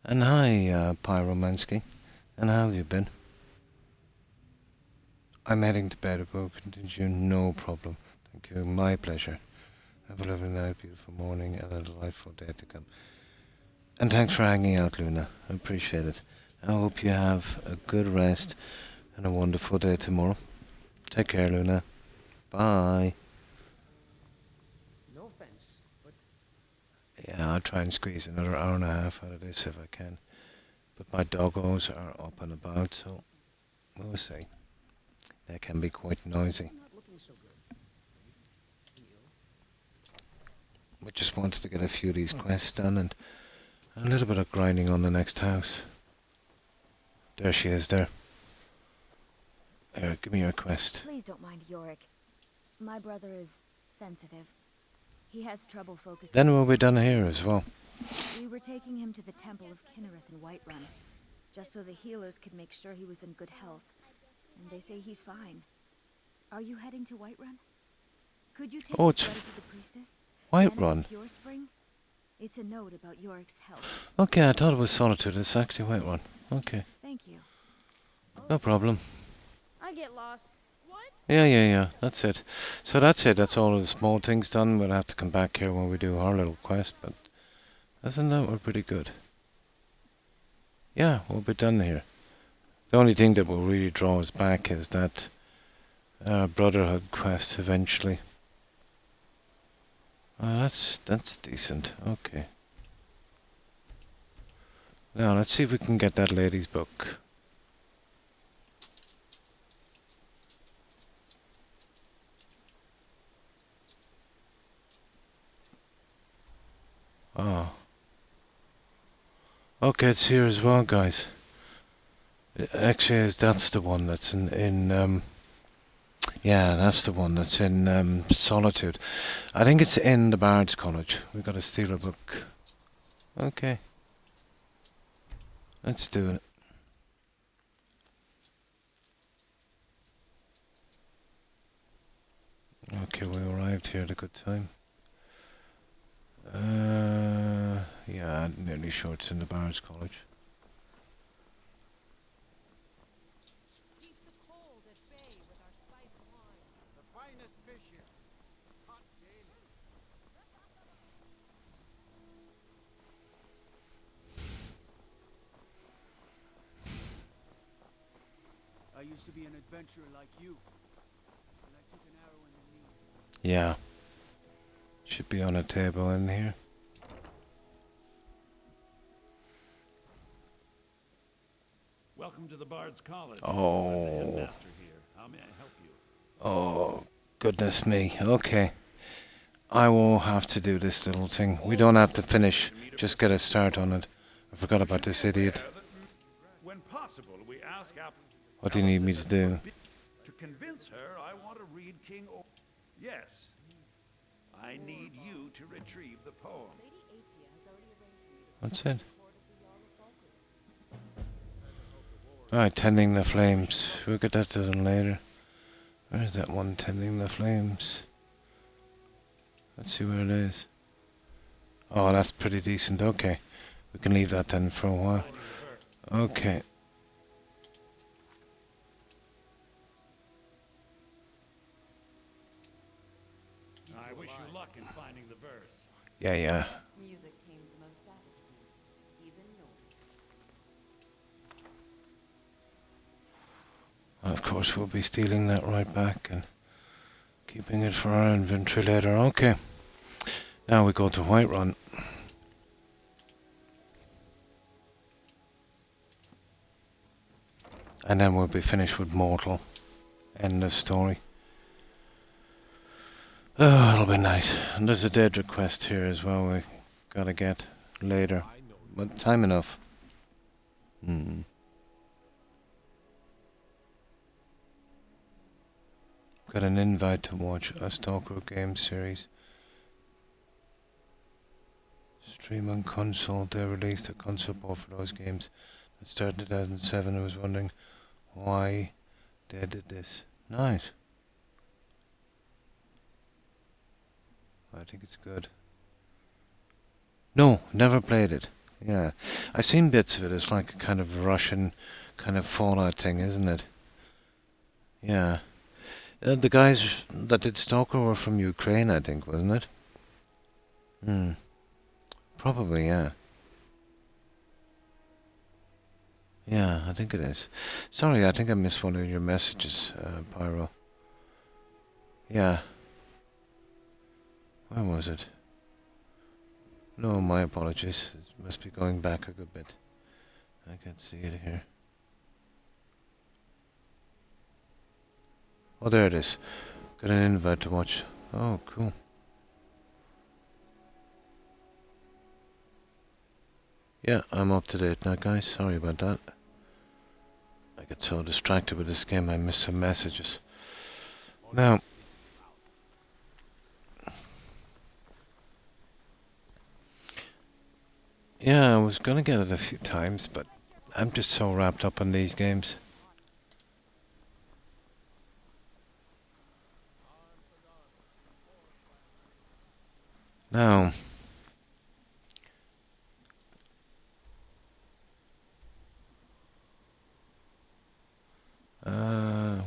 And hi, Pyromansky. And how have you been? I'm heading to bed, but continue, no problem. Thank you, my pleasure. Have a lovely night, beautiful morning, and a delightful day to come. And thanks for hanging out, Luna. I appreciate it. I hope you have a good rest and a wonderful day tomorrow. Take care, Luna. Bye. No offense, but Yeah, I'll try and squeeze another hour and a half out of this if I can. But my doggos are up and about, so we'll see. They can be quite noisy. not looking so good. We just wanted to get a few of these quests done and a little bit of grinding on the next house. There she is there. Here, give me your quest. Please don't mind Yorick. My brother is sensitive. He has trouble focusing. Then we'll be done here as well. We were taking him to the Temple of Kinnereth in Whiterun, just so the healers could make sure he was in good health. And they say he's fine. Are you heading to Whiterun? Could you take this letter to the priestess? Whiterun? Pure Spring? It's a note about Yorick's health. Okay, I thought it was Solitude. It's actually Whiterun. Okay. Thank you. No problem. I get lost. What? Yeah. That's it. So that's it. That's all of the small things done. We'll have to come back here when we do our little quest, but other than that, we're pretty good. Yeah, we'll be done here. The only thing that will really draw us back is that Brotherhood quest eventually. That's decent. Okay. Now, let's see if we can get that lady's book. Oh. Okay, it's here as well, guys. Actually, that's the one that's in yeah, that's the one that's in Solitude. I think it's in the Bard's College. We've got to steal a book. Okay. Let's do it. Okay, we arrived here at a good time. Yeah, I'm nearly sure it's in the Bard's College. Keep the cold at bay with our spiced wine. The finest fish here. Hot daily. I used to be an adventurer like you, and I took an arrow in the knee. Yeah. Should be on a table in here. Welcome to the Bard's College. Oh. I'm the headmaster here. How may I help you? Oh, goodness me. Okay. I will have to do this little thing. We don't have to finish. Just get a start on it. I forgot about this idiot. When possible, we ask What do you need me to do? To convince her, I want to read King O. Yes. I need you to retrieve the poem. That's it. Alright, tending the flames. We'll get that done later. Where's that one, tending the flames? Let's see where it is. Oh, that's pretty decent. Okay. We can leave that then for a while. Okay. I wish you luck in finding the verse. Yeah. Music tames the most savage beasts, even noise. And of course, we'll be stealing that right back and keeping it for our inventory later. Okay. Now we go to Whiterun. And then we'll be finished with Mortal. End of story. Oh, it'll be nice. And there's a Daedra quest here as well we gotta get later. But time enough. Got an invite to watch a Stalker game series. Stream on console. They released a console port for those games that started in 2007. I was wondering why they did this. Nice. I think it's good. No, never played it. Yeah. I've seen bits of it. It's like a kind of Russian kind of Fallout thing, isn't it? Yeah. The guys that did Stalker were from Ukraine, I think, wasn't it? Probably, yeah. Yeah, I think it is. Sorry, I think I missed one of your messages, Pyro. Yeah. Where was it? No, my apologies. It must be going back a good bit. I can't see it here. Oh, there it is. Got an invite to watch. Oh, cool. Yeah, I'm up to date now, guys. Sorry about that. I get so distracted with this game, I miss some messages. Now, yeah, I was gonna get it a few times, but I'm just so wrapped up in these games. Now,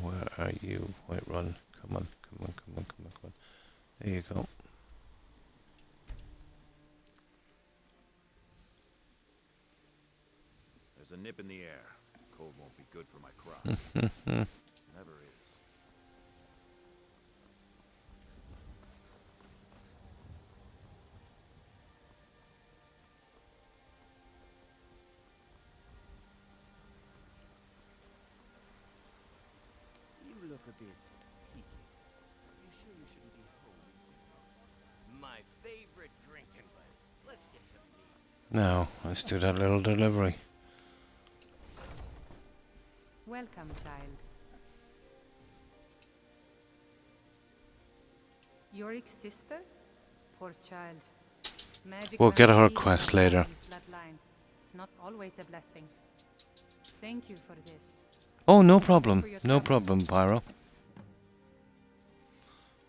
where are you? Whiterun, come on, come on, come on, come on, come on. There you go. There's a nip in the air. Cold won't be good for my crops. Never is. You look a bit peaky. You sure you shouldn't be home? My favorite drinking bud. Let's get some meat. Now, let's do that little delivery. Welcome, child. Yorick's sister? Poor child. Magic We'll get her runs deep in quest her later. family's bloodline. It's not always a blessing. Thank you for this. Oh, no problem. No problem, Pyro.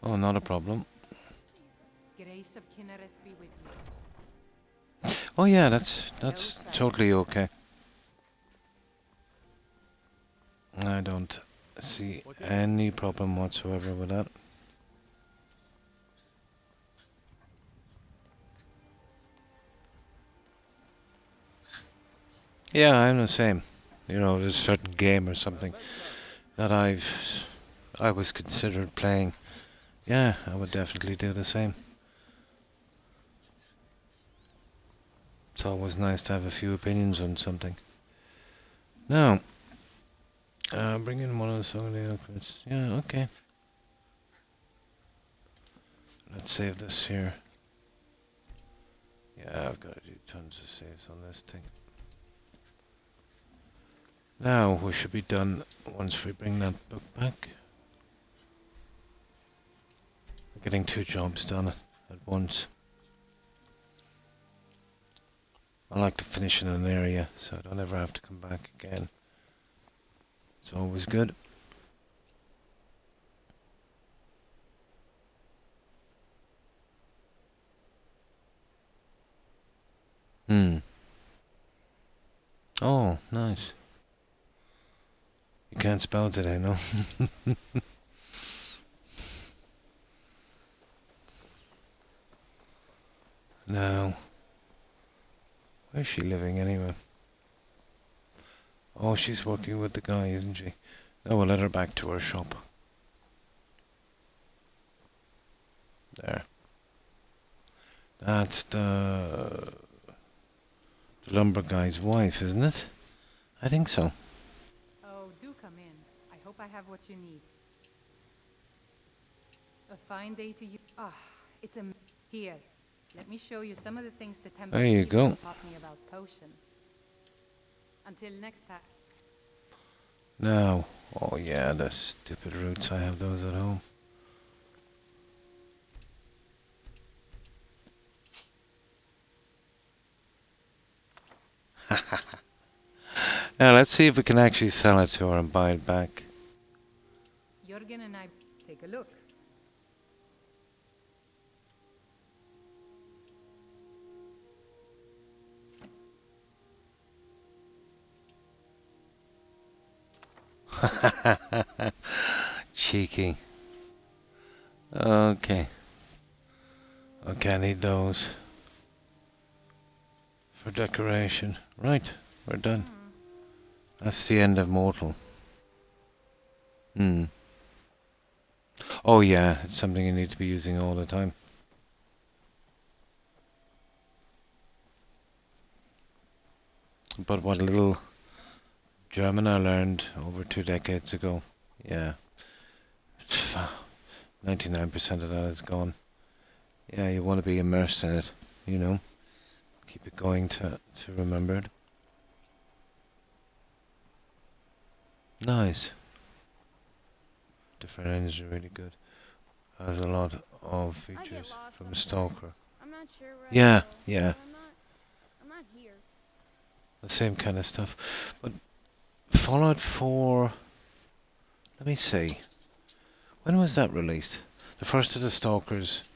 Oh, not a problem. Grace of Kinnereth be with you. Oh yeah, that's totally okay. I don't see any problem whatsoever with that. Yeah, I'm the same. You know, there's a certain game or something that I was considered playing. Yeah, I would definitely do the same. It's always nice to have a few opinions on something. Now, bring in one of the song elements. Yeah, okay. Let's save this here. Yeah, I've got to do tons of saves on this thing. Now, we should be done once we bring that book back. We're getting 2 jobs done at once. I like to finish in an area, so I don't ever have to come back again. It's always good. Oh, nice. You can't spell today, no? No. Where's she living anyway? Oh, she's working with the guy, isn't she? No, we'll let her back to her shop. There. That's the lumber guy's wife, isn't it? I think so. Oh, do come in. I hope I have what you need. A fine day to you. Ah, it's a... Here, let me show you some of the things the temple There you go. taught me about potions. Until next time. Now, oh yeah, the stupid roots, I have those at home. Now let's see if we can actually sell it to her and buy it back. Jürgen and I take a look. Cheeky. Okay. Okay, I need those for decoration. Right, we're done. That's the end of Mortal. Hmm. Oh yeah, it's something you need to be using all the time. But what little German I learned over 2 decades ago, yeah, 99% of that is gone. Yeah, you want to be immersed in it, you know. Keep it going to remember it. Nice. Different ends are really good. Has a lot of features from Stalker. I'm not sure where Yeah, I go. yeah. I'm not here. The same kind of stuff. But Fallout 4, let me see. When was that released? The first of the Stalkers.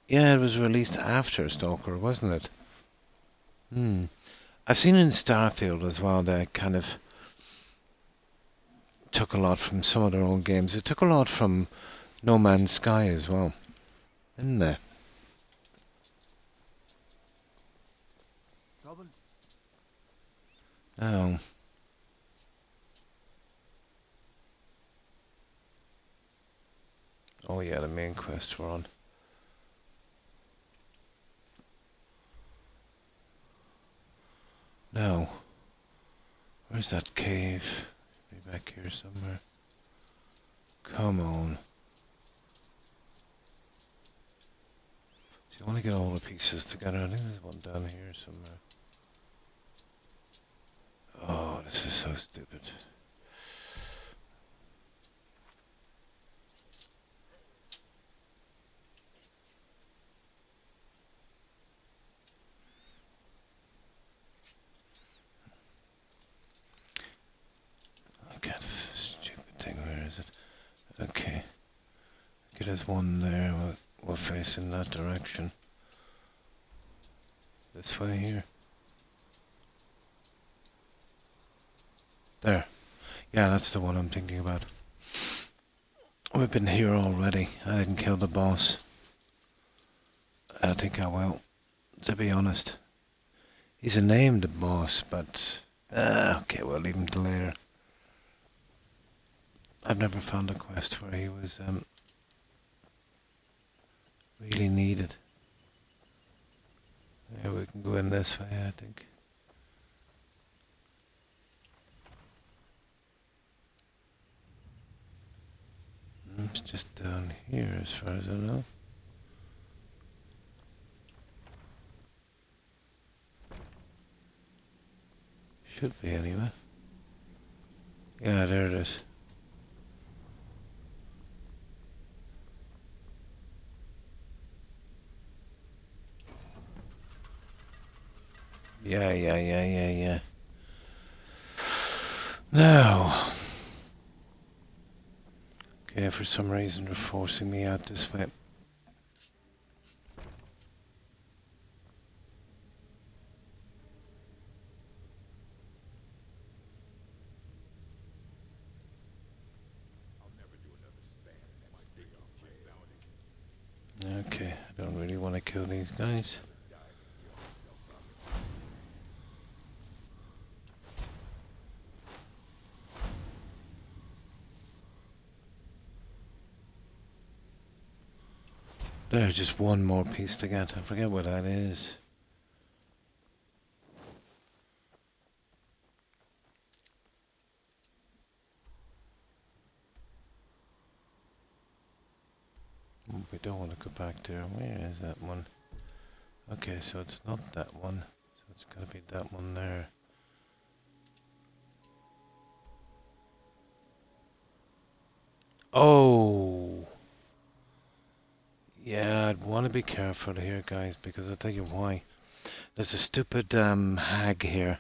Yeah, it was released after Stalker, wasn't it? I've seen in Starfield as well, they kind of took a lot from some of their own games. It took a lot from No Man's Sky as well, didn't they? Trouble? Oh. Oh yeah, the main quest we're on. Now, where's that cave? Be back here somewhere. Come on. So you want to get all the pieces together. I think there's one down here somewhere. Oh, this is so stupid. Stupid thing, where is it? Okay. There's one there, we're facing that direction. This way here. There. Yeah, that's the one I'm thinking about. We've been here already. I didn't kill the boss. I think I will, to be honest. He's a named boss, but... okay, we'll leave him till later. I've never found a quest where he was really needed. Yeah, we can go in this way, I think. It's just down here as far as I know. Should be anyway. Yeah, there it is. Yeah. Now. Okay, for some reason they're forcing me out this way. Okay, I don't really want to kill these guys. There's just one more piece to get. I forget what that is. We don't want to go back there. Where is that one? Okay, so it's not that one. So it's gotta be that one there. Oh! Yeah, I'd want to be careful here, guys, because I'll tell you why. There's a stupid hag here,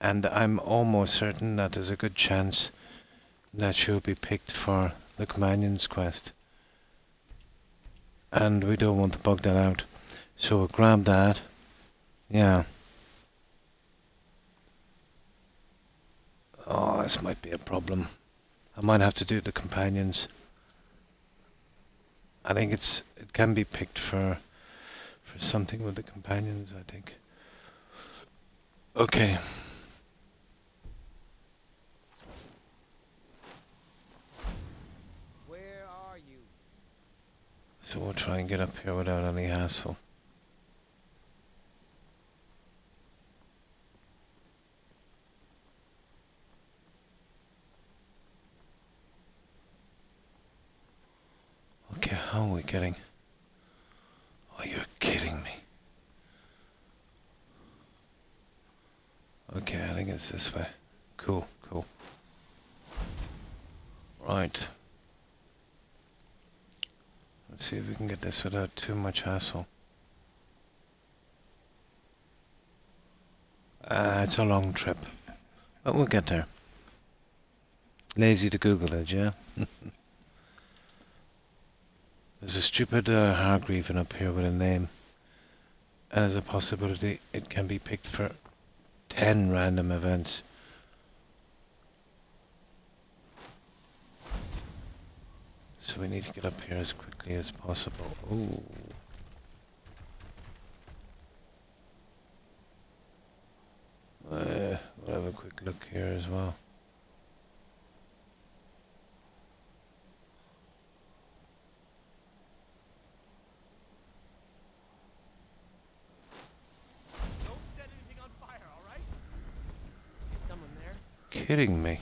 and I'm almost certain that there's a good chance that she'll be picked for the Companion's quest. And we don't want to bug that out. So we'll grab that. Yeah. Oh, this might be a problem. I might have to do the Companions. I think it can be picked for something with the Companions, I think. Okay. get up here without any hassle. Okay, how are we getting? Oh, you're kidding me. Okay, I think it's this way. Cool, cool. Right. Let's see if we can get this without too much hassle. It's a long trip. But we'll get there. Lazy to Google it, yeah? There's a stupid Hargreaven up here with a name. As a possibility, it can be picked for 10 random events. So we need to get up here as quickly as possible. Ooh. We'll have a quick look here as well. Don't set anything on fire, all right? Is someone there? Kidding me.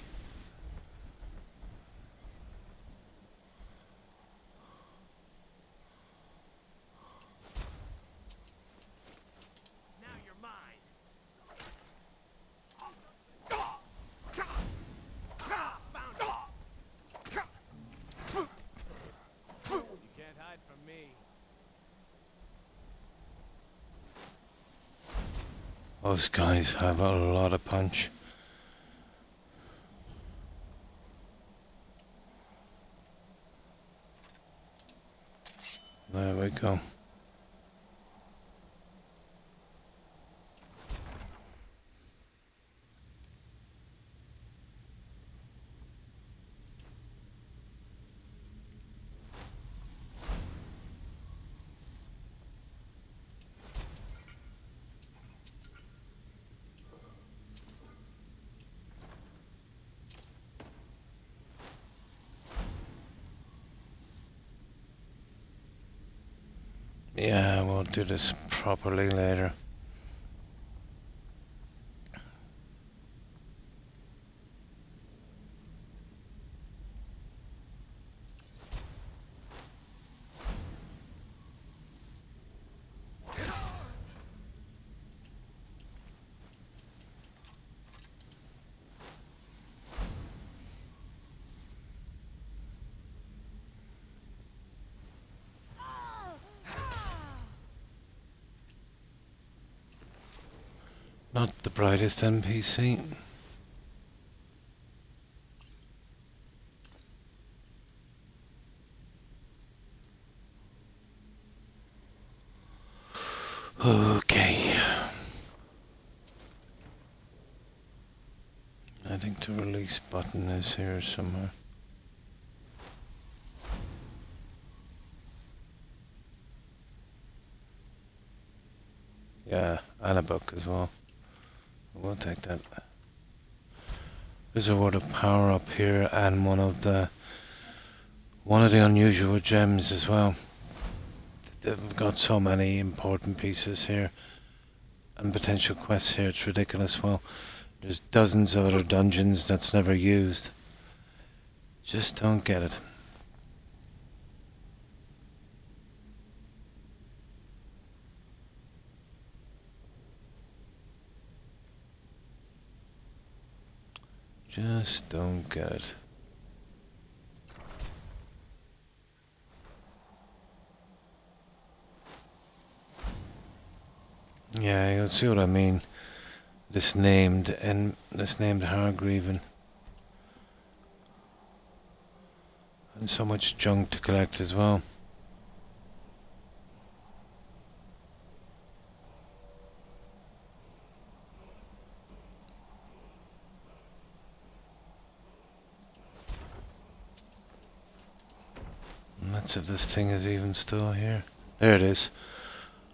Now you're mine. Found it. You can't hide from me. Those guys have a lot of punch. There we go. Yeah, we'll do this properly later. Not the brightest NPC. Okay. I think the release button is here somewhere. Yeah, and a book as well. We'll take that. There's a word of power up here and one of the unusual gems as well. They've got so many important pieces here and potential quests here, it's ridiculous. Well, there's dozens of other dungeons that's never used. Just don't get it. Just don't get it. Yeah, you'll see what I mean. This named Hargreaven. And so much junk to collect as well. And let's see if this thing is even still here. There it is.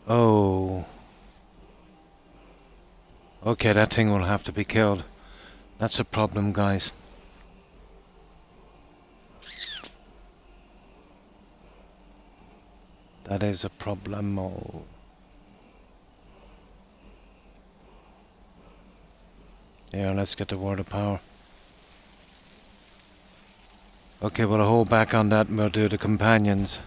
Oh. Okay, that thing will have to be killed. That's a problem, guys. That is a problemo. Yeah, let's get the word of power. Okay, we'll hold back on that and we'll do the companions.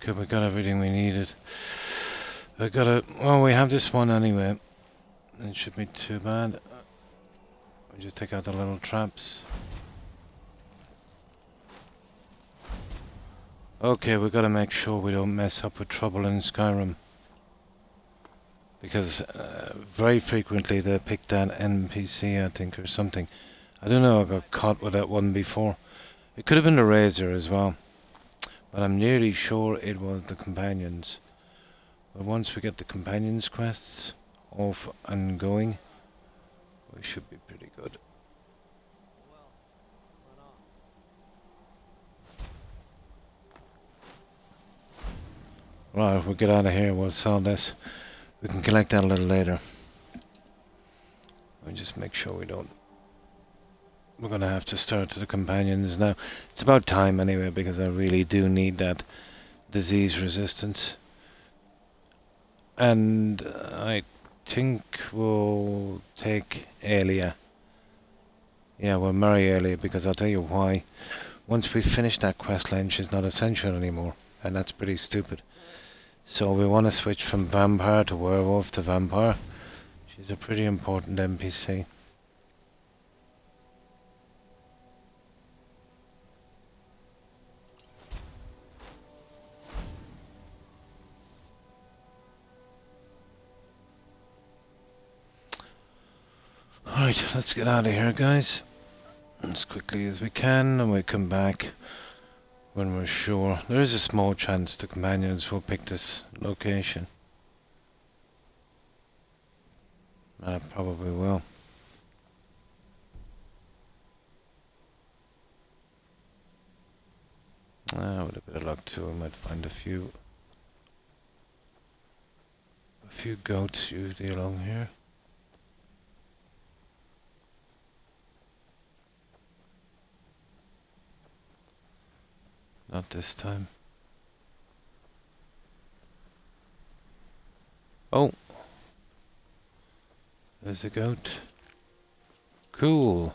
Okay, we got everything we needed. Well, we have this one anyway. It shouldn't be too bad. We just take out the little traps. Okay, we gotta make sure we don't mess up with trouble in Skyrim. Because very frequently they pick that NPC, I think, or something. I don't know, I got caught with that one before. It could have been the Razor as well. But I'm nearly sure it was the companions. But once we get the companions quests off and going, we should be pretty good. Right, if we get out of here, we'll sell this. We can collect that a little later. We'll just make sure we don't. We're going to have to start to the companions now. It's about time anyway, because I really do need that disease resistance. And I think we'll take Aelia. Yeah, we'll marry Aelia, because I'll tell you why. Once we finish that quest line, she's not essential anymore. And that's pretty stupid. So we want to switch from vampire to werewolf to vampire. She's a pretty important NPC. Alright, let's get out of here, guys. As quickly as we can, and we'll come back when we're sure. There is a small chance the companions will pick this location. Probably will. With a bit of luck too, we might find a few goats usually along here. Not this time. Oh! There's a goat. Cool!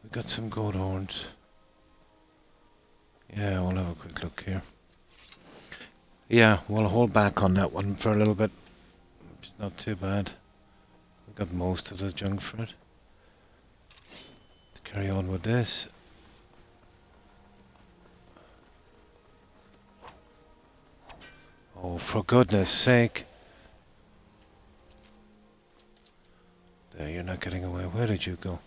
We got some goat horns. Yeah, we'll have a quick look here. Yeah, we'll hold back on that one for a little bit. It's not too bad. We got most of the junk for it. To carry on with this. Oh, for goodness sake. There, you're not getting away. Where did you go?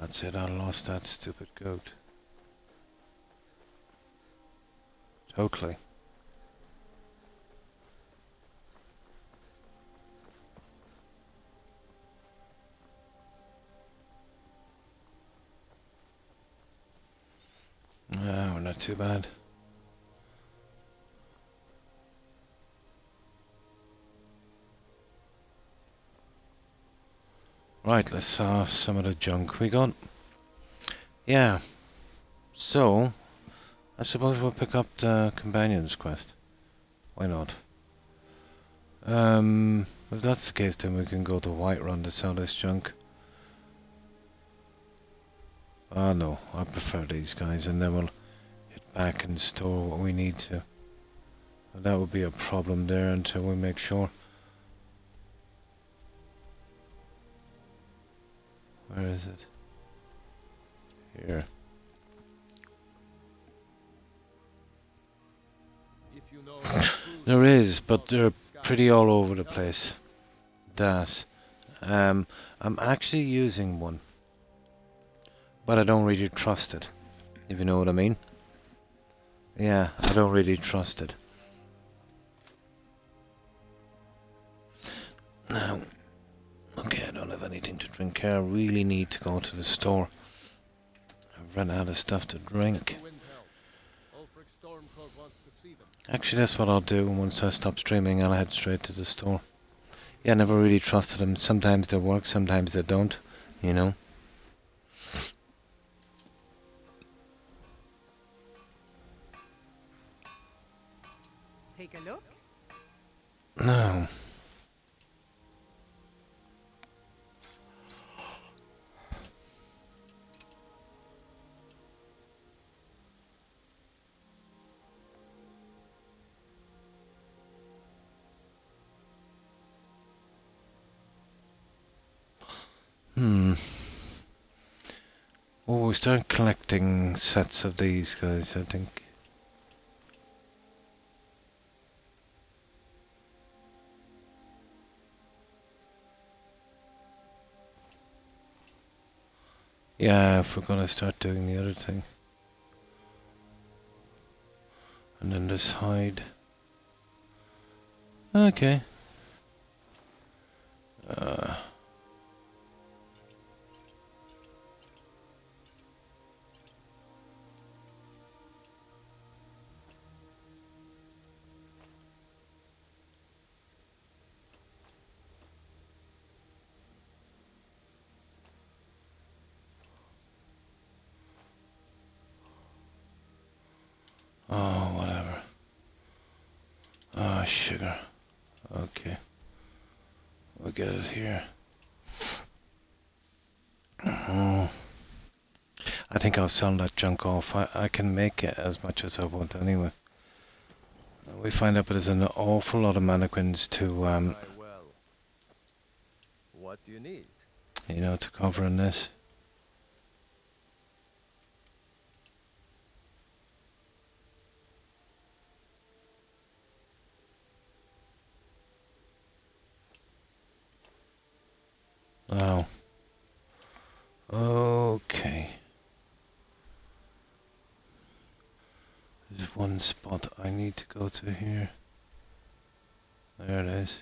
That's it, I lost that stupid goat. Totally. No, we're not too bad. Right, let's saw some of the junk we got. Yeah. So, I suppose we'll pick up the companions quest. Why not? If that's the case, then we can go to Whiterun to sell this junk. Ah, no, I prefer these guys, and then we'll hit back and store what we need to. But that would be a problem there until we make sure. Where is it? Here. If you know any true There is, but they're pretty all over the place. Das. I'm actually using one, but I don't really trust it, if you know what I mean. Yeah, I don't really trust it. Now, okay, I don't have anything to drink here. I really need to go to the store. I've run out of stuff to drink. Actually, that's what I'll do once I stop streaming. I'll head straight to the store. Yeah, I never really trusted them. Sometimes they work, sometimes they don't, you know. Take a look. No. Oh, we start collecting sets of these guys, I think. Yeah, if we're gonna start doing the other thing. And then this hide. Okay. Oh, whatever. Oh, sugar. Okay. We'll get it here. Oh. I think I'll sell that junk off. I can make it as much as I want anyway. We find out there's an awful lot of mannequins to, Well, what do you need? you know, to cover in this. Oh. Okay. There's one spot I need to go to here. There it is.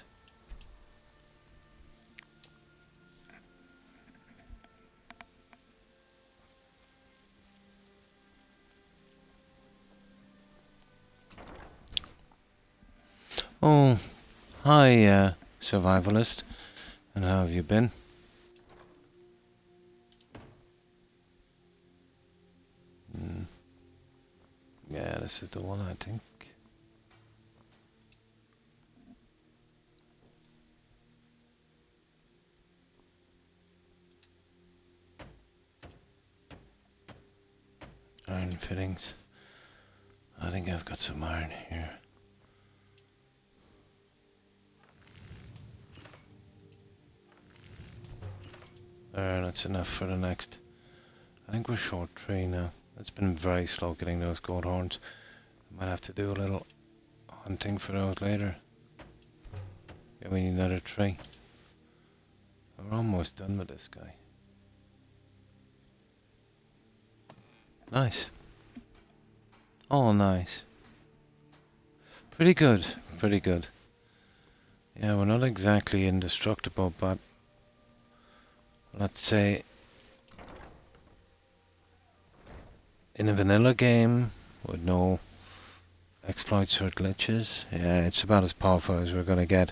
Oh, hi, survivalist. And how have you been? Yeah, this is the one, I think. Iron fittings. I think I've got some iron here. There, that's enough for the next. I think we're short tree now. It's been very slow getting those gold horns. Might have to do a little hunting for those later. Yeah, we need another tree. We're almost done with this guy. Nice. Oh, nice. Pretty good, pretty good. Yeah, we're not exactly indestructible, but let's say in a vanilla game with no exploits or glitches, yeah, it's about as powerful as we're gonna get.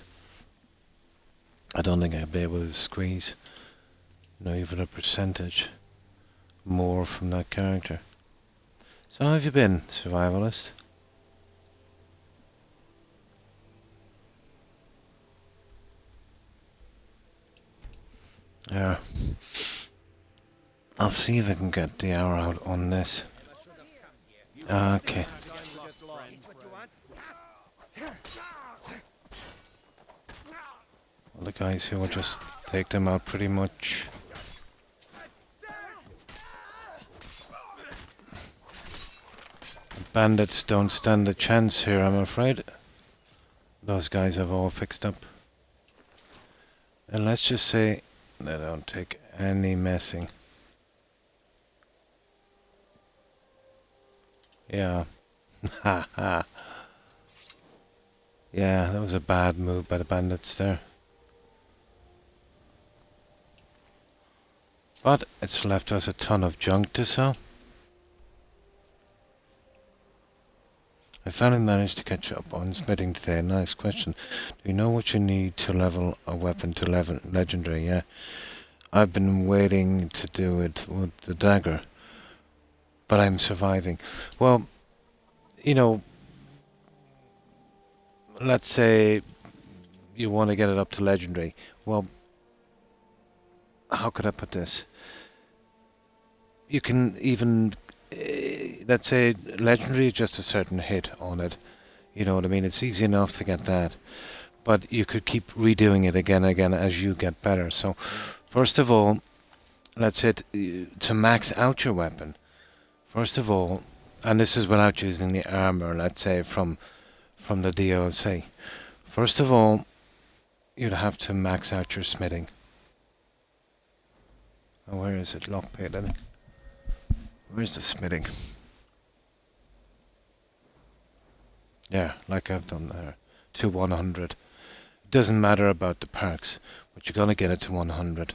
I don't think I'd be able to squeeze, you know, even a percentage more from that character. So how have you been, survivalist? Yeah. I'll see if I can get the hour out on this. Okay. Well, the guys here will just take them out pretty much. The bandits don't stand a chance here, I'm afraid. those guys have all fixed up. And let's just say they don't take any messing. Yeah. Haha. Yeah, that was a bad move by the bandits there. But it's left us a ton of junk to sell. I finally managed to catch up on smithing today. Nice question. Do you know what you need to level a weapon to legendary? Yeah. I've been waiting to do it with the dagger. But I'm surviving. Well, you know, let's say you want to get it up to legendary. Well, how could I put this? You can even, let's say legendary is just a certain hit on it. You know what I mean? It's easy enough to get that. But you could keep redoing it again and again as you get better. So, first of all, let's say to max out your weapon. First of all, and this is without using the armor, let's say from the DLC. First of all, you'd have to max out your smithing. Oh, where is it? Lockpicking. Where's the smithing? Yeah, like I've done there. To 100. It doesn't matter about the perks, but you're gonna get it to 100.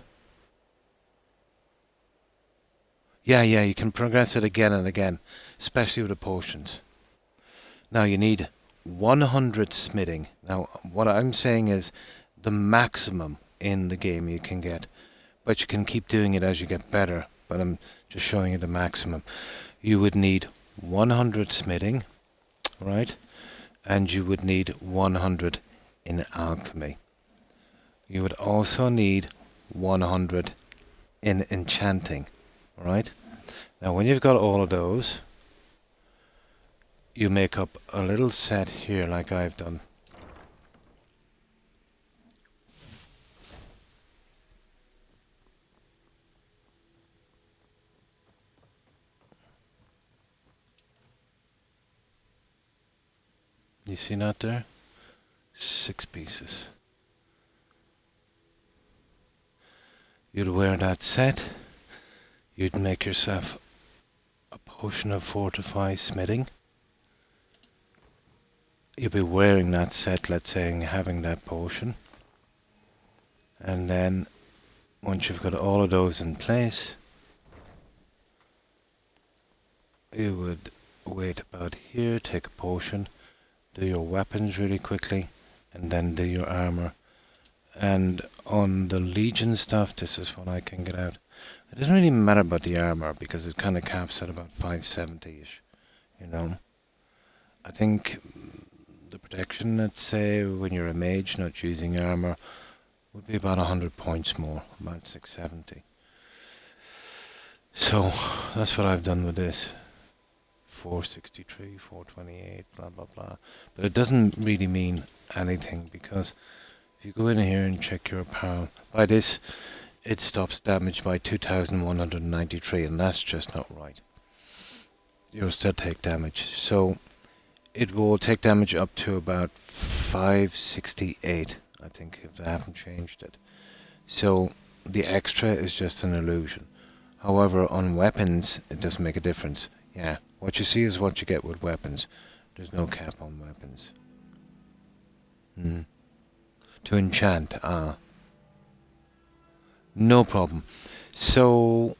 Yeah, you can progress it again and again, especially with the potions. Now you need 100 smithing. Now what I'm saying is the maximum in the game you can get, but you can keep doing it as you get better, but I'm just showing you the maximum. You would need 100 smithing, right? And you would need 100 in alchemy. You would also need 100 in enchanting, right? Now when you've got all of those, you make up a little set here like I've done. You see that there? 6 pieces. You'd wear that set. You'd make yourself a potion of fortify smithing. You'd be wearing that set, let's say, and having that potion. And then, once you've got all of those in place, you would wait about here, take a potion, do your weapons really quickly, and then do your armor. And on the Legion stuff, this is what I can get out. It doesn't really matter about the armor, because it kind of caps at about 570-ish, you know. I think the protection, let's say, when you're a mage not using armor, would be about 100 points more, about 670. So, that's what I've done with this. 463, 428, blah blah blah. But it doesn't really mean anything, because if you go in here and check your apparel, by this it stops damage by 2193, and that's just not right. You'll still take damage. So it will take damage up to about 568, I think, if they haven't changed it. So the extra is just an illusion. However, on weapons, it doesn't make a difference. Yeah, what you see is what you get with weapons. There's no cap on weapons. To enchant, no problem. So,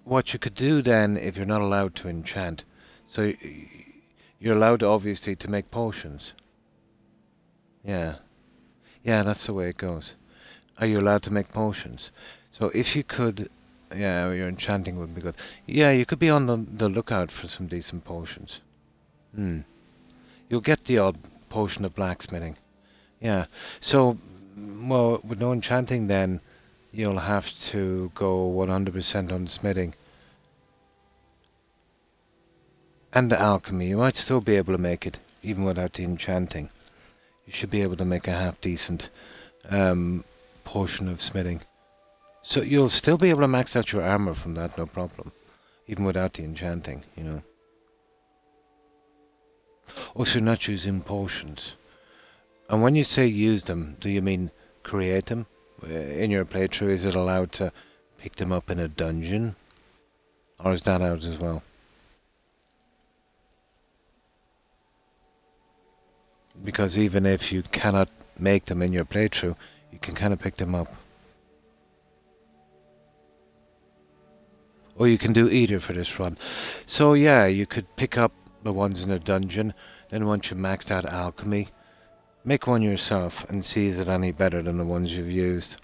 what you could do then, if you're not allowed to enchant, so you're allowed, obviously, to make potions. Yeah, that's the way it goes. Are you allowed to make potions? So if you could, yeah, your enchanting would be good. Yeah, you could be on the lookout for some decent potions. You'll get the odd potion of blacksmithing. Yeah, so, well, with no enchanting then, you'll have to go 100% on smithing. And the alchemy, you might still be able to make it, even without the enchanting. You should be able to make a half-decent portion of smithing. So you'll still be able to max out your armor from that, no problem. Even without the enchanting, you know. Also, you're not using potions. And when you say use them, do you mean create them? In your playthrough, is it allowed to pick them up in a dungeon? Or is that out as well? Because even if you cannot make them in your playthrough, you can kind of pick them up. Or you can do either for this run. So yeah, you could pick up the ones in a dungeon, then once you maxed out alchemy, make one yourself and see is it any better than the ones you've used.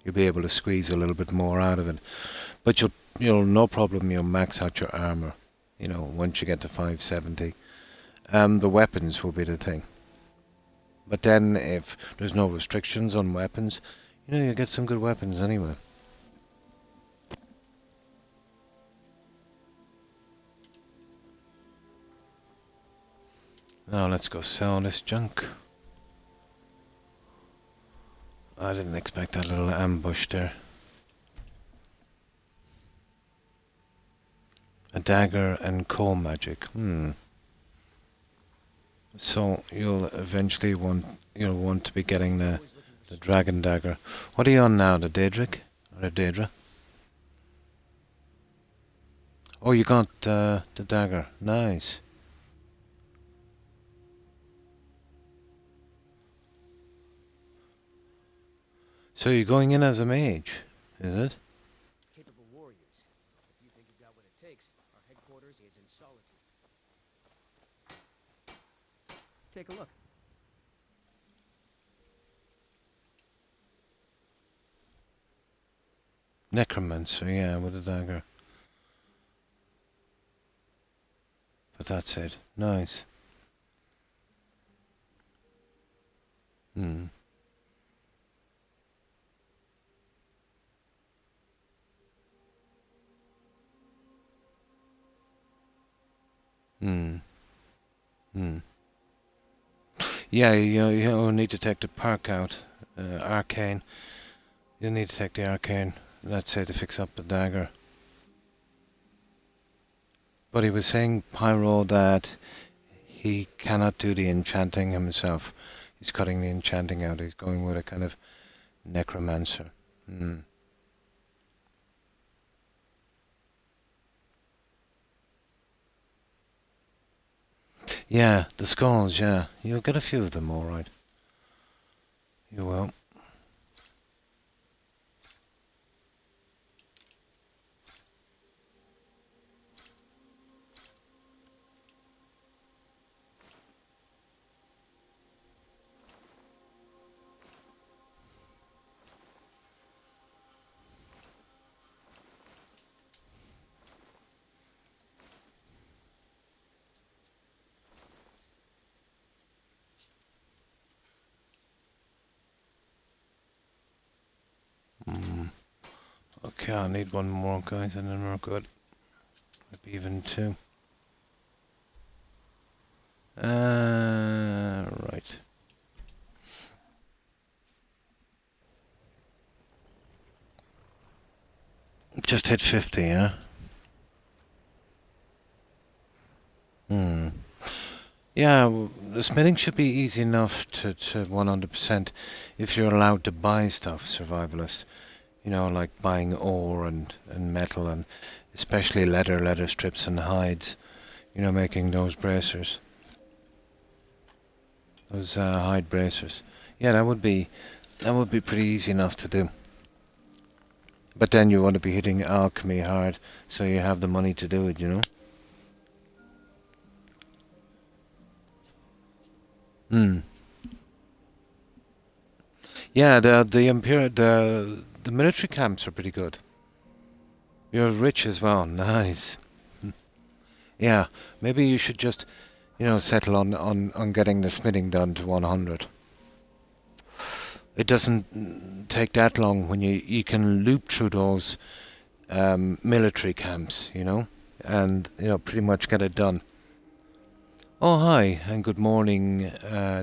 You'll be able to squeeze a little bit more out of it. But you'll no problem, you'll max out your armor, you know, once you get to 570. The weapons will be the thing. But then if there's no restrictions on weapons, you know, you get some good weapons anyway. Now let's go sell this junk. I didn't expect that little ambush there. A dagger and coal magic. So you'll eventually want to be getting the dragon dagger. What are you on now? The Daedric or the Daedra? Oh, you got the dagger. Nice. So you're going in as a mage, is it? Capable warriors. If you think you've got what it takes, our headquarters is in Solitude. Take a look. Necromancer, yeah, with a dagger. But that's it. Nice. Yeah, you'll need to take the perk out. Arcane. You'll need to take the arcane, let's say, to fix up the dagger. But he was saying, Pyro, that he cannot do the enchanting himself. He's cutting the enchanting out. He's going with a kind of necromancer. Yeah, the skulls, yeah. You'll get a few of them, alright. You will. Okay, I need one more, guys, and then we're good. Maybe even two. Right. Just hit 50, yeah? Yeah, the smithing should be easy enough to 100% if you're allowed to buy stuff, survivalist. You know, like buying ore and metal and especially leather strips and hides. You know, making those bracers. Those hide bracers. Yeah, that would be pretty easy enough to do. But then you want to be hitting alchemy hard, so you have the money to do it, you know? Yeah, the military camps are pretty good. You're rich as well, nice. Yeah, maybe you should just, you know, settle on getting the smithing done to 100. It doesn't take that long when you can loop through those military camps, you know, and, you know, pretty much get it done. Oh, hi, and good morning,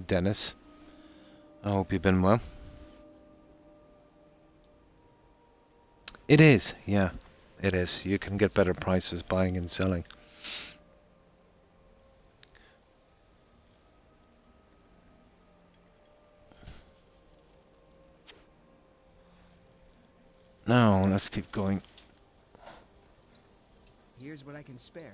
Dennis. I hope you've been well. It is, yeah, it is. You can get better prices buying and selling. Now, let's keep going. Here's what I can spare.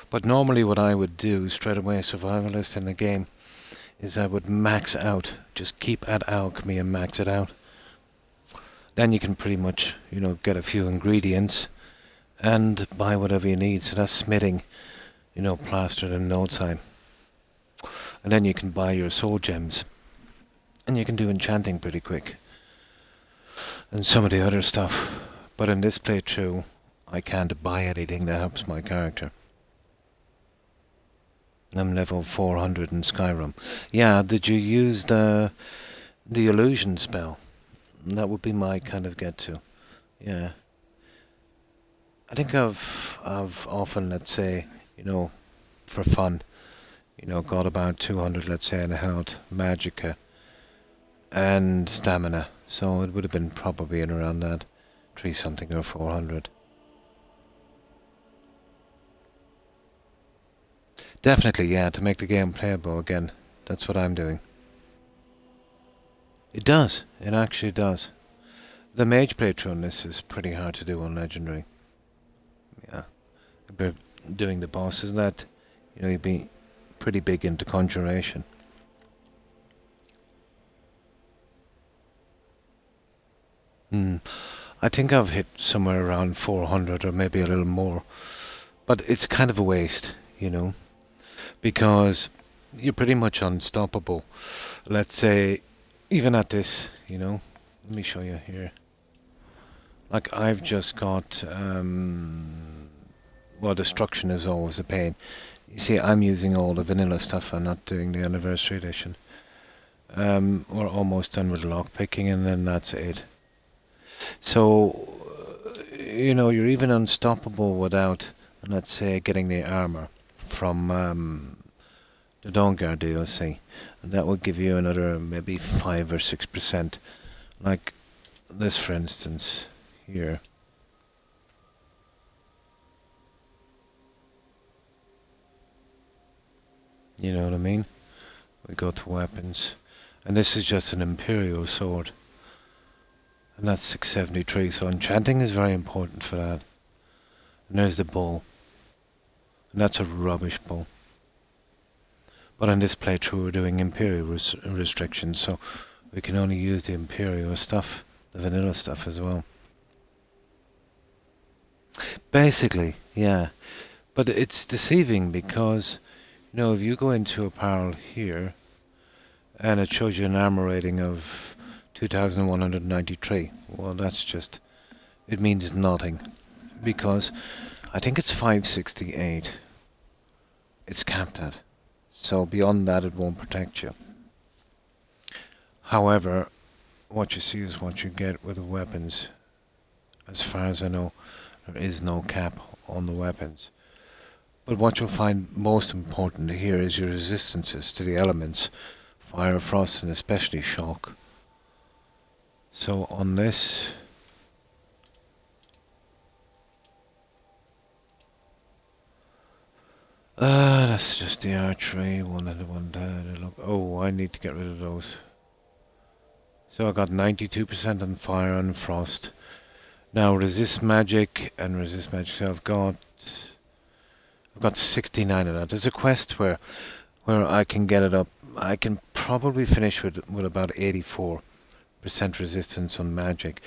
But normally what I would do straight away, survivalist in the game, is I would max out. Just keep at alchemy and max it out. Then you can pretty much, get a few ingredients and buy whatever you need. So that's smithing, plastered in no time. And then you can buy your soul gems. And you can do enchanting pretty quick. And some of the other stuff. But in this playthrough, I can't buy anything that helps my character. I'm level 400 in Skyrim. Yeah, did you use the illusion spell? That would be my kind of get to. Yeah. I think I've often, let's say, for fun, got about 200, let's say, in health, magicka, and stamina. So it would have been probably in around that 3 something or 400. Definitely, yeah, to make the game playable again. That's what I'm doing. It does. It actually does. The mage playthrough on this is pretty hard to do on Legendary. Yeah. But doing the bosses that, you'd be pretty big into conjuration. I think I've hit somewhere around 400 or maybe a little more. But it's kind of a waste, because you're pretty much unstoppable. Let's say, even at this, let me show you here. Like, I've just got, well, destruction is always a pain. You see, I'm using all the vanilla stuff. I'm not doing the anniversary edition. We're almost done with lockpicking, and then that's it. So, you're even unstoppable without, let's say, getting the armor from the Dawnguard DLC. And that will give you another maybe 5 or 6%. Like this, for instance, here. You know what I mean? We go to weapons. And this is just an Imperial sword. And that's 673, so enchanting is very important for that. And there's the bow. And that's a rubbish bow. But in this playthrough we're doing Imperial restrictions, so we can only use the Imperial stuff, the vanilla stuff as well. Basically, yeah. But it's deceiving because, if you go into apparel here, and it shows you an armor rating of 2,193. Well, that's just, it means nothing. Because I think it's 568. It's capped at. So beyond that it won't protect you. However, what you see is what you get with the weapons. As far as I know, there is no cap on the weapons. But what you'll find most important here is your resistances to the elements. Fire, frost, and especially shock. So on this, that's just the archery, one and one there. Look, oh, I need to get rid of those. So I got 92% on fire and frost. Now resist magic and resist magic. So I've got 69 of that. There's a quest where I can get it up. I can probably finish with about 84% resistance on magic,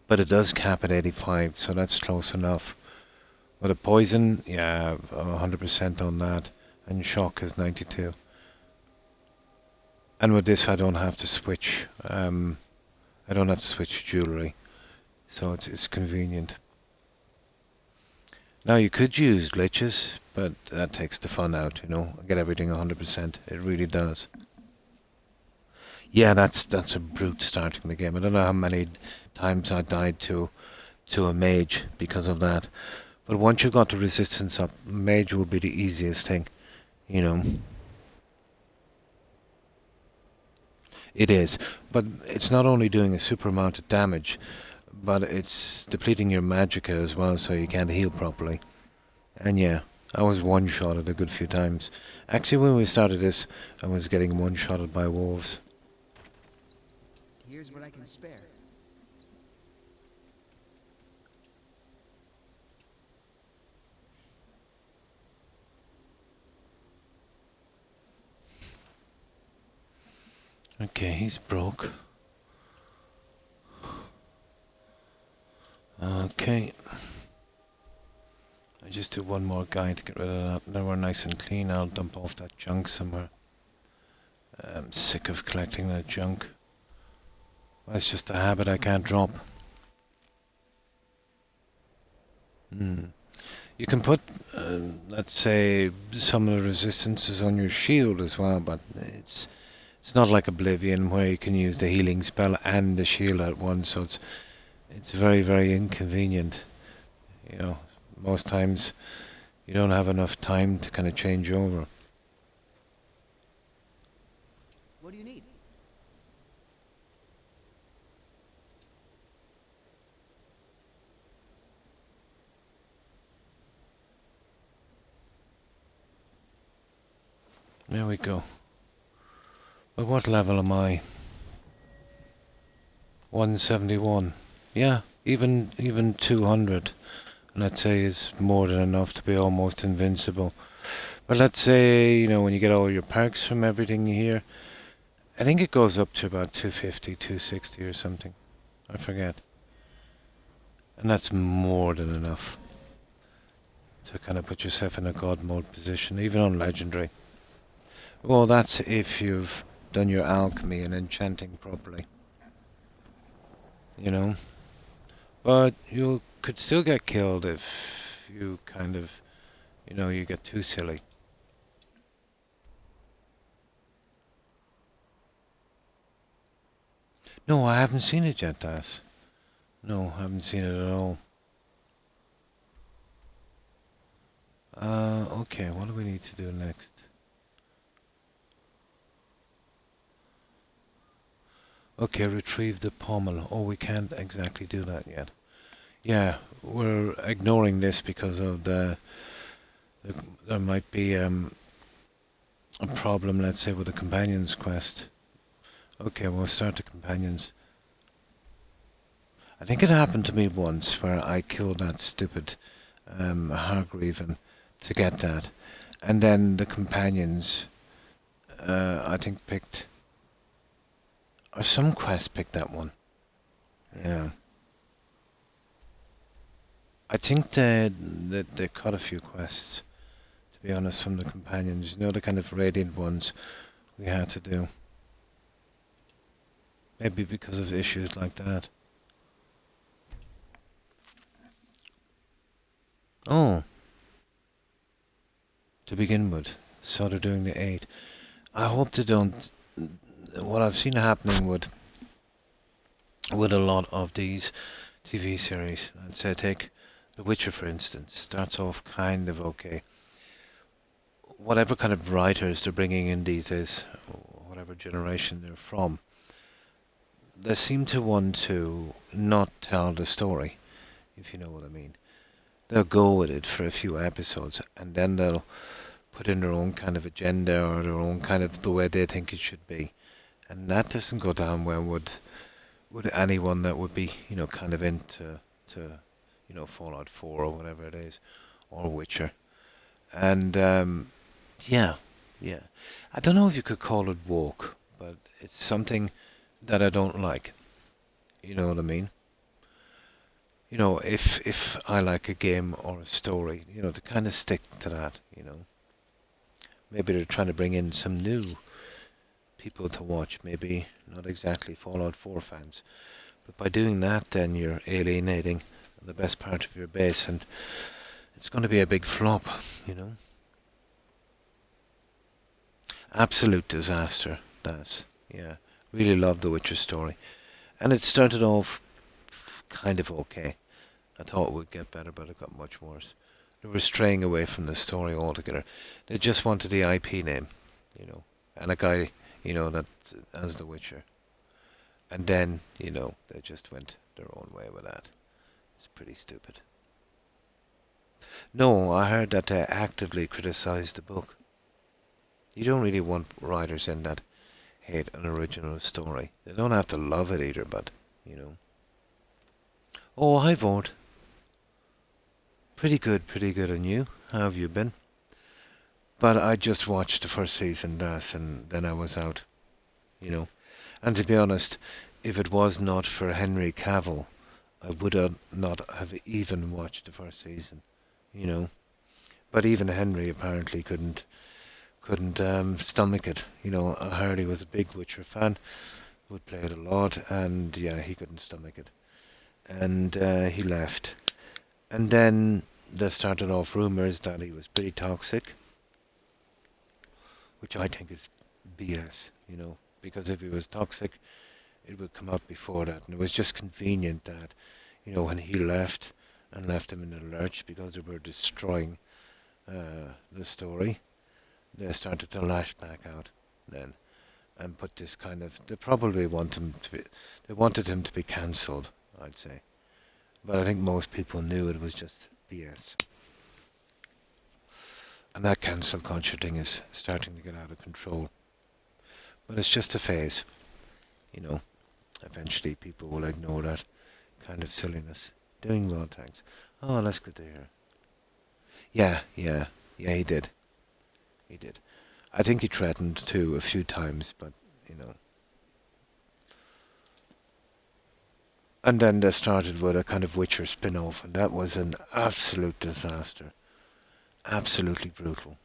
but it does cap at 85, so that's close enough. With a poison, yeah, 100% on that, and shock is 92. And with this, I don't have to switch. I don't have to switch jewelry, so it's convenient. Now you could use glitches, but that takes the fun out, Get everything 100%. It really does. Yeah, that's a brute starting the game. I don't know how many times I died to a mage because of that. But once you've got the resistance up, mage will be the easiest thing, It is. But it's not only doing a super amount of damage, but it's depleting your magicka as well, so you can't heal properly. And yeah, I was one-shotted a good few times. Actually, when we started this, I was getting one-shotted by wolves. Here's what I can spare. Okay, he's broke. Okay. I just do one more guy to get rid of that. Now we're nice and clean. I'll dump off that junk somewhere. I'm sick of collecting that junk. Well, it's just a habit I can't drop. You can put, let's say, some of the resistances on your shield as well, but it's not like Oblivion where you can use the healing spell and the shield at once, so it's very, very inconvenient. You know, most times you don't have enough time to kind of change over. What do you need? There we go. But what level am I? 171. Yeah, even 200, let's say, is more than enough to be almost invincible. But let's say, you know, when you get all your perks from everything here, I think it goes up to about 250, 260 or something. I forget. And that's more than enough to kind of put yourself in a god mode position, even on legendary. Well, that's if you've done your alchemy and enchanting properly. You know? But you could still get killed if you kind of, you know, you get too silly. No, I haven't seen it yet, Das. No, I haven't seen it at all. Okay, what do we need to do next? Okay, retrieve the pommel. Oh, we can't exactly do that yet. Yeah, we're ignoring this because of there might be a problem, let's say, with the companions quest. Okay, we'll start the companions. I think it happened to me once where I killed that stupid Hargreaven to get that, and then the companions, I think picked, or some quest picked that one. Yeah. I think they cut a few quests, to be honest, from the companions. You know, the kind of radiant ones we had to do. Maybe because of issues like that. Oh. To begin with, so they're doing the 8. I hope they don't. What I've seen happening with a lot of these TV series, let's say take The Witcher for instance, starts off kind of okay. Whatever kind of writers they're bringing in these days, whatever generation they're from, they seem to want to not tell the story, if you know what I mean. They'll go with it for a few episodes and then they'll put in their own kind of agenda or their own kind of the way they think it should be. And that doesn't go down well with anyone that would be, you know, kind of into you know, Fallout 4 or whatever it is, or Witcher. And yeah. I don't know if you could call it woke, but it's something that I don't like. You know what I mean? You know, if I like a game or a story, you know, to kind of stick to that, you know. Maybe they're trying to bring in some new people to watch, maybe not exactly Fallout 4 fans. But by doing that, then you're alienating the best part of your base, and it's going to be a big flop, you know. Absolute disaster, that's, yeah. Really loved The Witcher story. And it started off kind of okay. I thought it would get better, but it got much worse. They were straying away from the story altogether. They just wanted the IP name, you know, and a guy, you know, that as The Witcher. And then, you know, they just went their own way with that. It's pretty stupid. No, I heard that they actively criticised the book. You don't really want writers in that hate an original story. They don't have to love it either, but, you know. Oh, hi, Vord. Pretty good, and you? How have you been? But I just watched the first season, and then I was out, you know. And to be honest, if it was not for Henry Cavill, I would not have even watched the first season, you know. But even Henry apparently couldn't stomach it. You know, I heard he was a big Witcher fan, would play it a lot, and yeah, he couldn't stomach it, and he left. And then there started off rumours that he was pretty toxic, which I think is BS. You know, because if he was toxic, it would come up before that, and it was just convenient that, you know, when he left and left him in a lurch because they were destroying the story, they started to lash back out then and put this kind of. They probably wanted him to be cancelled, I'd say, but I think most people knew it was just BS. And that cancel culture thing is starting to get out of control. But it's just a phase, you know. Eventually people will ignore that kind of silliness. Doing well, thanks. Oh, that's good to hear. Yeah, he did. He did. I think he threatened to a few times, but, you know. And then they started with a kind of Witcher spin-off, and that was an absolute disaster. Absolutely brutal.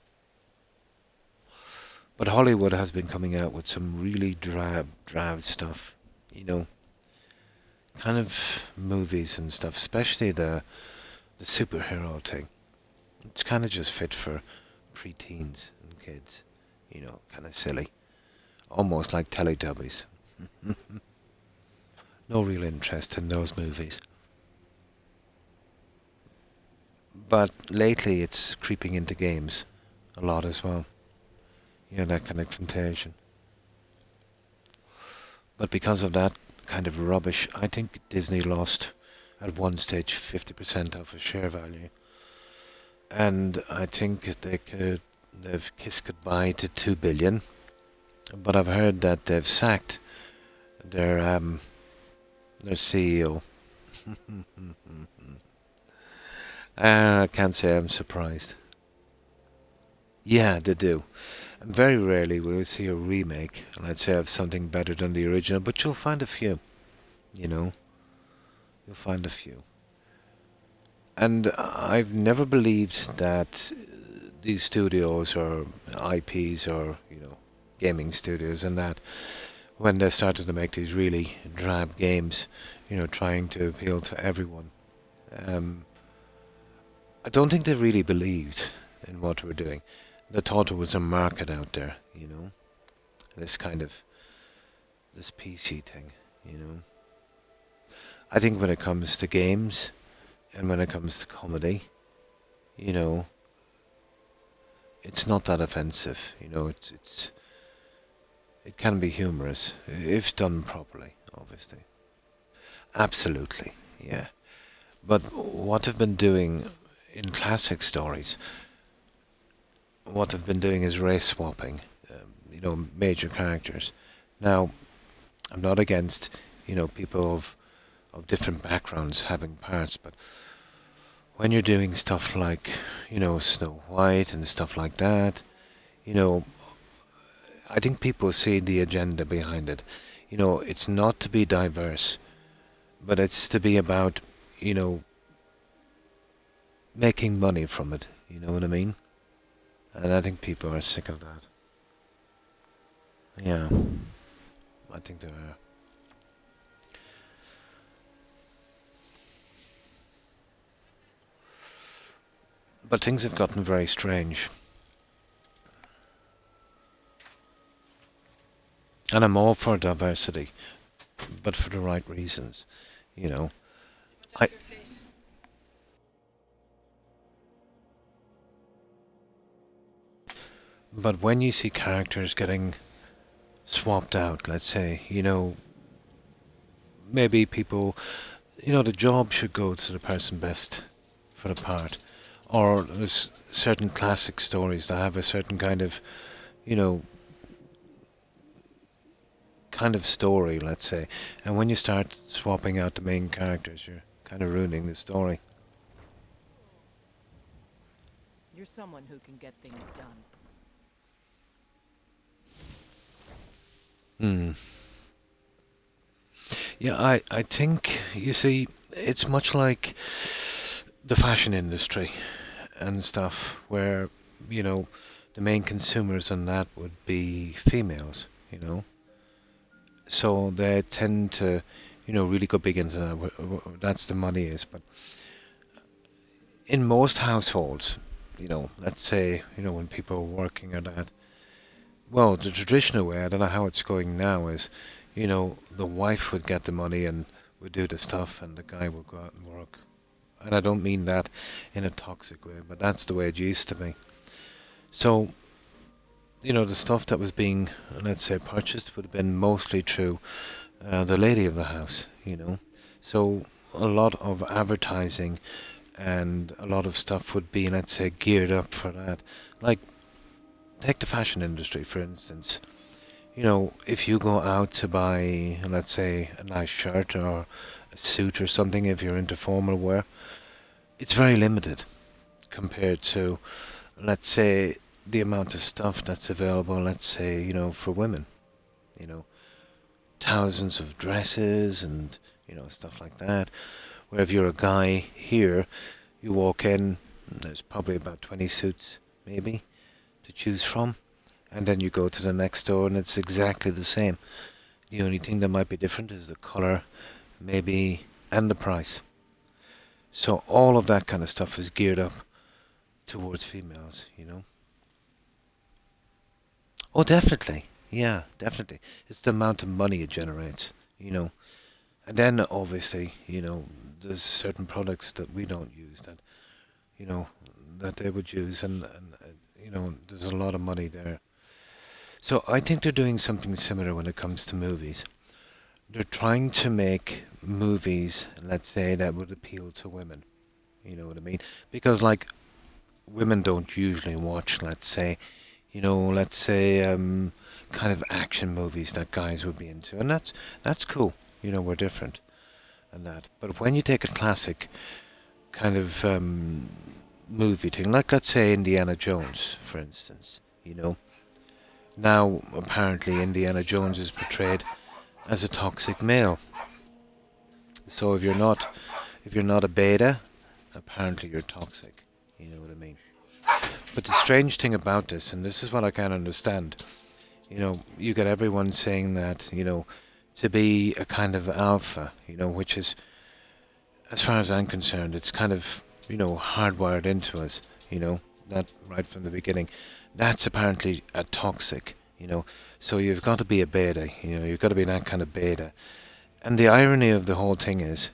But Hollywood has been coming out with some really drab stuff, you know. Kind of movies and stuff, especially the superhero thing. It's kind of just fit for pre-teens and kids, you know, kind of silly. Almost like Teletubbies. No real interest in those movies. But lately it's creeping into games a lot as well. You know, that kind of contagion. But because of that kind of rubbish, I think Disney lost at one stage 50% of its share value. And I think they've kissed goodbye to 2 billion. But I've heard that they've sacked their CEO. I can't say I'm surprised. Yeah, they do. And very rarely will you see a remake, let's say, of something better than the original, but you'll find a few, you know. You'll find a few. And I've never believed that these studios or IPs or, you know, gaming studios and that, when they started to make these really drab games, you know, trying to appeal to everyone, I don't think they really believed in what they were doing. They thought there was a market out there, you know. This PC thing, you know. I think when it comes to games and when it comes to comedy, you know, it's not that offensive, you know. It can be humorous if done properly, obviously. Absolutely, yeah. But what I've been doing in classic stories, what they've been doing is race swapping, you know, major characters. Now, I'm not against, you know, people of different backgrounds having parts, but when you're doing stuff like, you know, Snow White and stuff like that, you know, I think people see the agenda behind it. You know, it's not to be diverse, but it's to be about, you know, making money from it, you know what I mean? And I think people are sick of that. Yeah, I think they are. But things have gotten very strange. And I'm all for diversity, but for the right reasons, you know. But when you see characters getting swapped out, let's say, you know, maybe people, you know, the job should go to the person best for the part. Or there's certain classic stories that have a certain kind of, you know, kind of story, let's say. And when you start swapping out the main characters, you're kind of ruining the story. You're someone who can get things done. Yeah, I think, you see, it's much like the fashion industry and stuff, where, you know, the main consumers on that would be females, you know. So they tend to, you know, really go big into that. That's the money is. But in most households, you know, let's say, you know, when people are working or that, well, the traditional way, I don't know how it's going now, is, you know, the wife would get the money and would do the stuff, and the guy would go out and work. And I don't mean that in a toxic way, but that's the way it used to be. So, you know, the stuff that was being, let's say, purchased would have been mostly through the lady of the house, you know. So a lot of advertising and a lot of stuff would be, let's say, geared up for that. Like, take the fashion industry, for instance. You know, if you go out to buy, let's say, a nice shirt or a suit or something, if you're into formal wear, it's very limited compared to, let's say, the amount of stuff that's available, let's say, you know, for women. You know, thousands of dresses and, you know, stuff like that. Where if you're a guy here, you walk in, there's probably about 20 suits, maybe, to choose from. And then you go to the next store and it's exactly the same. The only thing that might be different is the colour, maybe, and the price. So all of that kind of stuff is geared up towards females, you know. Oh, definitely. Yeah, definitely. It's the amount of money it generates, you know. And then obviously, you know, there's certain products that we don't use that, you know, that they would use, and you know, there's a lot of money there. So I think they're doing something similar when it comes to movies. They're trying to make movies, let's say, that would appeal to women. You know what I mean? Because, like, women don't usually watch, let's say, you know, let's say, kind of action movies that guys would be into, and that's cool. You know, we're different, and that. But when you take a classic kind of movie thing, like, let's say, Indiana Jones, for instance, you know, now apparently Indiana Jones is portrayed as a toxic male. So if you're not a beta, apparently you're toxic. You know what I mean? But the strange thing about this, and this is what I can't understand, you know, you get everyone saying that, you know, to be a kind of alpha, you know, which is, as far as I'm concerned, it's kind of, you know, hardwired into us, you know, that right from the beginning. That's apparently a toxic, you know. So you've got to be a beta, you know, you've got to be that kind of beta. And the irony of the whole thing is,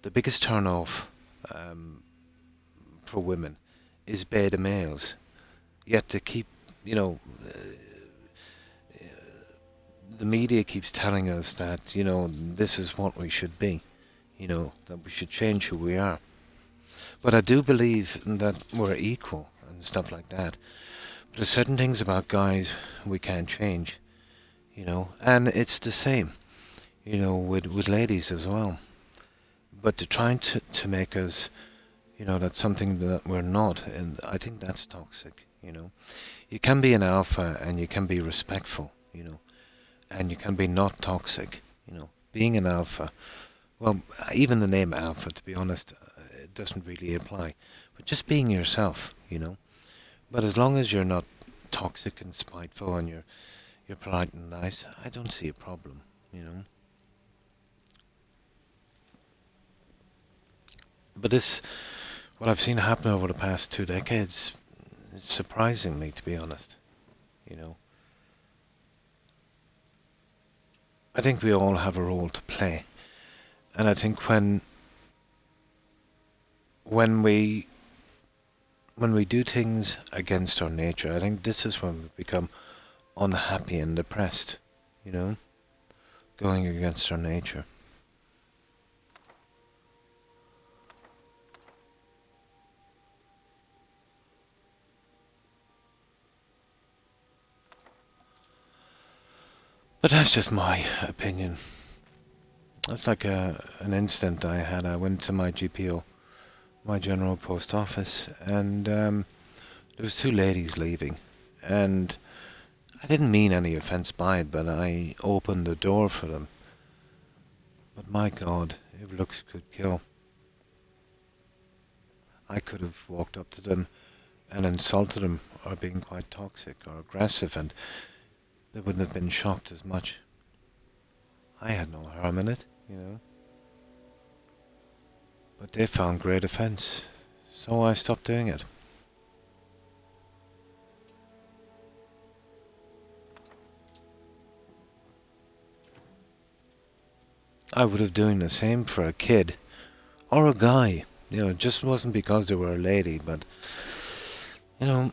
the biggest turn-off for women is beta males. Yet to keep, you know, the media keeps telling us that, you know, this is what we should be, you know, that we should change who we are. But I do believe that we're equal and stuff like that. But there's certain things about guys we can't change, you know, and it's the same, you know, with ladies as well. But they're trying to make us, you know, that's something that we're not, and I think that's toxic, you know. You can be an alpha and you can be respectful, you know, and you can be not toxic, you know. Being an alpha, well, even the name alpha, to be honest, it doesn't really apply. But just being yourself, you know. But as long as you're not toxic and spiteful and you're polite and nice, I don't see a problem, you know. But this, what I've seen happen over the past 2 decades, is surprising me, to be honest, you know. I think we all have a role to play, and I think when we do things against our nature, I think this is when we become unhappy and depressed, you know, going against our nature. But that's just my opinion. That's like an incident I had. I went to my GPO, my General Post Office, and there was 2 ladies leaving, and I didn't mean any offence by it, but I opened the door for them, But my God, if looks could kill. I could have walked up to them and insulted them, or been quite toxic or aggressive, and they wouldn't have been shocked as much. I had no harm in it, you know. But they found great offence, so I stopped doing it. I would have done the same for a kid or a guy. You know, it just wasn't because they were a lady, but you know,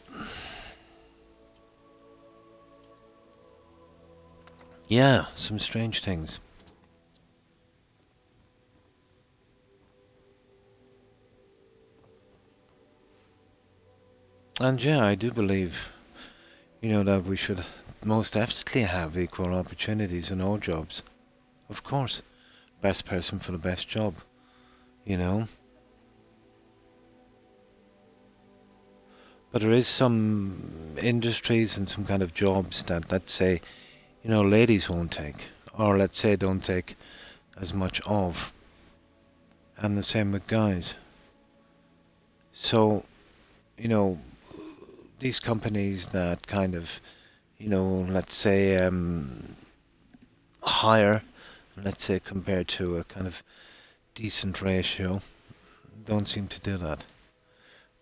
yeah, some strange things. And yeah, I do believe, you know, that we should most definitely have equal opportunities in all jobs. Of course, best person for the best job, you know. But there is some industries and some kind of jobs that, let's say, you know, ladies won't take, or let's say don't take as much of. And the same with guys. So, you know, these companies that kind of, you know, let's say, higher, let's say compared to a kind of decent ratio, don't seem to do that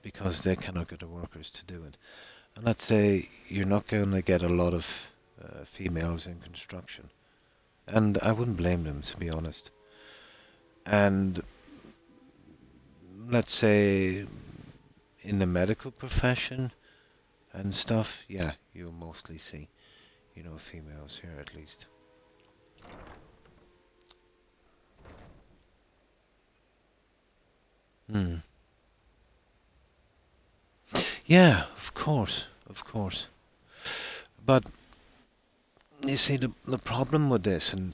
because they cannot get the workers to do it. And let's say you're not going to get a lot of females in construction, and I wouldn't blame them, to be honest. And let's say in the medical profession and stuff, yeah, you'll mostly see, you know, females here at least. Hmm. Yeah, of course, of course. But you see, the problem with this, and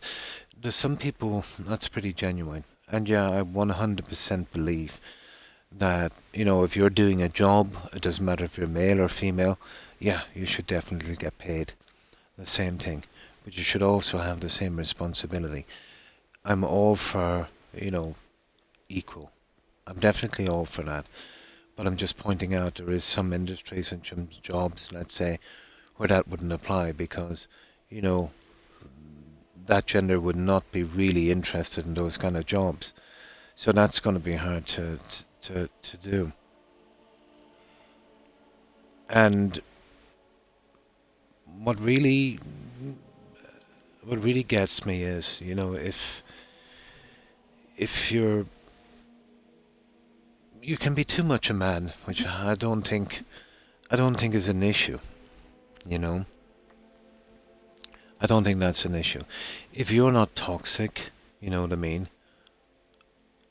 there's some people that's pretty genuine, and yeah, I 100% believe that, you know, if you're doing a job, it doesn't matter if you're male or female, yeah, you should definitely get paid the same thing, but you should also have the same responsibility. I'm all for, you know, equal. I'm definitely all for that. But I'm just pointing out there is some industries and some jobs, let's say, where that wouldn't apply because, you know, that gender would not be really interested in those kind of jobs. So that's going to be hard to do. And what really gets me is, you know, if you can be too much a man, which I don't think is an issue, you know. I don't think that's an issue. If you're not toxic, you know what I mean,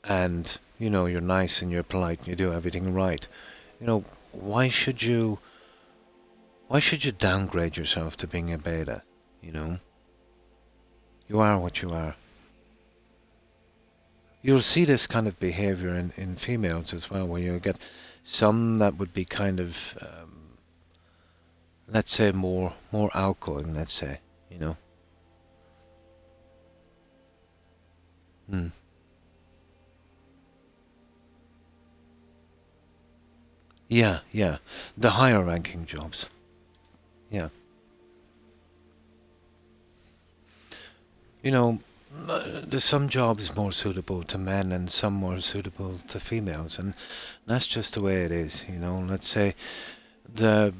and, you know, you're nice and you're polite and you do everything right, you know, why should you downgrade yourself to being a beta, you know? You are what you are. You'll see this kind of behavior in females as well, where you get some that would be kind of, let's say, more outgoing, let's say, you know. Hmm. Yeah, yeah. The higher ranking jobs. Yeah. You know, there's some jobs more suitable to men and some more suitable to females, and that's just the way it is, you know. Let's say the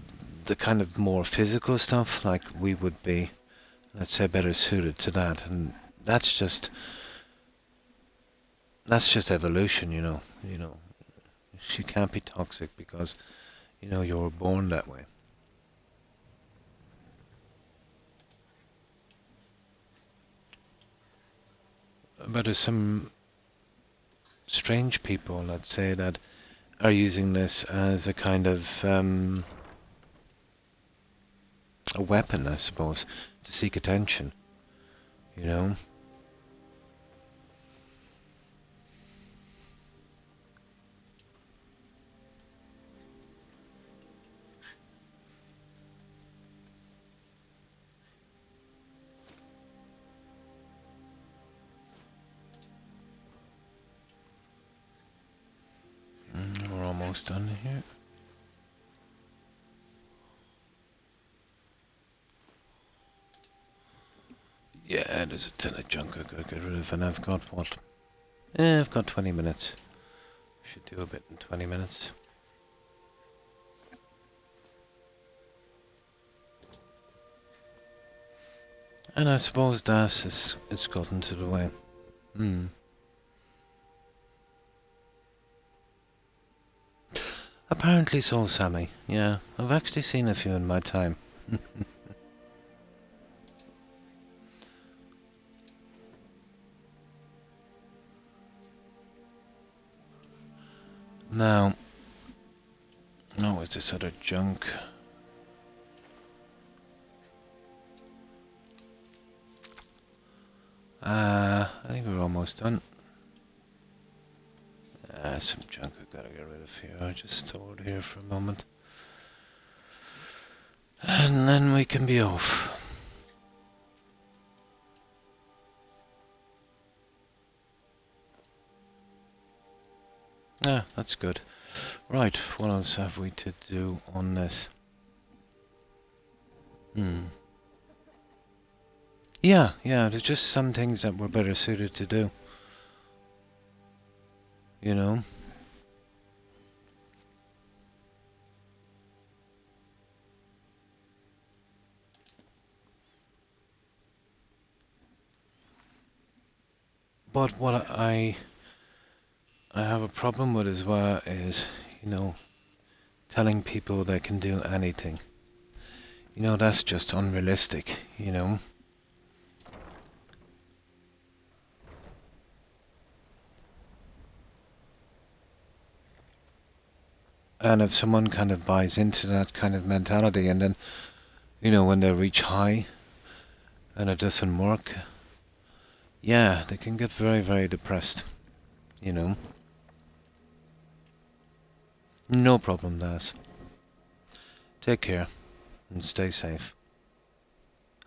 kind of more physical stuff, like we would be, let's say, better suited to that, and that's just evolution, you know. You know, you can't be toxic because, you know, you were born that way. But there's some strange people, let's say, that are using this as a kind of a weapon, I suppose, to seek attention, you know. almost done here. Yeah, there's a ton of junk I gotta get rid of, and I've got what? I've got 20 minutes. Should do a bit in 20 minutes. And I suppose that it's gotten to the way. Apparently so, Sammy. Yeah, I've actually seen a few in my time. Now, it's this other junk. I think we're almost done. Some junk I gotta get rid of here. I just store it here for a moment. And then we can be off. Yeah, that's good. Right, what else have we to do on this? Yeah, there's just some things that we're better suited to do. You know? But what I have a problem with as well is, you know, telling people they can do anything. You know, that's just unrealistic, you know? And if someone kind of buys into that kind of mentality and then, you know, when they reach high and it doesn't work, yeah, they can get very, very depressed, you know. No problem, Daz. Take care and stay safe.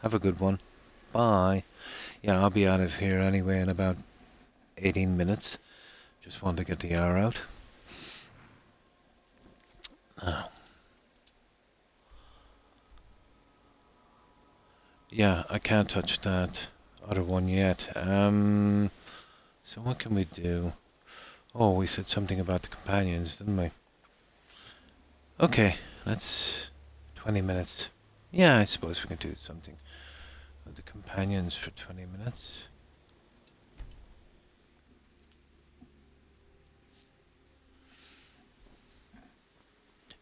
Have a good one. Bye. Yeah, I'll be out of here anyway in about 18 minutes. Just want to get the hour out. Oh. Yeah, I can't touch that other one yet. So what can we do? Oh, we said something about the companions, didn't we? Okay, that's 20 minutes. Yeah, I suppose we can do something with the companions for 20 minutes.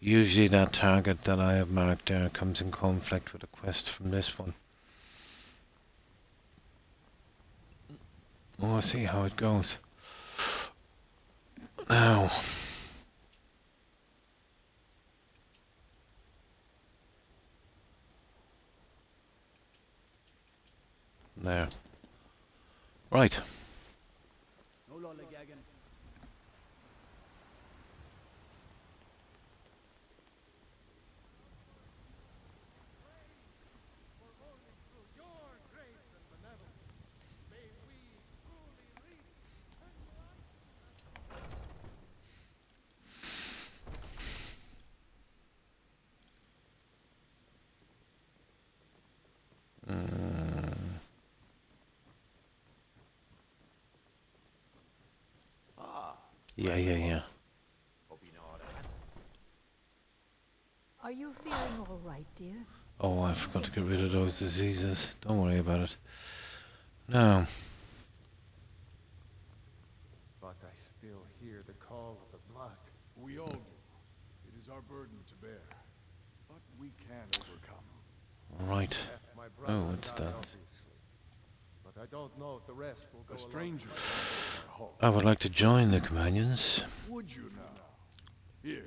Usually that target that I have marked there comes in conflict with a quest from this one. We'll see how it goes. Now. There. Right. Yeah. Are you feeling all right, dear? Oh, I forgot to get rid of those diseases. Don't worry about it. No. But I still hear the call of the blood. We all do. It is our burden to bear. But we can overcome. Right. Oh, what's that? But I don't know if the rest will go. A stranger. I would like to join the companions. Would you now? Here,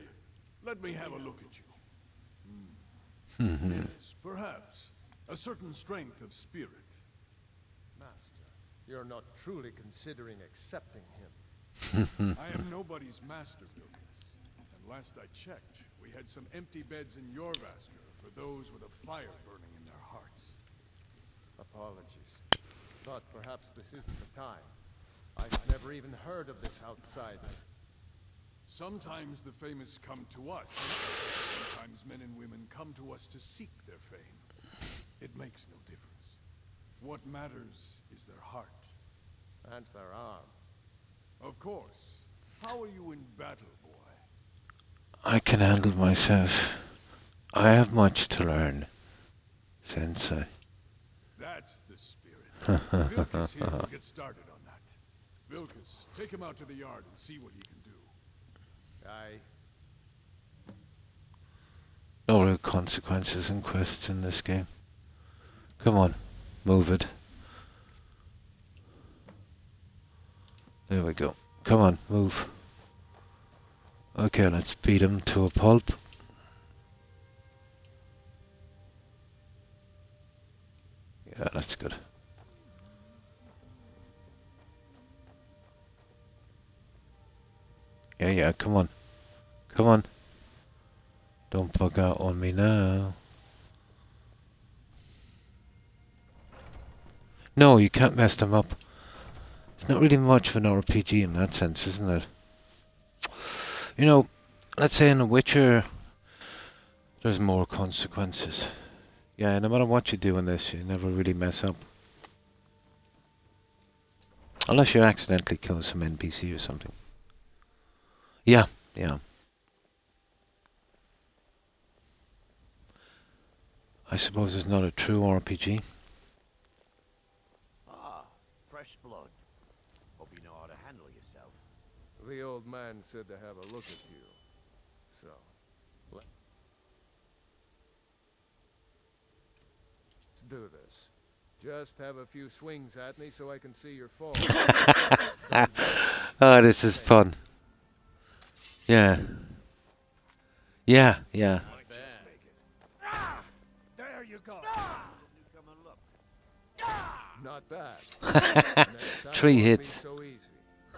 let me have a look at you. Yes, perhaps. A certain strength of spirit. Master, you're not truly considering accepting him. I am nobody's master, Vilkas. And last I checked, we had some empty beds in your Vasker for those with a fire burning in their hearts. Apologies. But perhaps this isn't the time. I've never even heard of this outsider. Sometimes the famous come to us. Sometimes men and women come to us to seek their fame. It makes no difference. What matters is their heart. And their arm. Of course. How are you in battle, boy? I can handle myself. I have much to learn, Sensei. That's the spirit. Vilkas here will get started on that. Vilkas, take him out to the yard and see what he can do. Aye. No real consequences and quests in this game. Come on, move it. There we go. Come on, move. Okay, let's beat him to a pulp. Yeah, that's good. Yeah, come on. Come on. Don't bug out on me now. No, you can't mess them up. It's not really much of an RPG in that sense, isn't it? You know, let's say in The Witcher, there's more consequences. Yeah, no matter what you do in this, you never really mess up. Unless you accidentally kill some NPC or something. Yeah. I suppose it's not a true RPG. Ah, fresh blood. Hope you know how to handle yourself. The old man said to have a look at you. So, let's do this. Just have a few swings at me so I can see your fall. Oh, this is fun. Yeah. There you go. Not that. 3 hits. So easy.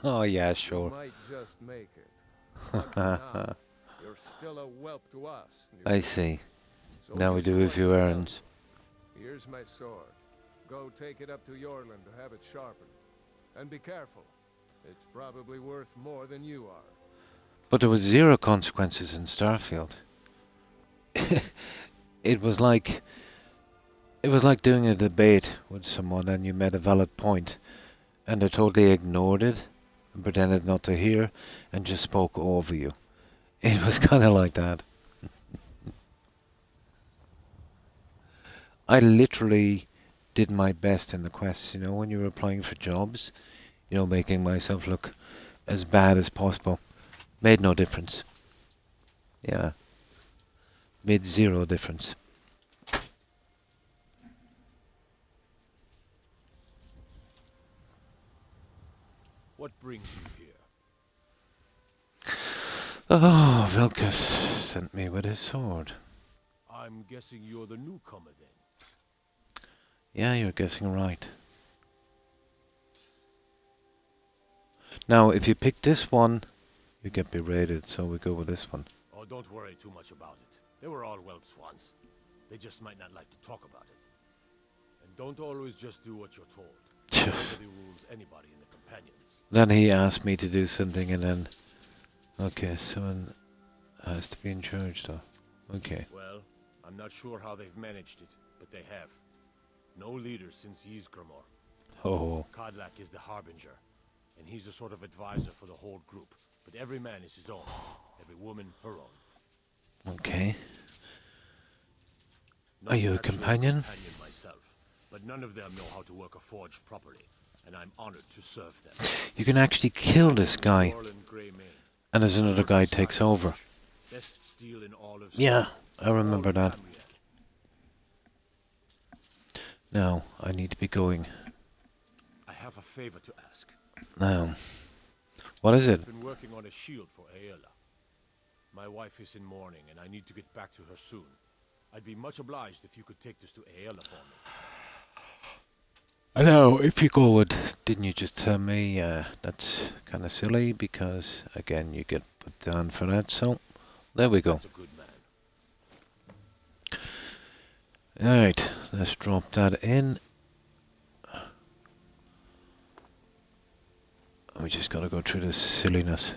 Oh yeah, You sure. might just make it. But for now, you're still a whelp to us. I see. So Now we here's do a what few to do. errands. Here's my sword. Go take it up to Yorland to have it sharpened. And be careful. It's probably worth more than you are. But there was 0 consequences in Starfield. It was like doing a debate with someone and you made a valid point and they totally ignored it and pretended not to hear and just spoke over you. It was kind of like that. I literally did my best in the quests, you know, when you were applying for jobs, you know, making myself look as bad as possible. Made no difference. Yeah. Made 0 difference. What brings you here? Oh, Vilkas sent me with his sword. I'm guessing you're the newcomer then. Yeah, you're guessing right. Now, if you pick this one, you get berated, so we go with this one. Oh, don't worry too much about it. They were all whelps once. They just might not like to talk about it. And don't always just do what you're told. Nobody rules anybody in the companions. Then he asked me to do something and then... Okay, someone has to be in charge though. Okay. Well, I'm not sure how they've managed it, but they have. No leader since Ysgramor. Oh. Kodlak is the harbinger, and he's a sort of advisor for the whole group. But every man is his own. Every woman her own. Okay. Not Are you a actually companion? myself, but none of them know how to work a forge properly, and I'm honored to serve them. You can actually kill this guy. Orlan Greymane. And there's another guy takes over. Best steel in all of Yeah, I remember All that. Tamriel. Now, I need to be going. I have a favor to ask. Now. What is it? I've been working on a shield for Aela. My wife is in mourning, and I need to get back to her soon. I'd be much obliged if you could take this to Aela for me. I know, if you go with, didn't you just tell me, that's kind of silly, because, again, you get put down for that, so, there we go. That's a good man. Alright, let's drop that in. We just gotta go through this silliness.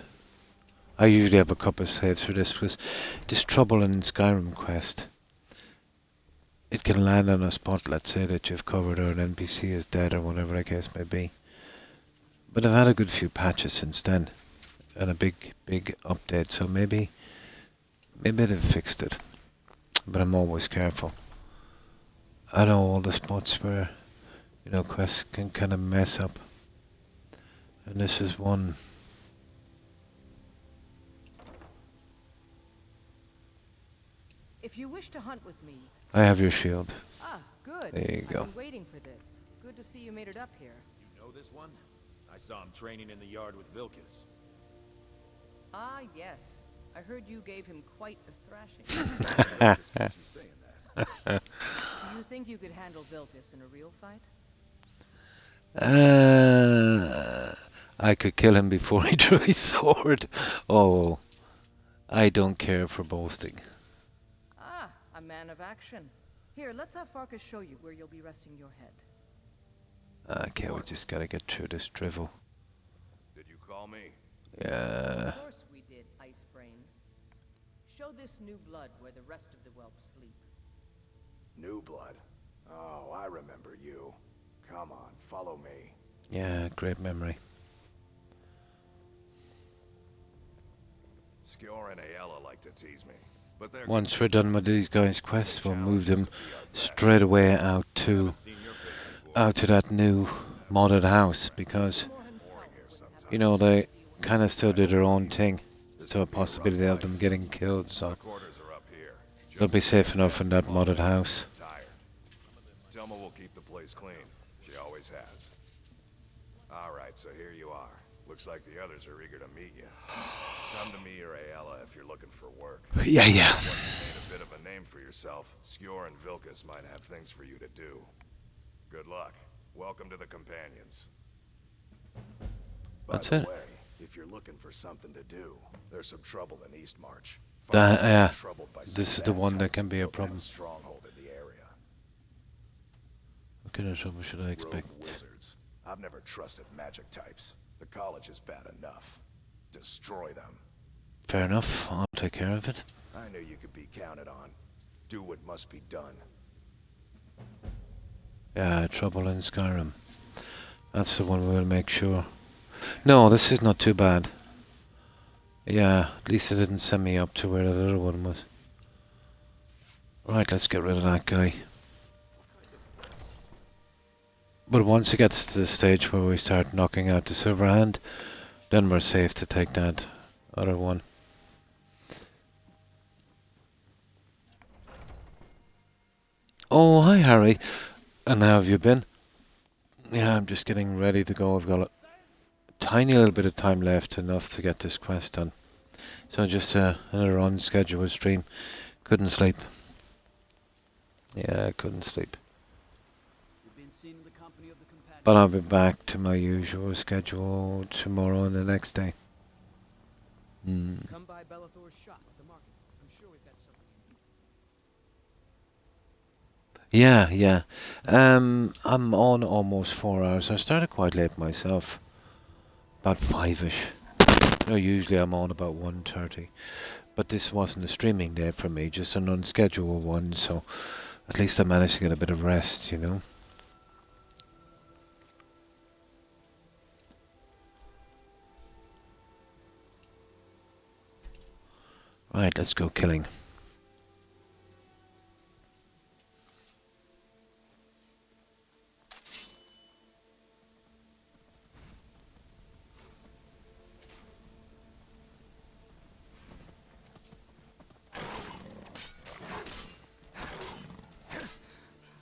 I usually have a couple of saves for this because this trouble in Skyrim quest. It can land on a spot, let's say that you've covered or an NPC is dead or whatever the case may be. But I've had a good few patches since then. And a big update, so maybe they've fixed it. But I'm always careful. I know all the spots where, quests can kind of mess up. And this is one. If you wish to hunt with me. I have your shield. Ah, good. There you go. I've been waiting for this. Good to see you made it up here. You know this one? I saw him training in the yard with Vilkas. Ah, yes. I heard you gave him quite a thrashing. Do you think you could handle Vilkas in a real fight? I could kill him before he drew his sword. Oh, I don't care for boasting. Ah, a man of action. Here, let's have Farkas show you where you'll be resting your head. Okay, we just gotta get through this drivel. Did you call me? Yeah. Of course we did, Ice Brain. Show this new blood where the rest of the whelps sleep. New blood? Oh, I remember you. Come on, follow me. Yeah, great memory. Skjor and Ayala like to tease me, but they're Once we're done with these guys' quests, we'll move them straight away out to that new modded house because they kind of still do their own thing. So a possibility of them getting killed, so they'll be safe enough in that modded house. Thelma will keep the place clean. She always has. Alright, so here you are. Looks like the others are eager to meet you. Come to me or Ayala if you're looking for work. Yeah. Once you made a bit of a name for yourself, Skjor and Vilkas might have things for you to do. Good luck. Welcome to the Companions. That's By the it. way, if you're looking for something to do, there's some trouble in Eastmarch. Yeah, Troubled by some this is the bad one that types can who be a built that problem. stronghold in the area. What kind of trouble should I expect? Rogue wizards. I've never trusted magic types. The college is bad enough. Destroy them. Fair enough, I'll take care of it. I knew you could be counted on. Do what must be done. Yeah, trouble in Skyrim. That's the one we'll make sure. No, this is not too bad. Yeah, at least it didn't send me up to where that other one was. Right, let's get rid of that guy. But once it gets to the stage where we start knocking out the silver hand, then we're safe to take that other one. Oh, hi Harry. And how have you been? Yeah, I'm just getting ready to go. I've got a tiny little bit of time left, enough to get this quest done. So just another unscheduled stream. Couldn't sleep. Yeah, I couldn't sleep. But I'll be back to my usual schedule tomorrow and the next day. Come by Bellathor's shop at the market. I'm sure we've got something. Yeah. I'm on almost 4 hours. I started quite late myself. About 5ish. Usually I'm on about 1:30. But this wasn't a streaming day for me, just an unscheduled one, so at least I managed to get a bit of rest, Right, let's go killing.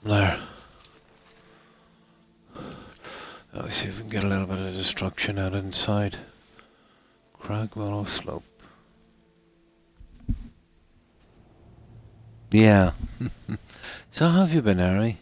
There. Let's see if we can get a little bit of destruction out inside. Cragwell Slope. Yeah. So how have you been, Harry?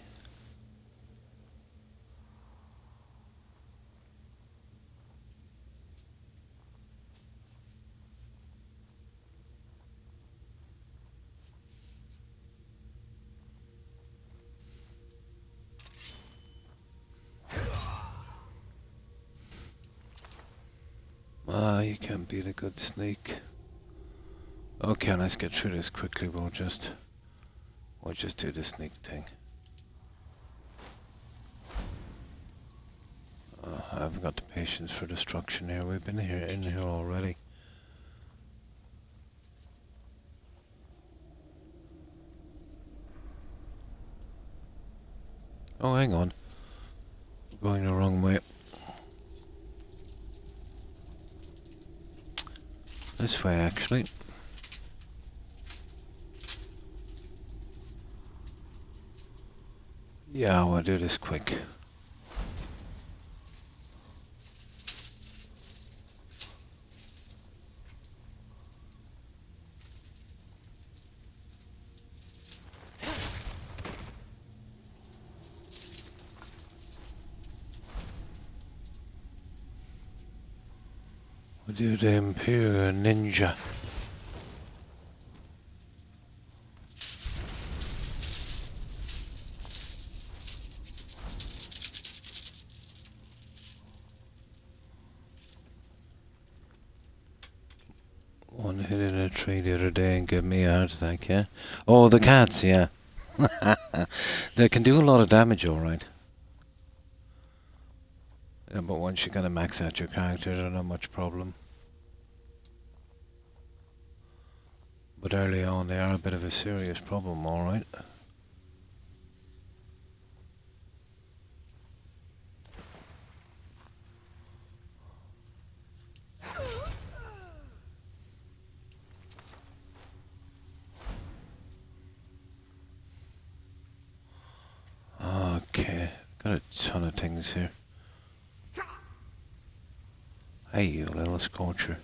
Ah, you can't beat a good sneak. Okay, let's get through this quickly. We'll just do the sneak thing. I haven't got the patience for destruction here. We've been in here already. Oh, hang on. We're going the wrong way. This way, actually. Yeah, we'll do this quick. We'll do the Imperial Ninja. One hit in a tree the other day and gave me a heart attack, yeah? Oh, the cats, yeah. They can do a lot of damage, alright. Yeah, but once you kind of max out your character, they're not much problem. But early on, they are a bit of a serious problem, alright. Okay, got a ton of things here. Hey, you little scorcher.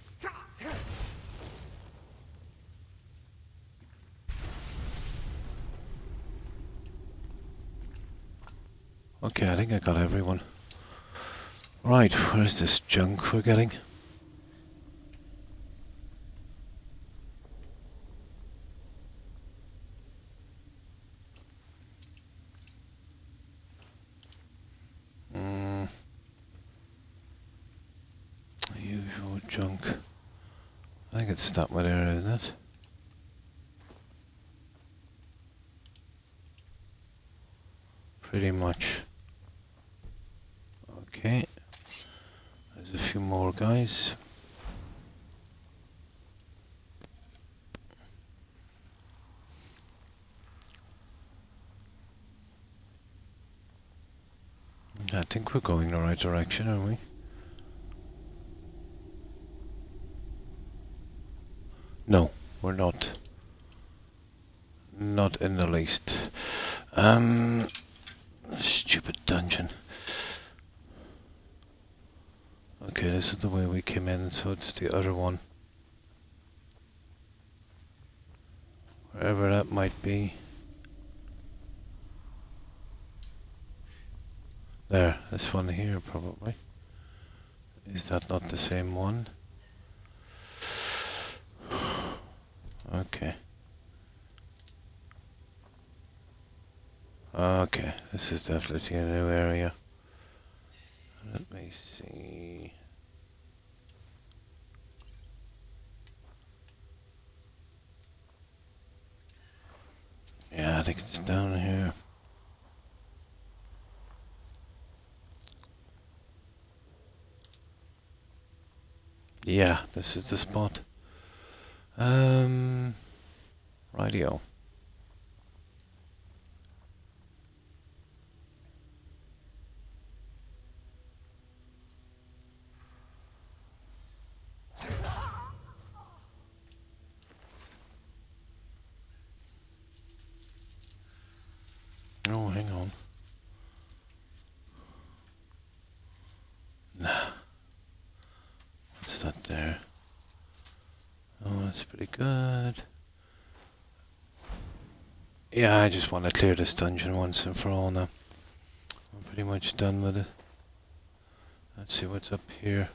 Okay, I think I got everyone. Right, where's this junk we're getting? Usual junk. I think it's that way there, isn't it? Pretty much. Okay. There's a few more guys. I think we're going the right direction, are we? No, we're not. Not in the least. Stupid dungeon. Okay, this is the way we came in, so it's the other one. Wherever that might be. There, this one here probably. Is that not the same one? Okay. Okay, this is definitely a new area. Let me see. Yeah, I think it's down here. Yeah, this is the spot. Radio. Oh, hang on. Nah. What's that there? Oh, that's pretty good. Yeah, I just want to clear this dungeon once and for all now. I'm pretty much done with it. Let's see what's up here.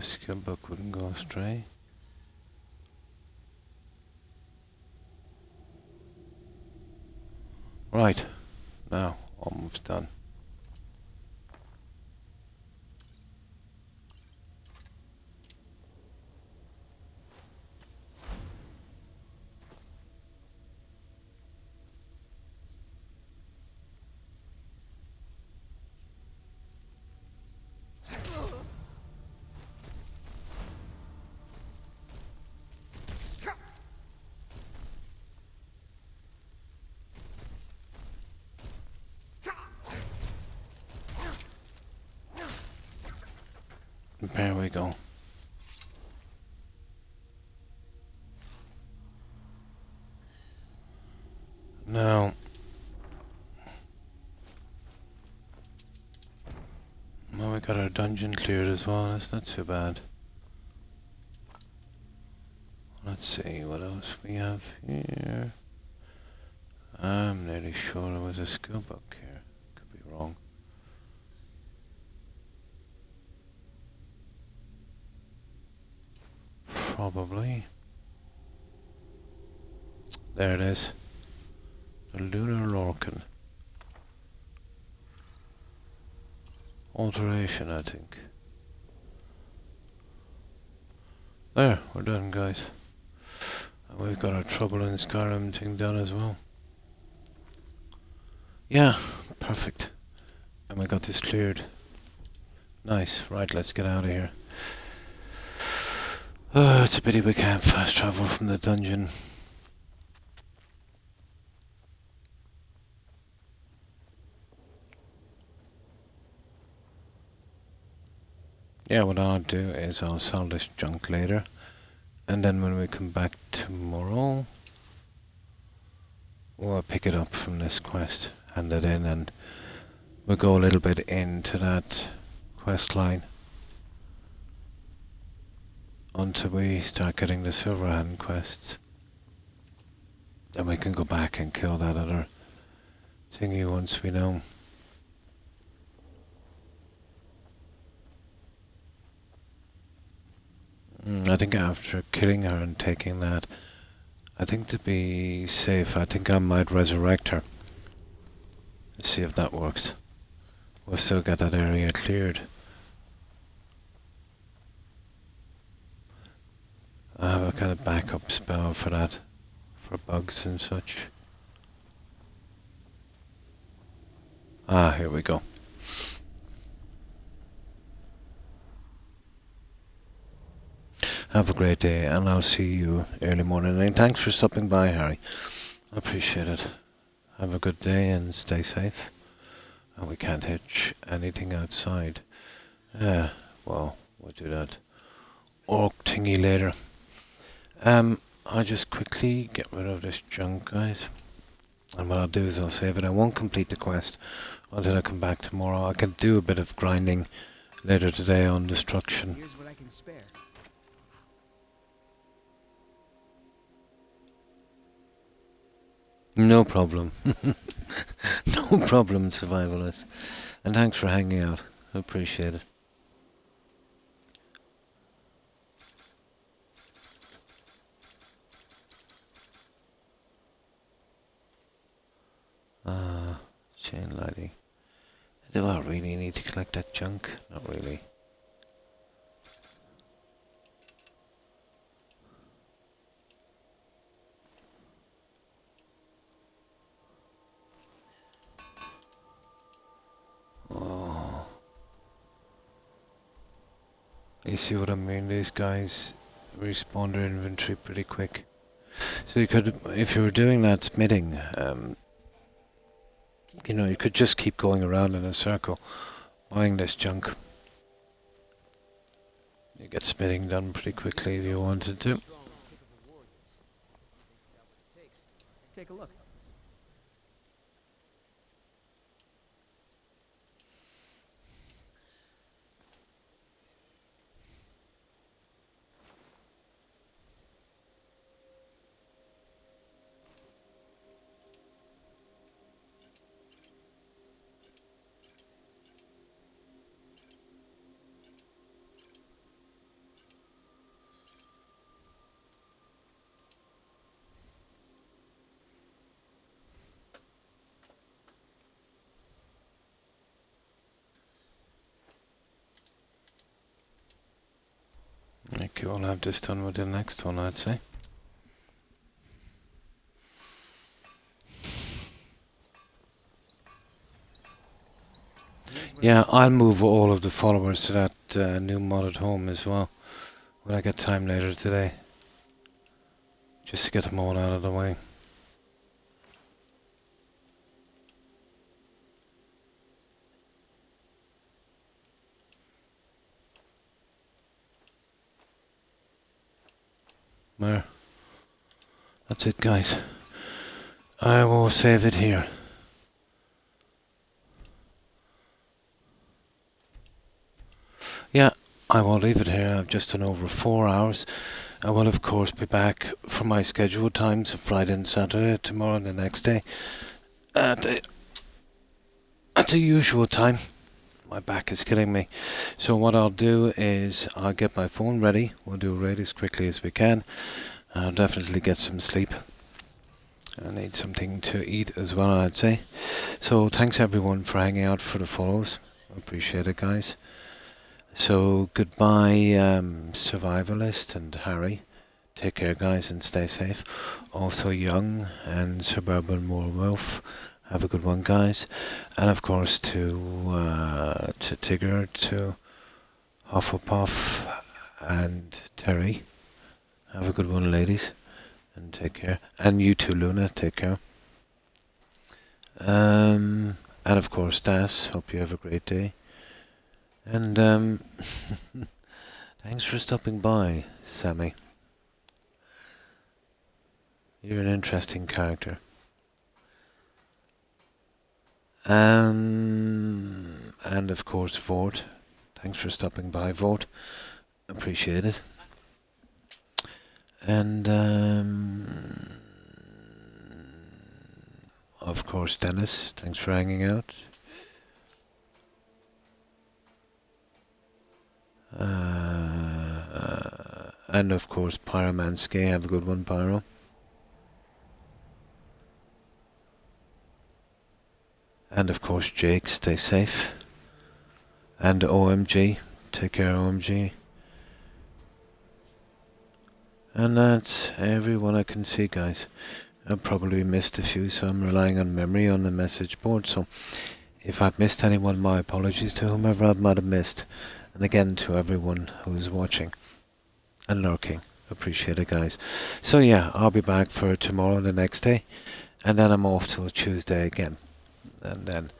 skill book wouldn't go astray. Right, now almost done. There we go. Now, well, we got our dungeon cleared as well. That's not too bad. Let's see what else we have here. I'm nearly sure there was a skill book here. Could be wrong. Probably. There it is. The Lunar Lorcan. Alteration, I think. There, we're done, guys. And we've got our Trouble in Skyrim thing done as well. Yeah, perfect. And we got this cleared. Nice. Right, let's get out of here. It's a pity we can't fast travel from the dungeon. Yeah, what I'll do is I'll sell this junk later. And then when we come back tomorrow, we'll pick it up from this quest, hand it in, and we'll go a little bit into that quest line until we start getting the Silverhand quests. Then we can go back and kill that other thingy once we know. I think after killing her and taking that, I think to be safe, I think I might resurrect her. Let's see if that works. We'll still get that area cleared. I have a kind of backup spell for that, for bugs and such. Ah, here we go. Have a great day, and I'll see you early morning. And thanks for stopping by, Harry. I appreciate it. Have a good day and stay safe. And we can't hitch anything outside. Yeah, well, we'll do that orc thingy later. I'll just quickly get rid of this junk, guys. And what I'll do is I'll save it. I won't complete the quest until I come back tomorrow. I can do a bit of grinding later today on destruction. Here's what I can spare. No problem. No problem, survivalist. And thanks for hanging out. I appreciate it. Chain lighting. Do I really need to collect that junk? Not really. Oh. You see what I mean? These guys respawn their inventory pretty quick. So you could, if you were doing that smithing, you know, you could just keep going around in a circle, buying this junk. You get smithing done pretty quickly if you wanted to. Take a look. Okay, we'll have this done with the next one, I'd say. Yeah, I'll move all of the followers to that new modded home as well when I get time later today. Just to get them all out of the way. There. That's it, guys. I will save it here. Yeah, I will leave it here. I've just done over 4 hours. I will, of course, be back for my scheduled times of Friday and Saturday, tomorrow and the next day. At the usual time. My back is killing me. So what I'll do is I'll get my phone ready. We'll do a raid as quickly as we can. I'll definitely get some sleep. I need something to eat as well, I'd say. So thanks everyone for hanging out for the follows. I appreciate it, guys. So goodbye, Survivalist and Harry. Take care, guys, and stay safe. Also, Young and Suburban Wolf. Have a good one, guys. And of course, to Tigger, to Hufflepuff, and Terry. Have a good one, ladies, and take care. And you too, Luna. Take care. And of course, Das. Hope you have a great day. And thanks for stopping by, Sammy. You're an interesting character. And of course, Vort. Thanks for stopping by, Vort. Appreciate it. And of course, Dennis. Thanks for hanging out. And of course, Pyromansky. Have a good one, Pyro. And of course, Jake. Stay safe. And OMG. Take care, OMG. And that's everyone I can see, guys. I've probably missed a few, so I'm relying on memory on the message board. So if I've missed anyone, my apologies to whomever I might have missed. And again, to everyone who's watching and lurking. Appreciate it, guys. So yeah, I'll be back for tomorrow and the next day. And then I'm off till Tuesday again. And then,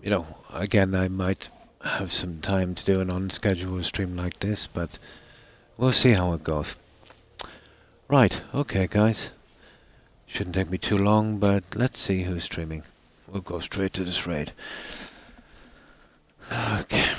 you know, again, I might have some time to do an unscheduled stream like this, but we'll see how it goes. Right, okay, guys. Shouldn't take me too long, but let's see who's streaming. We'll go straight to this raid. Okay.